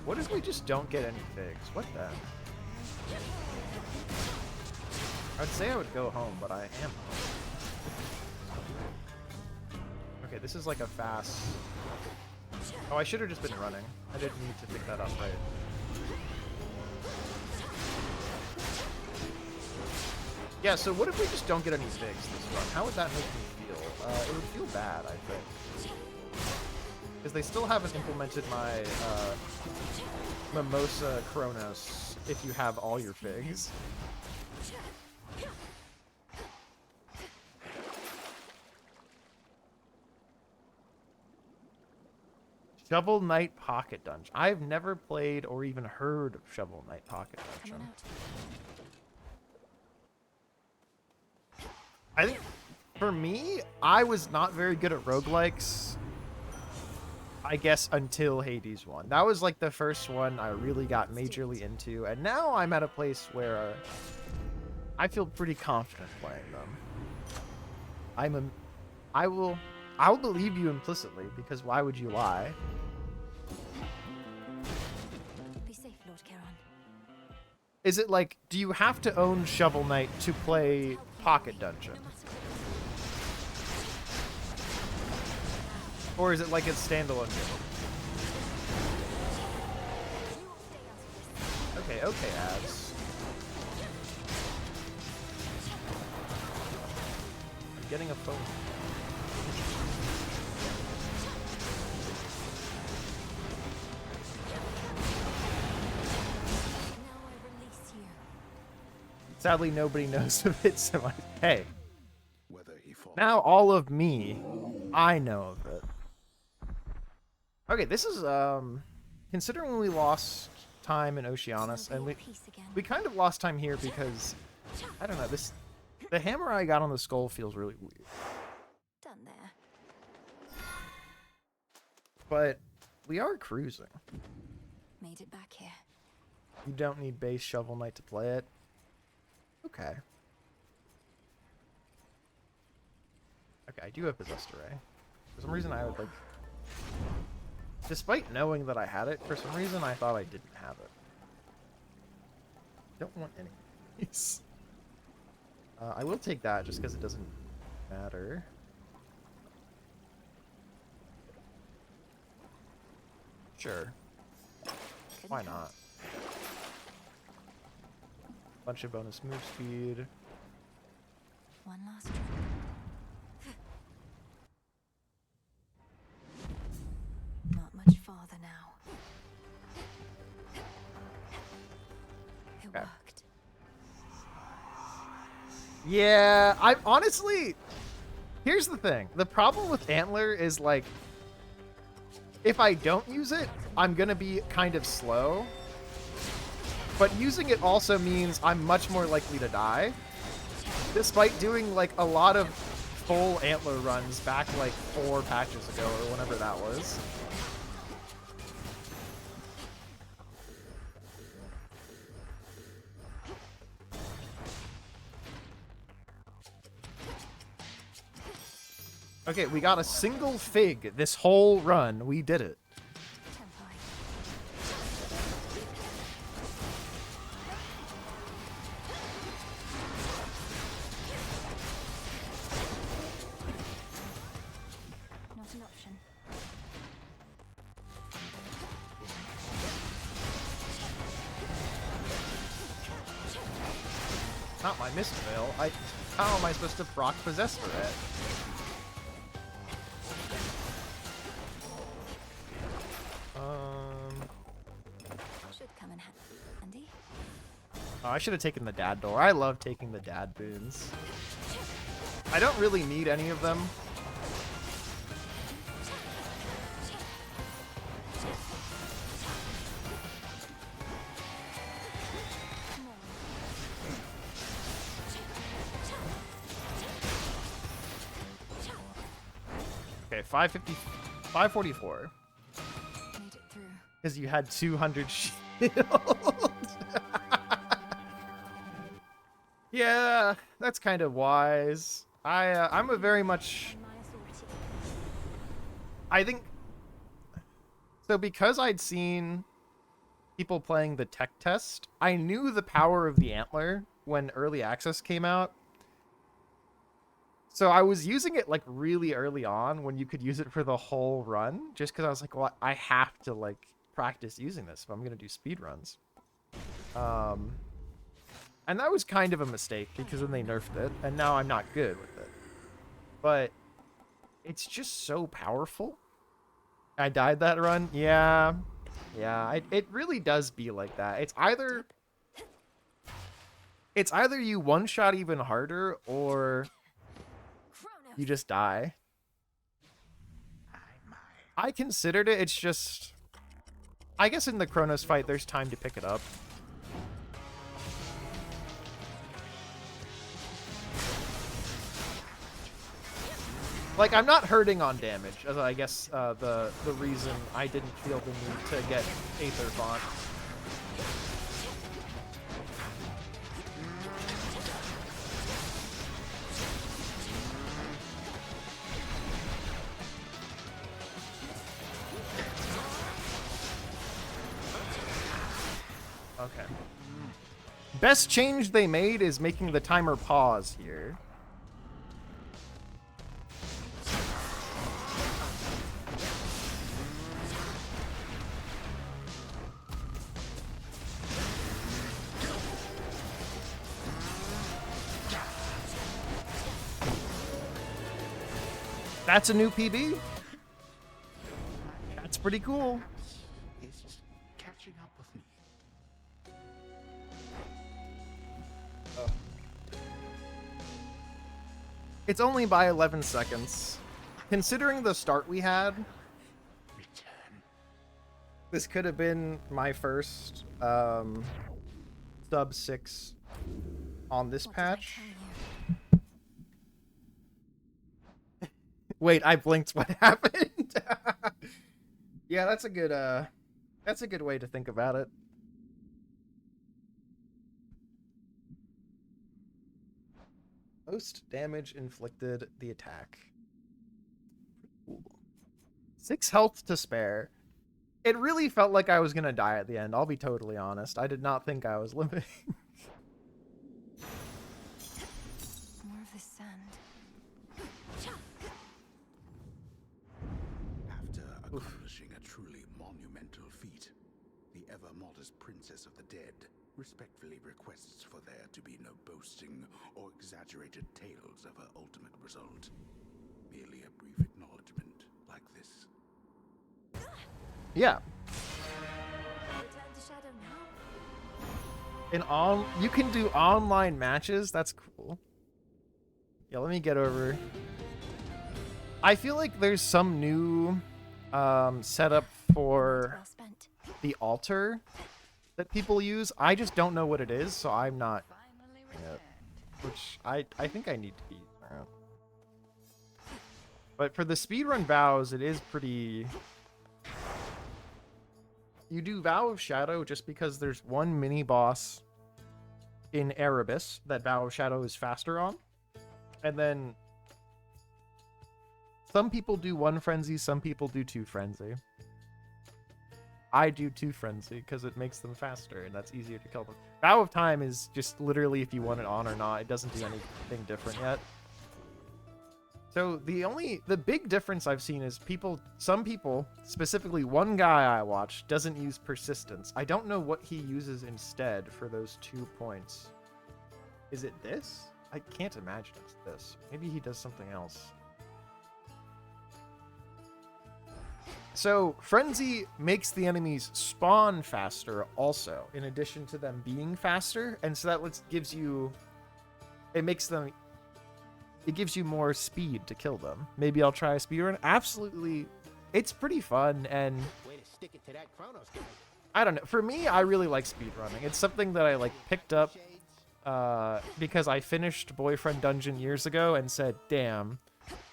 What if we just don't get any figs? What the? I'd say I would go home, but I am home. Okay, this is like a fast... Oh, I should have just been running. I didn't need to pick that up right. Yeah, so what if we just don't get any figs this run? How would that make me feel? It would feel bad, I think. Because they still haven't implemented my Mimosa Kronos if you have all your figs. Shovel Knight Pocket Dungeon. I've never played or even heard of Shovel Knight Pocket Dungeon. I think, for me, I was not very good at roguelikes, I guess, until Hades 1. That was like the first one I really got majorly into, and now I'm at a place where I feel pretty confident playing them. I'll believe you implicitly, because why would you lie? Be safe, Lord Charon. Is it like, do you have to own Shovel Knight to play Pocket Dungeon? Or is it like it's standalone game? Okay, okay, ads. I'm getting a phone. Sadly, nobody knows of it, so hey. Now all of me, I know of it. Okay, this is, considering we lost time in Oceanus, and we kind of lost time here because, I don't know, the hammer I got on the skull feels really weird. Done there. But we are cruising. Made it back here. You don't need base Shovel Knight to play it. Okay. Okay, I do have Possessed Array. For some reason I would like... Despite knowing that I had it, for some reason I thought I didn't have it. Don't want any of these. I will take that just because it doesn't matter. Sure. Why not? Bunch of bonus move speed. One last trip. Not much farther now. It worked. Yeah, I honestly... Here's the thing. The problem with Antler is, like, if I don't use it, I'm gonna be kind of slow. But using it also means I'm much more likely to die. Despite doing, like, a lot of full Antler runs back, like, 4 patches ago or whenever that was. Okay, we got a single fig this whole run. We did it. Not an option. Not my misfail. How am I supposed to proc Possessed for it? Should come in handy. Oh, I should have taken the dad door. I love taking the dad boons. I don't really need any of them. Okay, 544. Made it through. Because you had 200 shield. Yeah, that's kind of wise. I'm a very much... I think... So because I'd seen people playing the tech test, I knew the power of the Antler when early access came out. So I was using it, like, really early on when you could use it for the whole run, just because I was like, well, I have to, like, practice using this if I'm going to do speed runs. And that was kind of a mistake because then they nerfed it, and now I'm not good with it. But it's just so powerful. I died that run? Yeah. Yeah, it really does be like that. It's either you one-shot even harder, or you just die. I considered it. It's just... I guess in the Kronos fight, there's time to pick it up. Like, I'm not hurting on damage, as I guess the reason I didn't feel the need to get Aether Font. Okay. Best change they made is making the timer pause here. That's a new PB. That's pretty cool. It's catching up with me. It's only by 11 seconds. Considering the start we had, this could have been my first sub 6 on this patch. Wait, I blinked. What happened? Yeah, that's a good way to think about it. Most damage inflicted the attack. Cool. 6 health to spare. It really felt like I was gonna die at the end, I'll be totally honest. I did not think I was living. More of this sand. After accomplishing a truly monumental feat, the ever-modest Princess of the Dead respectfully requests for there to be no boasting or exaggerated tales of her ultimate result. Merely a brief acknowledgement like this. Yeah. Return to Shadow now. You can do online matches. That's cool. Yeah, let me get over. I feel like there's some new setup for the altar that people use. I just don't know what it is, so I'm not. Which I think I need to be. But for the speedrun vows, it is pretty. You do Vow of Shadow just because there's one mini boss in Erebus that Vow of Shadow is faster on. And then some people do 1 frenzy, some people do 2 frenzy. I do 2 frenzy because it makes them faster and that's easier to kill them. Vow of Time is just literally if you want it on or not. It doesn't do anything different yet. So the big difference I've seen is some people, specifically one guy I watched, doesn't use persistence. I don't know what he uses instead for those 2 points. Is it this? I can't imagine it's this. Maybe he does something else. So Frenzy makes the enemies spawn faster also, in addition to them being faster. And so that gives you more speed to kill them. Maybe I'll try a speedrun. Absolutely. It's pretty fun, and Way to stick it to that Chronos guy. I don't know. For me, I really like speedrunning. It's something that I picked up because I finished Boyfriend Dungeon years ago and said, damn,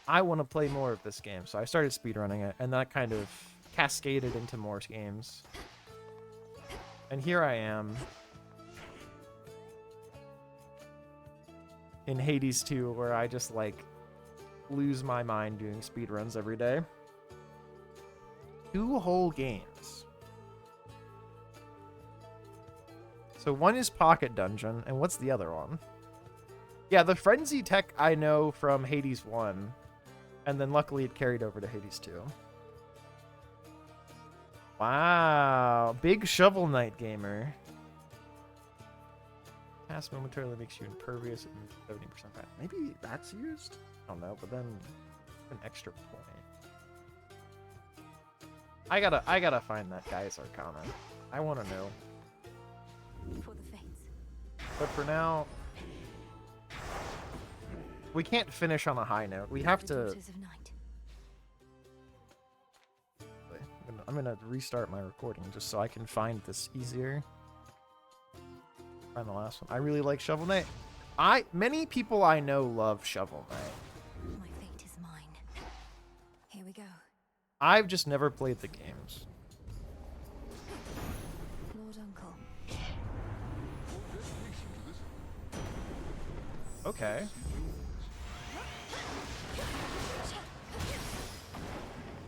I want to play more of this game. So I started speedrunning it, and that kind of cascaded into more games. And here I am in Hades 2, where I just lose my mind doing speedruns every day. 2 whole games. So one is Pocket Dungeon, and what's the other one? Yeah, the Frenzy tech I know from Hades 1, and then luckily it carried over to Hades 2. Wow, big Shovel Knight gamer. Cast momentarily makes you impervious and 70% fat. Maybe that's used? I don't know, but then an extra point. I gotta find that guy's Arcana. I wanna know. For the fates. But for now, we can't finish on a high note. We have to. Daughters of Night. I'm gonna restart my recording just so I can find this easier. Find the last one. I really like Shovel Knight. Many people I know love Shovel Knight. My fate is mine. Here we go. I've just never played the games. Lord Uncle. Okay.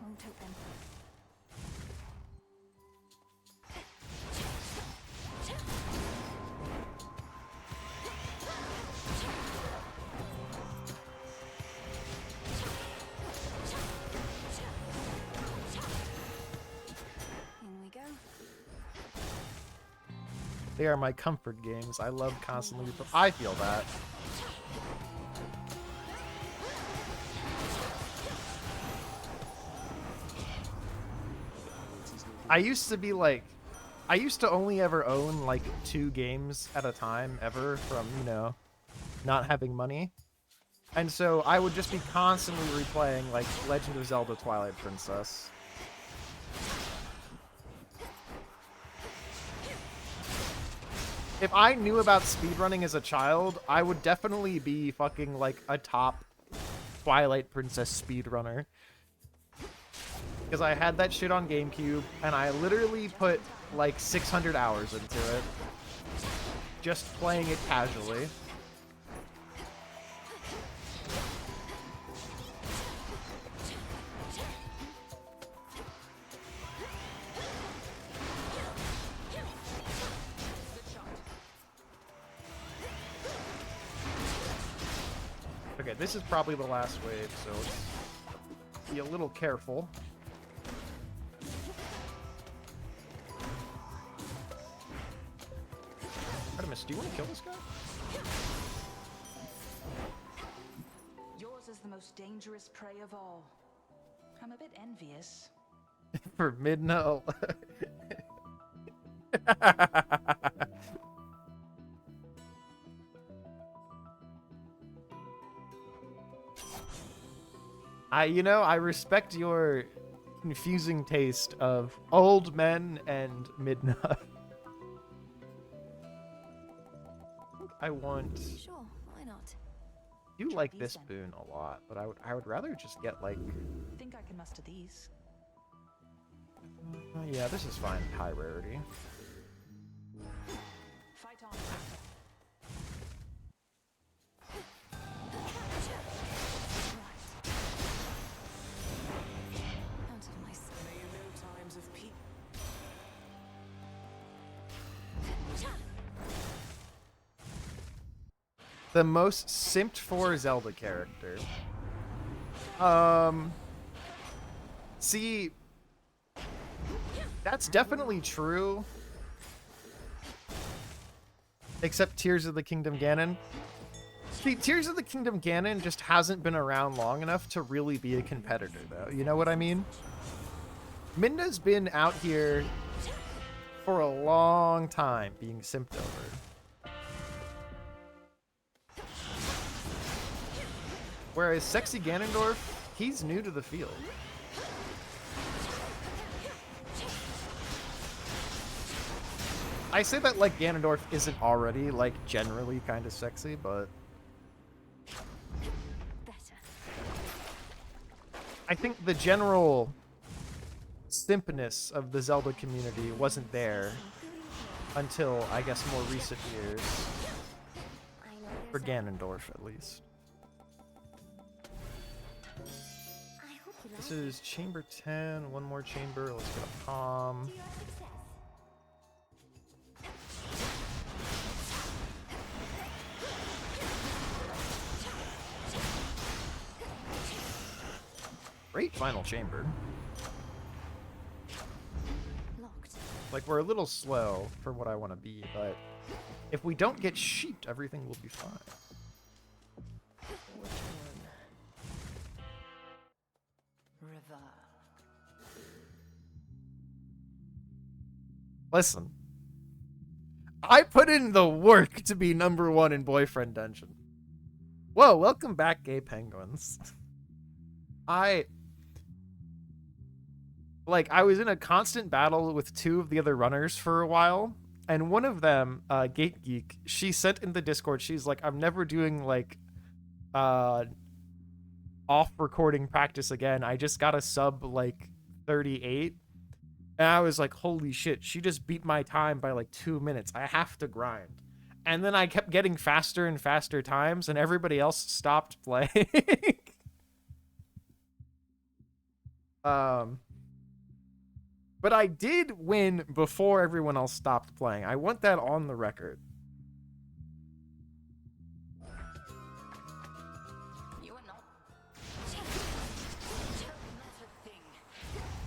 Won't take them. They are my comfort games. I love constantly. I feel that. I used to be like, I used to only ever own like 2 games at a time ever from, you know, not having money. And so I would just be constantly replaying like Legend of Zelda Twilight Princess. If I knew about speedrunning as a child, I would definitely be fucking like a top Twilight Princess speedrunner. Because I had that shit on GameCube, and I literally put like 600 hours into it. Just playing it casually. Okay, this is probably the last wave, so let's be a little careful. Artemis, do you want to kill this guy? Yours is the most dangerous prey of all. I'm a bit envious. For Midna. I respect your confusing taste of old men and Midna. I want. Sure, why not? You like this boon a lot, but I would rather just get like. Think I can muster these? Yeah, this is fine. High rarity. Fight on. Out of my sight. May you know times of peace. The most simped for Zelda character. See, that's definitely true. Except Tears of the Kingdom Ganon. See, Tears of the Kingdom Ganon just hasn't been around long enough to really be a competitor, though. You know what I mean? Midna's been out here for a long time being simped over. Whereas Sexy Ganondorf, he's new to the field. I say that like Ganondorf isn't already like generally kind of sexy, but I think the general simpness of the Zelda community wasn't there until, I guess, more recent years. For Ganondorf, at least. This is chamber 10, one more chamber. Let's get a palm. Great final chamber. Like, we're a little slow for what I want to be, but if we don't get sheeped, everything will be fine. Which one? River. Listen. I put in the work to be #1 in Boyfriend Dungeon. Whoa, welcome back, gay penguins. I was in a constant battle with 2 of the other runners for a while, and one of them, Gate Geek, she sent in the Discord, she's like, I'm never doing, like, off-recording practice again. I just got a sub, like, 38. And I was like, holy shit, she just beat my time by, like, 2 minutes. I have to grind. And then I kept getting faster and faster times, and everybody else stopped playing. But I did win before everyone else stopped playing. I want that on the record.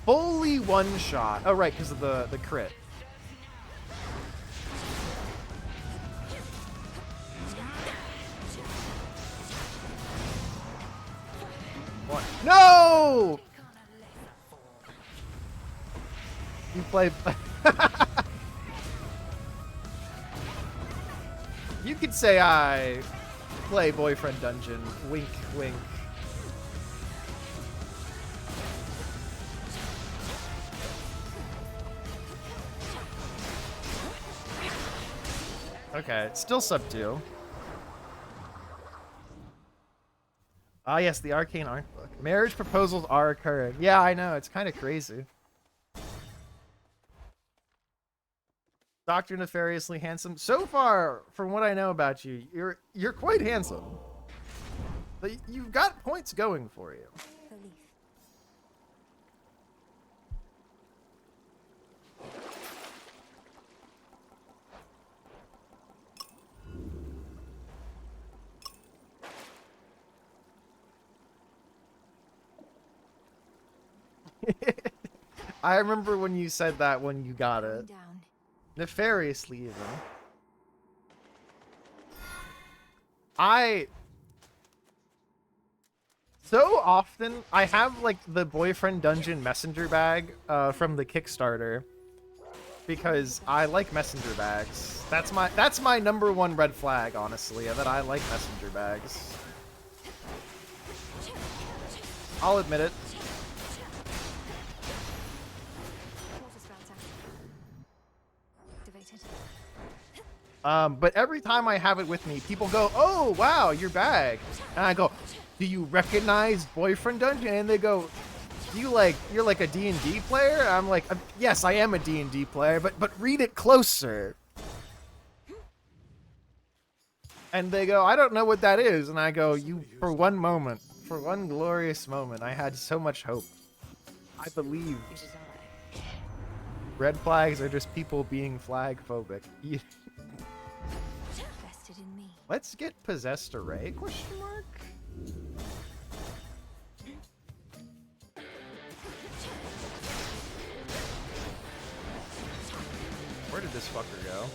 Fully one shot. Oh, right, because of the crit. Oh! You play... You could say I play Boyfriend Dungeon. Wink, wink. Okay, still sub 2. Ah, yes, the Arcane Art Book. Marriage proposals are occurring. Yeah, I know. It's kind of crazy. Dr. Nefariously handsome. So far, from what I know about you, you're quite handsome. But you've got points going for you. I remember when you said that when you got it. Nefariously, even. So often, I have, like, the Boyfriend Dungeon messenger bag from the Kickstarter. Because I like messenger bags. That's my #1 red flag, honestly, that I like messenger bags. I'll admit it. But every time I have it with me, people go, "Oh, wow, your bag." And I go, "Do you recognize Boyfriend Dungeon?" And they go, you're like a D&D player? I'm like, yes, I am a D&D player, but read it closer. And they go, "I don't know what that is." And I go, for one moment, for one glorious moment, I had so much hope. I believed. Red flags are just people being flag phobic. Let's get possessed array? Question mark. Where did this fucker go?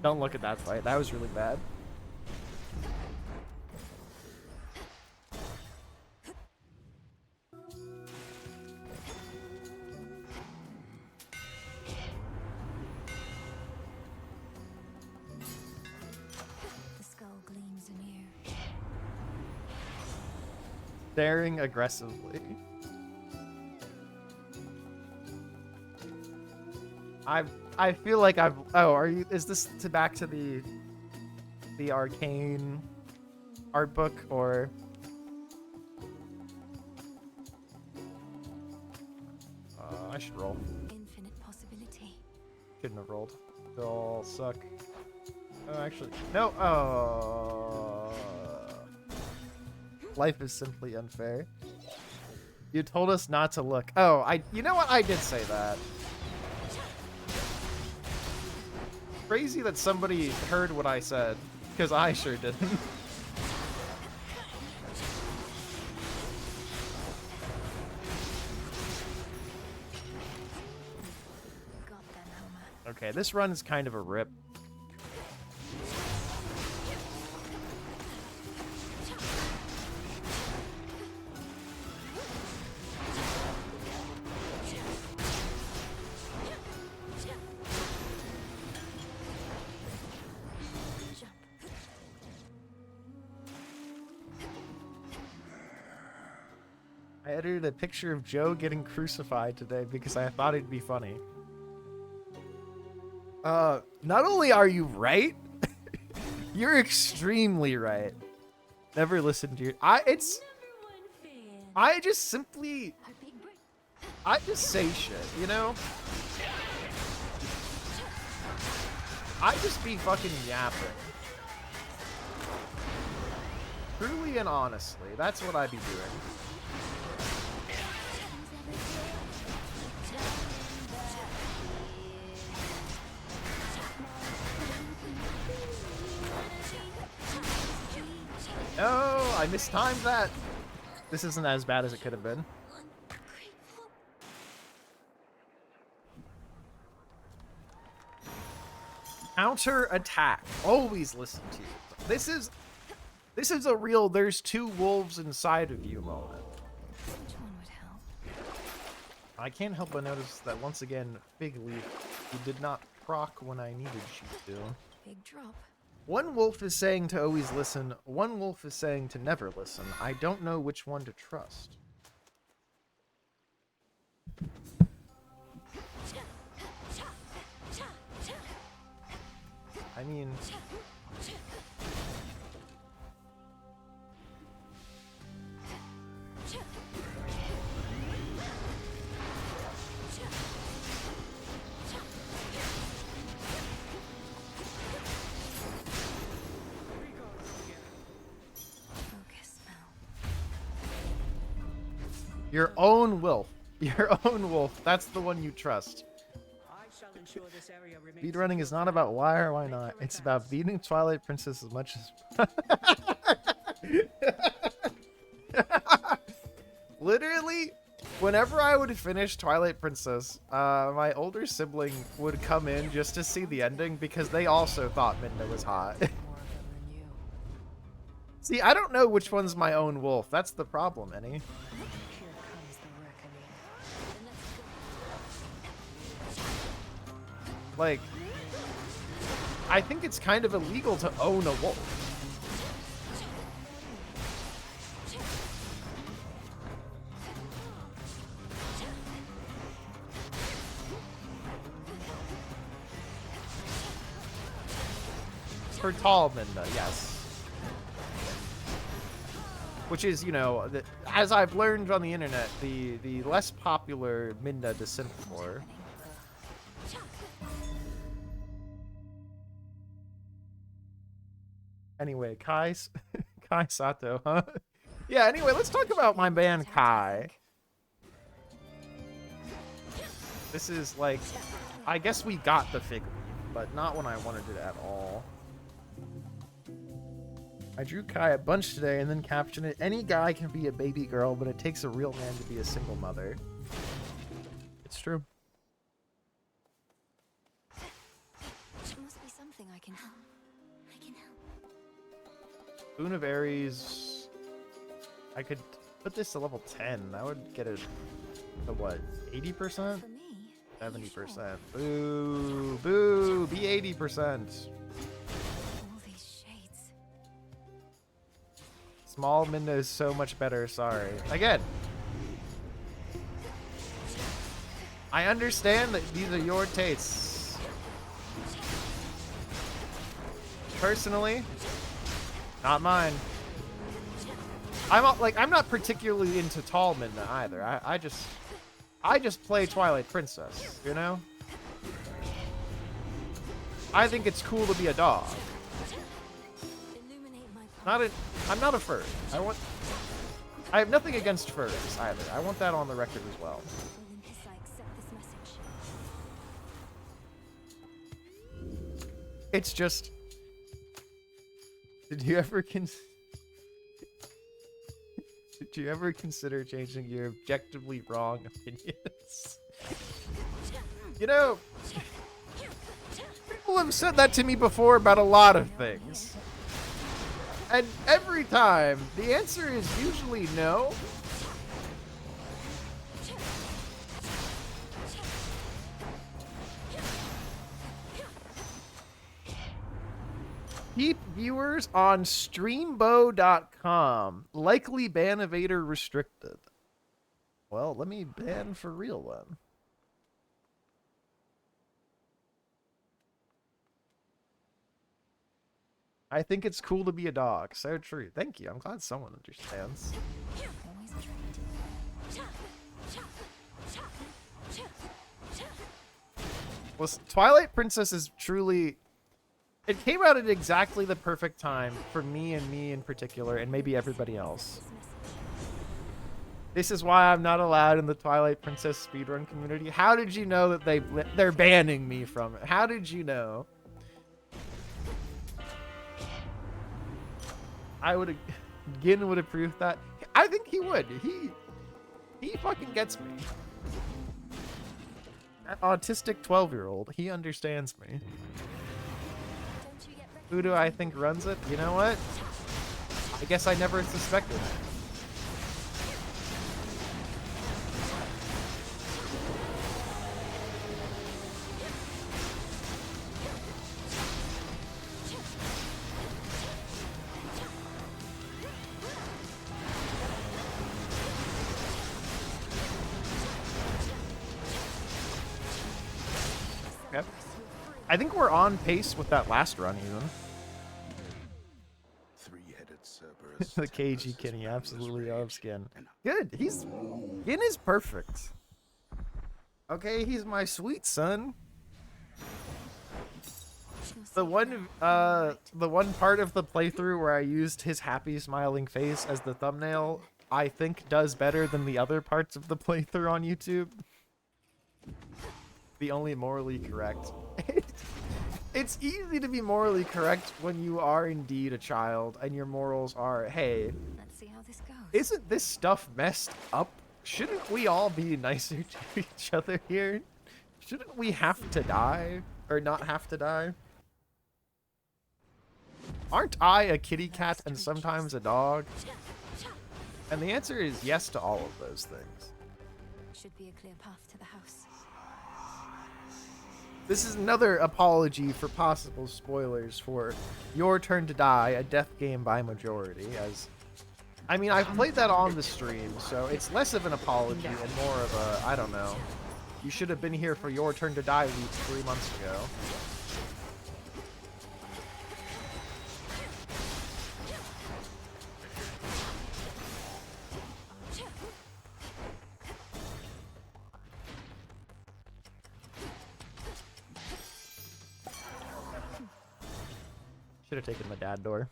Don't look at that fight. That was really bad. Staring aggressively. I feel like I've is this back to the Arcane art book, or I should roll. Infinite possibility. Couldn't have rolled. They'll all suck. Oh, actually, no. Oh. Life is simply unfair. You told us not to look. Oh, you know what? I did say that. Crazy that somebody heard what I said, because I sure didn't. Okay, this run is kind of a rip. I edited a picture of Joe getting crucified today because I thought it'd be funny. Not only are you right, you're extremely right. Never listened to your... I just say shit, you know? I just be fucking yapping. Truly and honestly, that's what I be doing. No, I mistimed that. This isn't as bad as it could have been. Counter attack. Always listen to you. This is a real there's two wolves inside of you moment. Which one would help? I can't help but notice that once again, Fig Leaf, you did not proc when I needed you to. Big drop. One wolf is saying to always listen, one wolf is saying to never listen. I don't know which one to trust. I mean... Focus now. Your own wolf. Your own wolf. That's the one you trust. I shall ensure this area remains Speedrunning is not about why or why not. It's about beating Twilight Princess as much as... Literally, whenever I would finish Twilight Princess, my older sibling would come in just to see the ending because they also thought Minda was hot. See, I don't know which one's my own wolf. That's the problem, Annie. Like, I think it's kind of illegal to own a wolf. For tall Minda, yes. Which is, you know, as I've learned on the internet, the less popular Minda to simp for. Anyway, Kai Sato, huh? Yeah, anyway, let's talk about my man Kai. This is like, I guess we got the fig leaf, but not when I wanted it at all. I drew Kai a bunch today and then captioned it, any guy can be a baby girl, but it takes a real man to be a single mother. It's true. There must be something I can help. I can help. Boon of Ares. I could put this to level 10. That would get it to what? 80%? 70%. Boo! Boo! Be 80%. Small Minda is so much better, sorry. Again, I understand that these are your tastes. Personally, not mine. I'm not particularly into tall Minda either. I just play Twilight Princess, you know? I think it's cool to be a dog. I'm not a furry. I have nothing against furries either. I want that on the record as well. It's just, did you ever consider changing your objectively wrong opinions? You know, people have said that to me before about a lot of things. And every time, the answer is usually no. Keep viewers on streambo.com. Likely ban evader restricted. Well, let me ban for real then. I think it's cool to be a dog. So true. Thank you. I'm glad someone understands. Well, Twilight Princess is truly... It came out at exactly the perfect time for me and me in particular, and maybe everybody else. This is why I'm not allowed in the Twilight Princess speedrun community. How did you know that they're banning me from it? How did you know? I would, Gin would approve that. I think he would. He fucking gets me. That autistic 12-year-old, he understands me. Who do I think runs it? You know what? I guess I never suspected. Okay. I think we're on pace with that last run, even. Three-headed Cerberus. The cagey Kenny absolutely loves Skin. Good. Skin is perfect. Okay, he's my sweet son. The one part of the playthrough where I used his happy smiling face as the thumbnail, I think does better than the other parts of the playthrough on YouTube. The only morally correct. It's easy to be morally correct when you are indeed a child and your morals are, hey, Let's see how this goes. isn't this stuff messed up? Shouldn't we all be nicer to each other here? Shouldn't we have to die? Or not have to die? Aren't I a kitty cat and sometimes a dog? And the answer is yes to all of those things. Should be a clear path to the house. This is another apology for possible spoilers for Your Turn to Die, a death game by majority, as... I mean, I've played that on the stream, so it's less of an apology and more of a, I don't know. You should have been here for Your Turn to Die loop 3 months ago. Should have taken the dad door.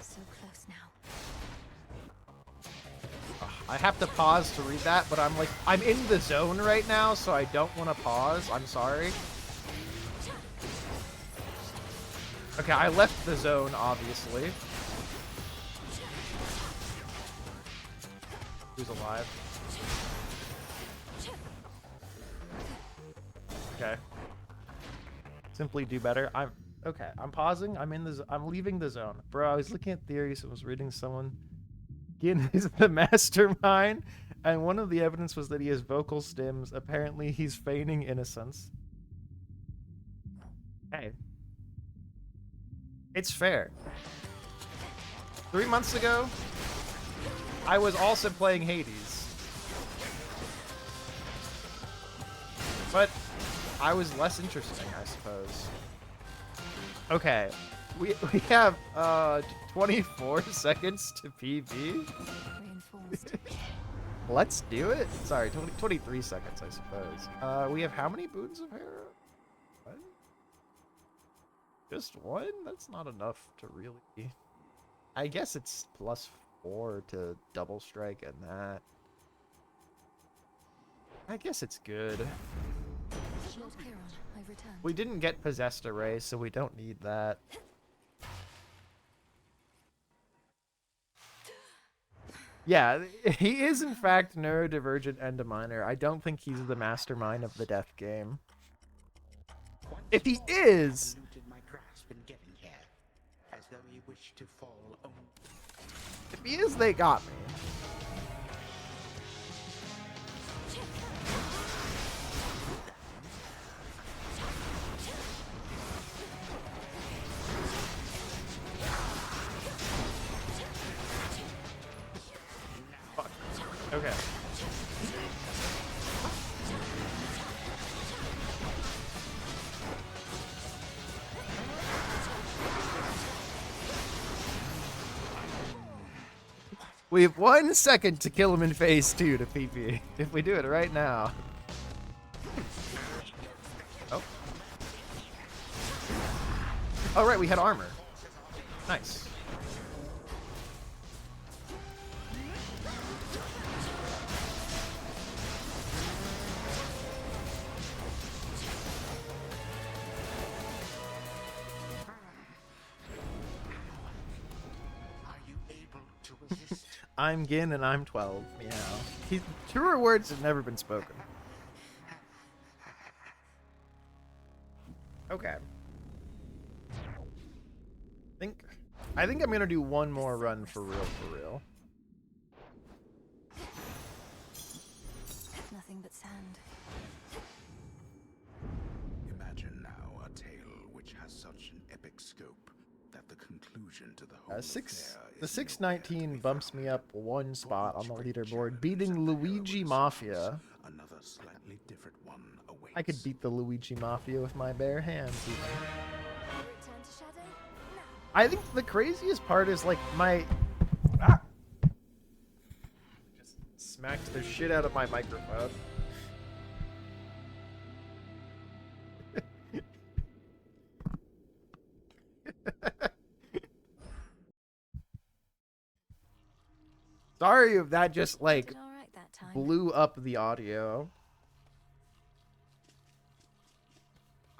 So close now. I have to pause to read that, but I'm in the zone right now, so I don't want to pause. I'm sorry. Okay, I left the zone, obviously. Who's alive? Okay. Simply do better. Okay. I'm pausing. I'm leaving the zone, bro. I was looking at theories. I was reading someone. Gin is the mastermind, and one of the evidence was that he has vocal stems. Apparently, he's feigning innocence. Hey. It's fair. 3 months ago, I was also playing Hades. But I was less interesting, I suppose. Okay. We have 24 seconds to PB. Reinforced. Let's do it. Sorry, 23 seconds, I suppose. We have how many boons of hair? What? Just one? That's not enough to really... I guess it's +4 to double strike and that. I guess it's good. Lord Chiron, I've returned. We didn't get Possessed Array, so we don't need that. Yeah, he is in fact neurodivergent and a minor. I don't think he's the mastermind of the death game. If he is... If he is, they got me. Fuck. Okay. We have 1 second to kill him in phase 2 to PP. If we do it right now. Oh. Oh, right, we had armor. Nice. I'm Gin and I'm 12. Meow. Truer words have never been spoken. Okay. I think I'm gonna do one more run for real. Nothing but sand. Imagine now a tale which has such an epic scope that the conclusion to the whole The affair is 619 bumps me up one spot on the leaderboard, beating Luigi Mafia. another slightly different one awaits. I could beat the Luigi Mafia with my bare hands. Even. Return to shadow now. I think the craziest part is like my just smacked the shit out of my microphone. Sorry if that just like Did all right that time. blew up the audio.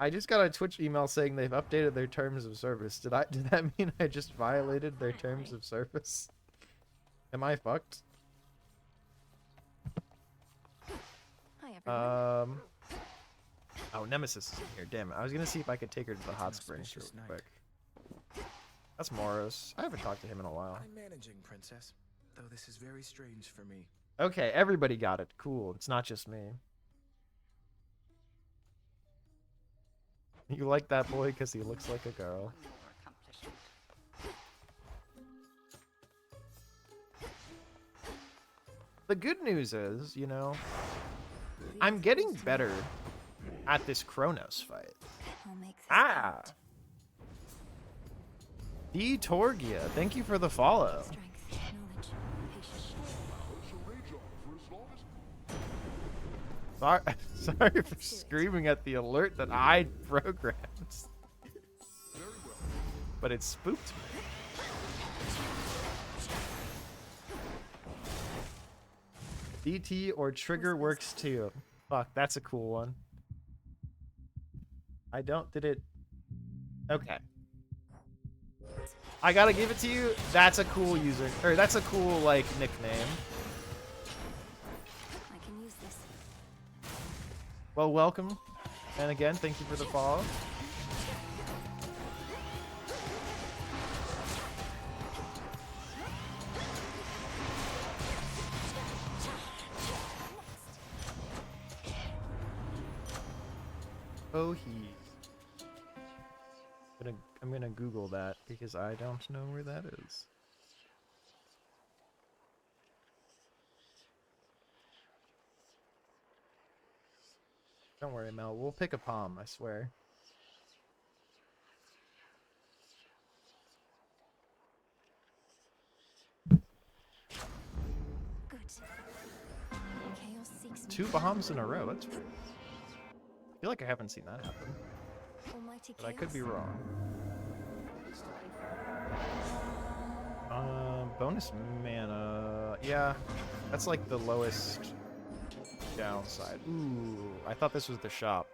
I just got a Twitch email saying they've updated their terms of service. Did that mean I just violated their terms of service? Am I fucked? Hi everyone. Oh, Nemesis is in here. Damn it. I was gonna see if I could take her to the hot springs real quick. That's Morris. I haven't talked to him in a while. I'm managing, Princess. Though this is very strange for me. Okay, everybody got it. Cool. It's not just me. You like that boy because he looks like a girl. The good news is, you know, I'm getting better at this Kronos fight. I'll make this Ah! count. D. Torgia, thank you for the follow. Strength, knowledge, patience. Sorry for screaming at the alert that I programmed. But it spooked me. DT or trigger works too. Fuck, that's a cool one. Did it? Okay. I gotta give it to you. That's a cool user, or that's a cool, like, nickname. I can use this. Well, welcome. And again, thank you for the follow. Oh, I'm gonna Google that because I don't know where that is. Don't worry, Mel. We'll pick a palm, I swear. Good. Chaos seeks me. 2 bombs in a row. That's weird. I feel like I haven't seen that happen. Almighty But I could be chaos. wrong. Bonus mana. Yeah, that's like the lowest downside. Ooh, I thought this was the shop.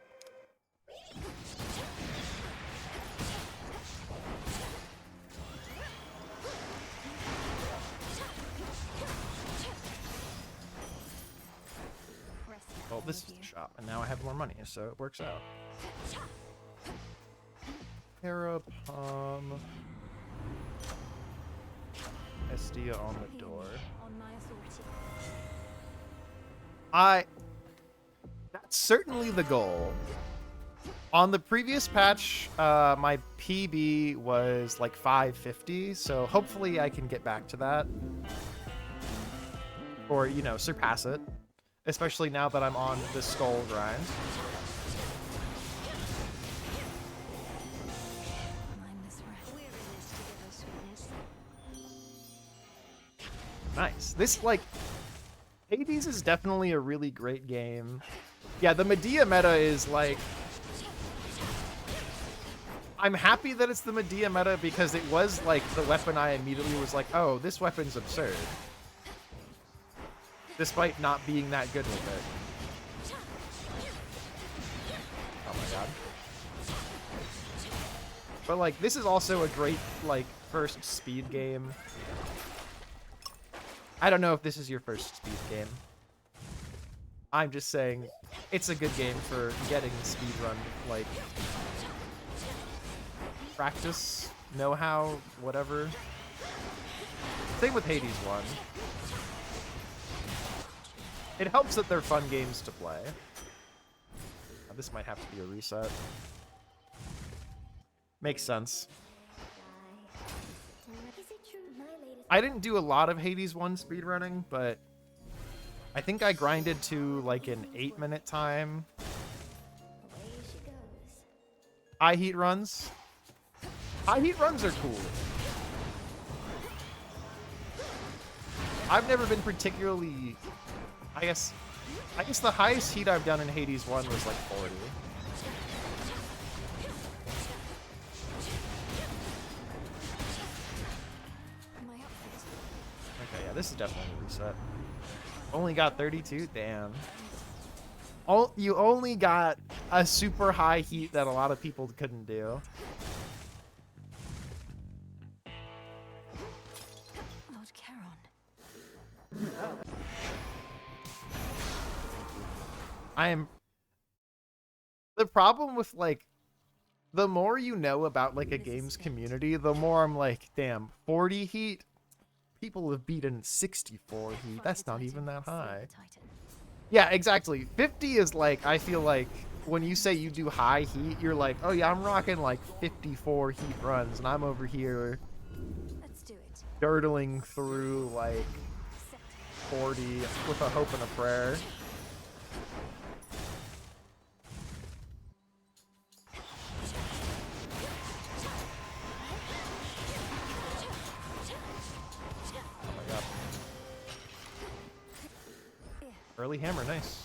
Well, this is the shop, and now I have more money, so it works out. Parapom. Estia on the door. On my authority. That's certainly the goal. On the previous patch, my PB was like 550, so hopefully I can get back to that. Or, you know, surpass it. Especially now that I'm on the skull grind. Nice. This, like, Hades is definitely a really great game. Yeah, the Medea meta is, like... I'm happy that it's the Medea meta because it was, like, the weapon I immediately was like, oh, this weapon's absurd. Despite not being that good with it. Oh my god. But, like, this is also a great, like, first speed game. I don't know if this is your first speed game. I'm just saying it's a good game for getting speed run, like, practice, know-how, whatever. Same with Hades 1. It helps that they're fun games to play. This might have to be a reset. Makes sense. I didn't do a lot of Hades 1 speedrunning, but I think I grinded to like an 8-minute time. High heat runs. High heat runs are cool. I've never been particularly, I guess the highest heat I've done in Hades 1 was like 40. Okay, yeah, this is definitely a reset. Only got 32? Damn. You only got a super high heat that a lot of people couldn't do. Lord Charon. The problem with, like, the more you know about, like, a game's community, the more I'm like, damn, 40 heat? People have beaten 64 heat. That's not even that high. Yeah, exactly. 50 is, like, I feel like, when you say you do high heat, you're like, oh yeah, I'm rocking, like, 54 heat runs, and I'm over here dirtling through, like, 40 with a hope and a prayer. Early hammer, nice.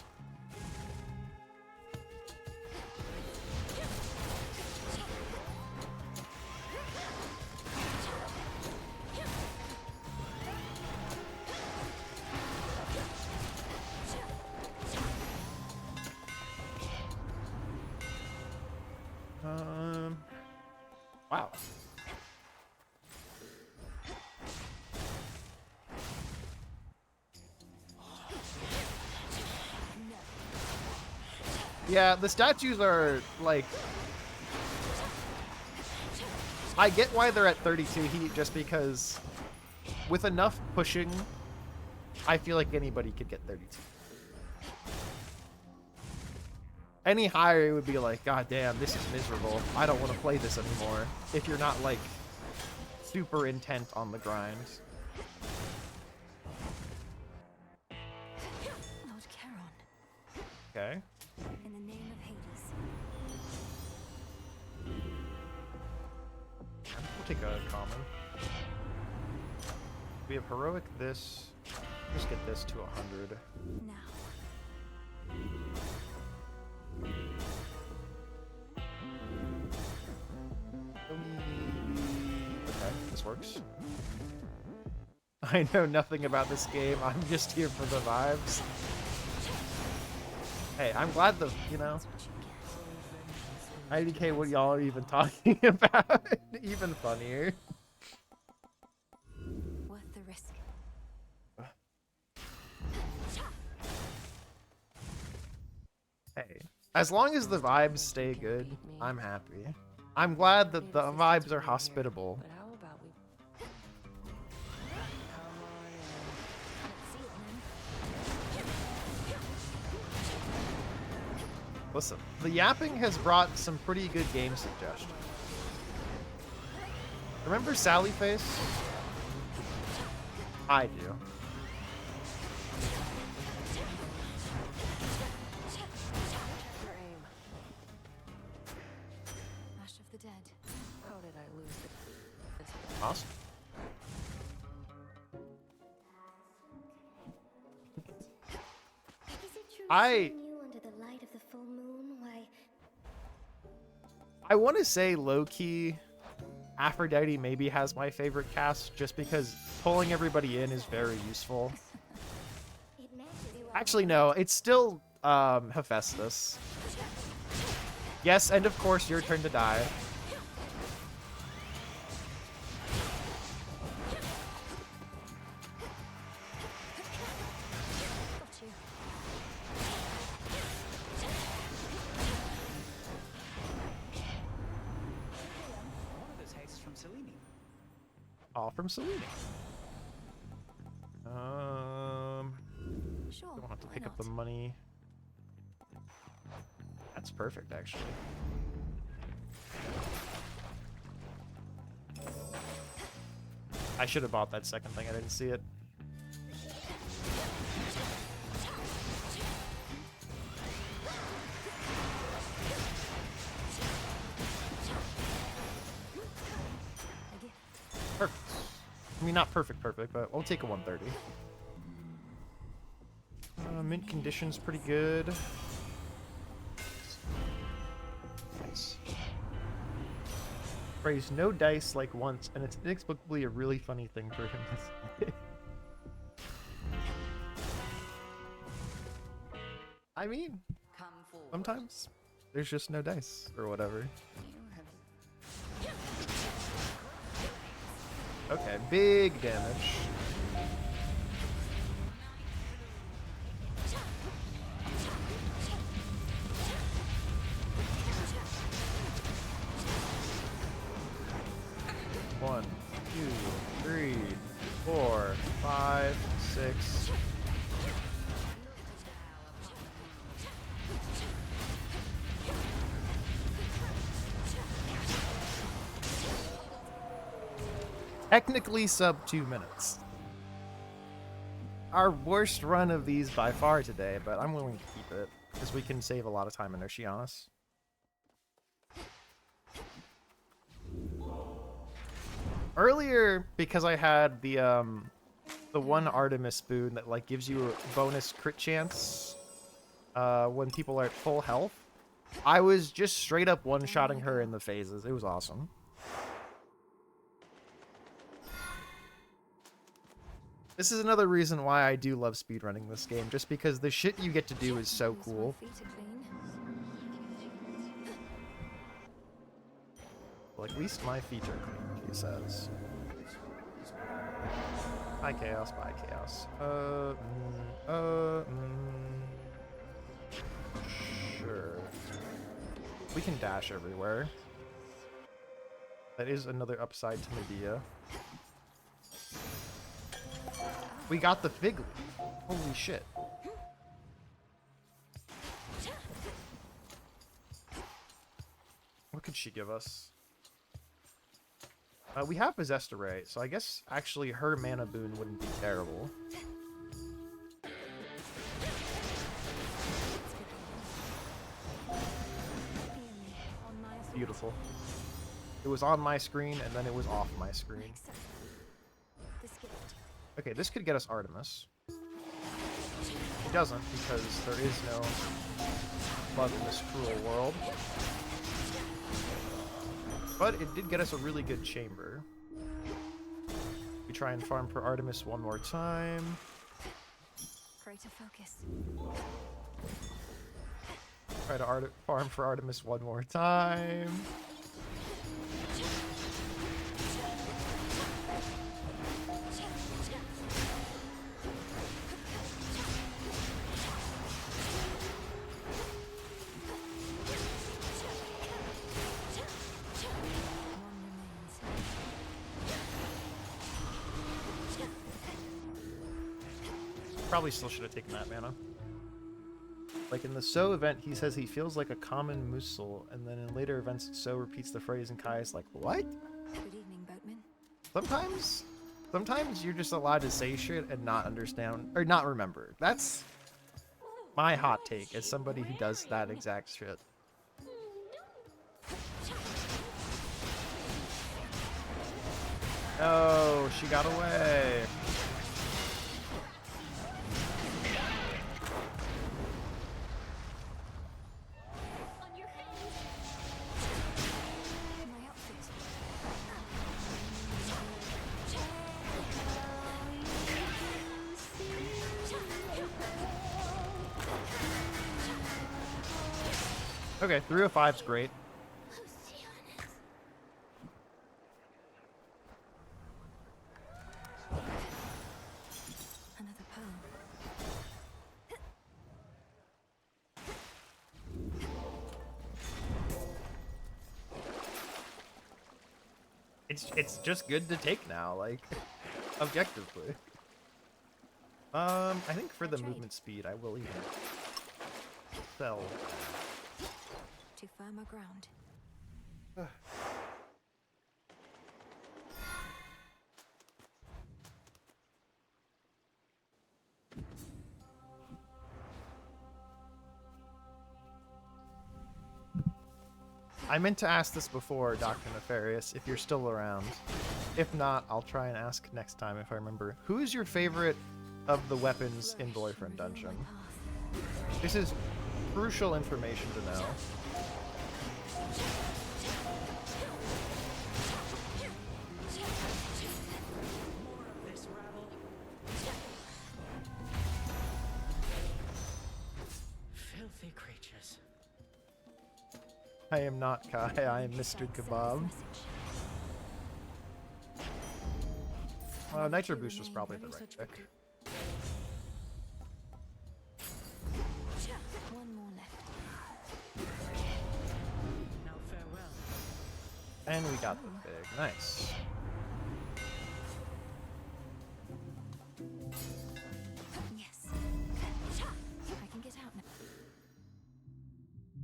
Wow. Yeah, the statues are, like... I get why they're at 32 heat, just because with enough pushing, I feel like anybody could get 32. Any higher, it would be like, God damn, this is miserable. I don't want to play this anymore. If you're not, like, super intent on the grind. Lord Charon. Okay. In the name of Hades. We'll take a common. We have heroic this. Just get this to 100. Now. Okay, this works. I know nothing about this game. I'm just here for the vibes. Hey, I'm glad the, you know, IDK, what y'all are even talking about. Even funnier. Worth the risk. Hey, as long as the vibes stay good, I'm happy. I'm glad that the vibes are hospitable. But how about we... Listen, the yapping has brought some pretty good game suggestions. Remember Sally Face? I do. Ash of the dead. How did I lose it? Awesome. I want to say low-key Aphrodite maybe has my favorite cast, just because pulling everybody in is very useful. Actually, no, it's still Hephaestus. Yes, and of course your turn to die. All from Selene. Sure. Don't have to why pick up not? the money. That's perfect, actually. I should have bought that second thing. I didn't see it. Perfect. I mean, not perfect, but we'll take a 130. Mint condition's pretty good. Nice. Raise no dice like once, and it's inexplicably a really funny thing for him to say. I mean, sometimes there's just no dice or whatever. Okay, big damage. One, 2, 3, 4, 5, 6. Technically sub 2 minutes. Our worst run of these by far today, but I'm willing to keep it because we can save a lot of time in Oceanus. Earlier, because I had the one Artemis boon that like gives you a bonus crit chance when people are at full health, I was just straight up one-shotting her in the phases. It was awesome. This is another reason why I do love speedrunning this game, just because the shit you get to do is so cool. Well, at least my feet are clean, she says. Bye, Chaos. Bye, Chaos. Sure. We can dash everywhere. That is another upside to Medea. We got the fig leaf. Holy shit. What could she give us? We have Possessed Array, so I guess actually her mana boon wouldn't be terrible. Beautiful. It was on my screen, and then it was off my screen. Okay, this could get us Artemis. It doesn't, because there is no love in this cruel world. But it did get us a really good chamber. We try and farm for Artemis one more time. Greater focus. Try to farm for Artemis one more time. Probably still should have taken that mana. Like in the So event, he says he feels like a common Musil, and then in later events, So repeats the phrase, and Kai is like, what? Good evening, boatman. Sometimes you're just allowed to say shit and not understand, or not remember. That's my hot take as somebody who does that exact shit. Oh, she got away. Okay, 305's great. Another pearl. It's just good to take now, like objectively. I think for the movement speed, I will even sell. To firmer ground. I meant to ask this before, Dr. Nefarious, if you're still around. If not, I'll try and ask next time if I remember. Who is your favorite of the weapons in Boyfriend Dungeon? This is crucial information to know. This rabble. Filthy creatures. I am not Kai, I am Mr. Kebab. Nitro Boost was probably the right pick. One more left. Now farewell. And we got the big. Nice. Yes. I can get out now.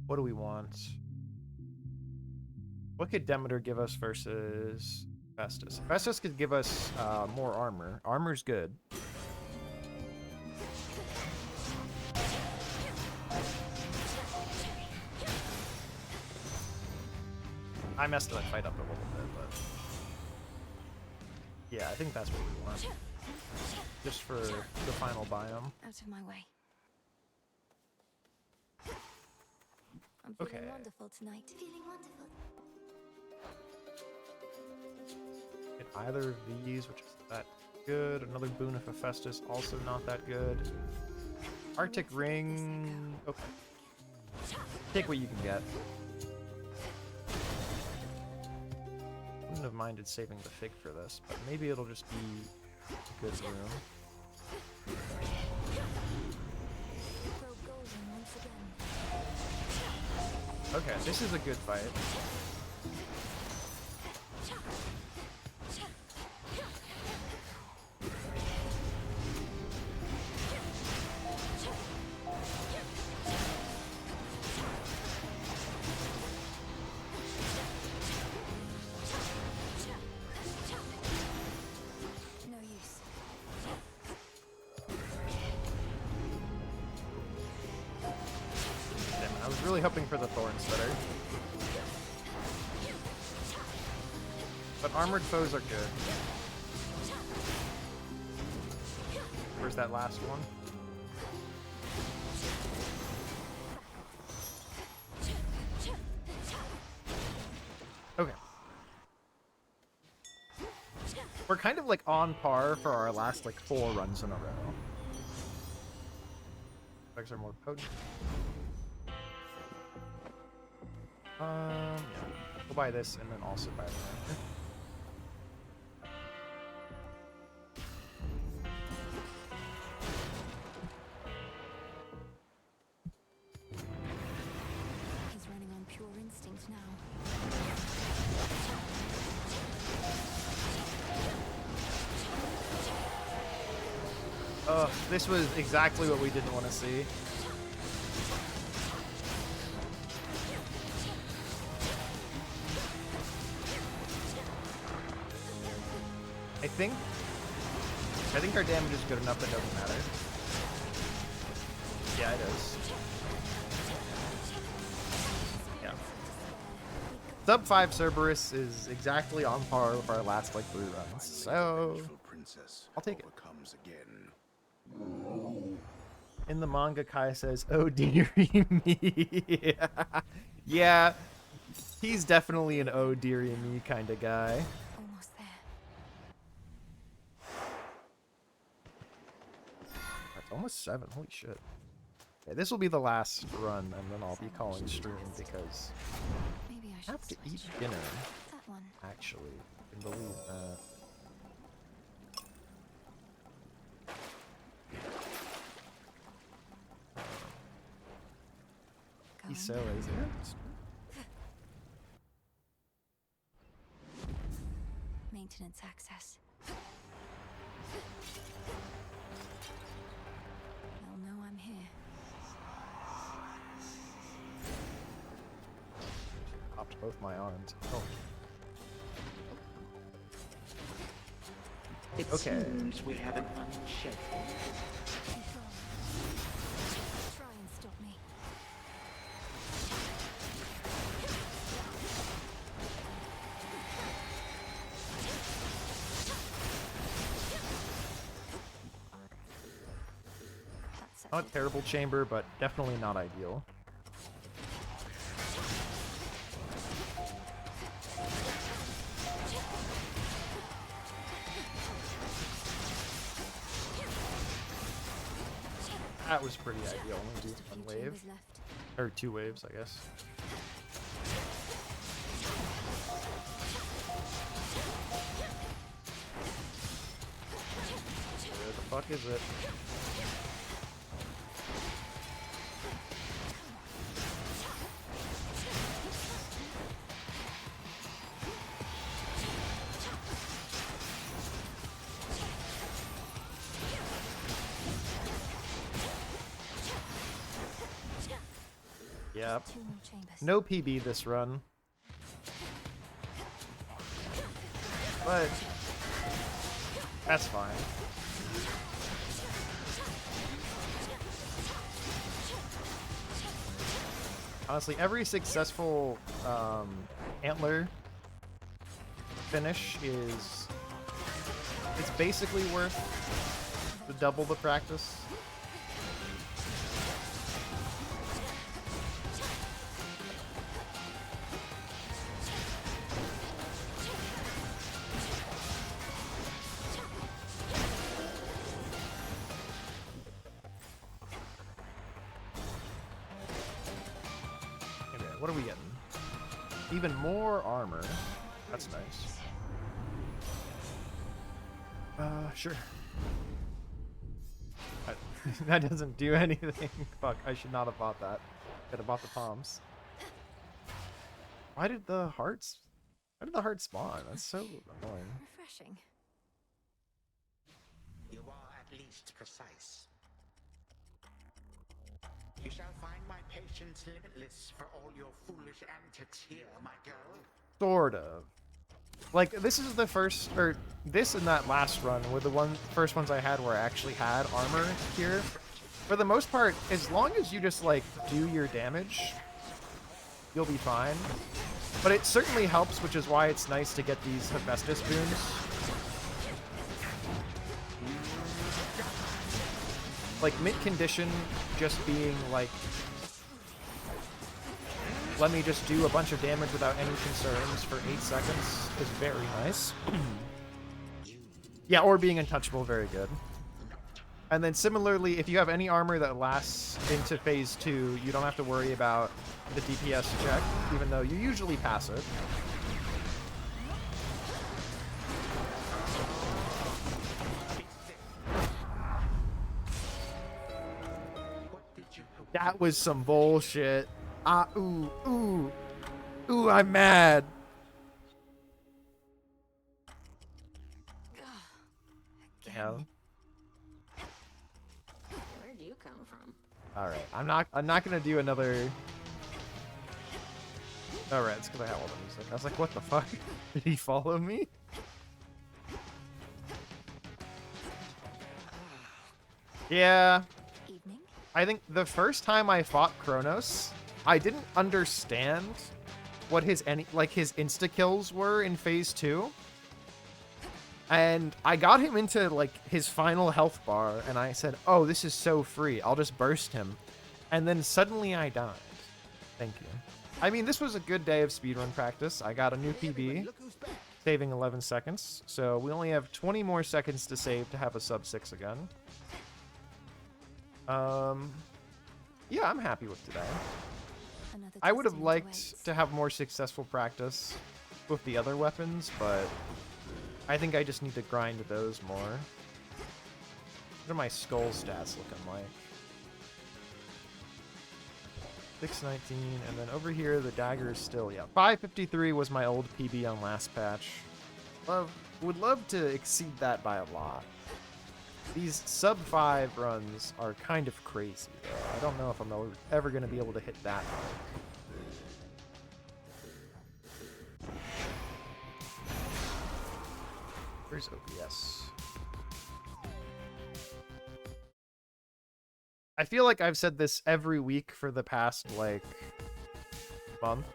What do we want? What could Demeter give us versus Festus? Festus could give us more armor. Armor's good. I messed that fight up a little bit, but yeah, I think that's what we want. Just for the final biome. Out of my way. I'm Okay. feeling wonderful tonight. Feeling wonderful. Get either of these, which is that good. Another boon of Hephaestus, also not that good. Arctic Ring. Okay. Take what you can get. Wouldn't have minded saving the fig for this, but maybe it'll just be a good room. Throw golden once again. Okay, this is a good fight. No use. Damn it, I was really hoping for the thorn splitter. But armored foes are good. Where's that last one? Okay. We're kind of like on par for our last like 4 runs in a row. Effects are more potent. Yeah. We'll buy this and then also buy the lantern. He's running on pure instinct now. This was exactly what we didn't want to see. I think our damage is good enough that it doesn't matter. Yeah, it is. Yeah. Sub 5 Cerberus is exactly on par with our last like 3 runs, so I'll take it. In the manga, Kai says, "Oh dearie me." Yeah, he's definitely an "oh dearie me" kind of guy. Almost there. That's almost 7. Holy shit. Okay, this will be the last run, and then I'll be calling stream because Maybe I I should have to switch. eat dinner. That one. Actually, I can believe that. He's so lazy. maintenance access. They'll know I'm here. Popped both my arms. Oh. It Okay. seems we have an unscheduled Control. Try and stop me. Not a terrible chamber, but definitely not ideal. That was pretty ideal. I'm gonna do one wave. Or 2 waves, I guess. Where the fuck is it? Yep. No PB this run. But that's fine. Honestly, every successful antler finish it's basically worth the double the practice. What are we getting? Even more armor. That's nice. Sure. That doesn't do anything. Fuck, I should not have bought that. Could have bought the palms. Why did the heart spawn? That's so annoying. Refreshing. You are at least precise. You shall find my patience limitless for all your foolish antics here, my girl. Sort of. Like, this is the first, or this and that last run were the first ones I had where I actually had armor here. For the most part, as long as you just, like, do your damage, you'll be fine. But it certainly helps, which is why it's nice to get these Hephaestus boons. Like, mint condition just being, like, let me just do a bunch of damage without any concerns for 8 seconds is very nice. Yeah, or being untouchable, very good. And then similarly, if you have any armor that lasts into phase 2, you don't have to worry about the DPS check, even though you usually pass it. That was some bullshit. Ooh, I'm mad. Damn. Where'd you come from? All right, I'm not gonna do another. All right, it's because I have all the music. I was like, what the fuck? Did he follow me? Yeah. I think the first time I fought Kronos, I didn't understand what his insta-kills were in phase 2. And I got him into, like, his final health bar, and I said, oh, this is so free. I'll just burst him. And then suddenly I died. Thank you. I mean, this was a good day of speedrun practice. I got a new PB, saving 11 seconds. So we only have 20 more seconds to save to have a sub 6 again. Yeah, I'm happy with today. I would have liked to have more successful practice with the other weapons, but I think I just need to grind those more. What are my skull stats looking like? 619, and then over here the dagger is still, yeah. 553 was my old PB on last patch. Love Would love to exceed that by a lot. These sub 5 runs are kind of crazy, though. I don't know if I'm ever going to be able to hit that hard. Where's OBS? I feel like I've said this every week for the past, like, month.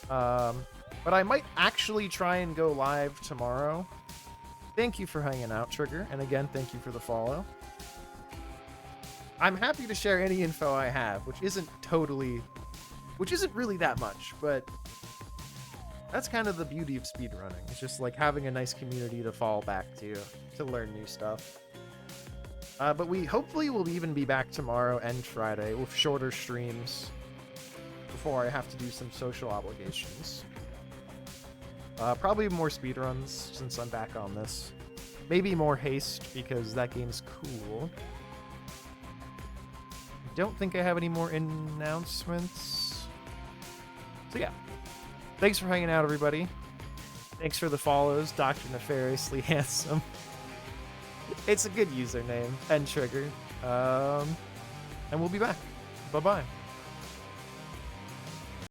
But I might actually try and go live tomorrow. Thank you for hanging out, Trigger. And again, thank you for the follow. I'm happy to share any info I have, which isn't really that much, but that's kind of the beauty of speedrunning. It's just like having a nice community to fall back to learn new stuff. But we hopefully will even be back tomorrow and Friday with shorter streams before I have to do some social obligations. Probably more speedruns since I'm back on this. Maybe more haste because that game's cool. Don't think I have any more announcements. So yeah. Thanks for hanging out, everybody. Thanks for the follows, Dr. Nefariously Handsome. It's a good username and trigger. And we'll be back. Bye-bye.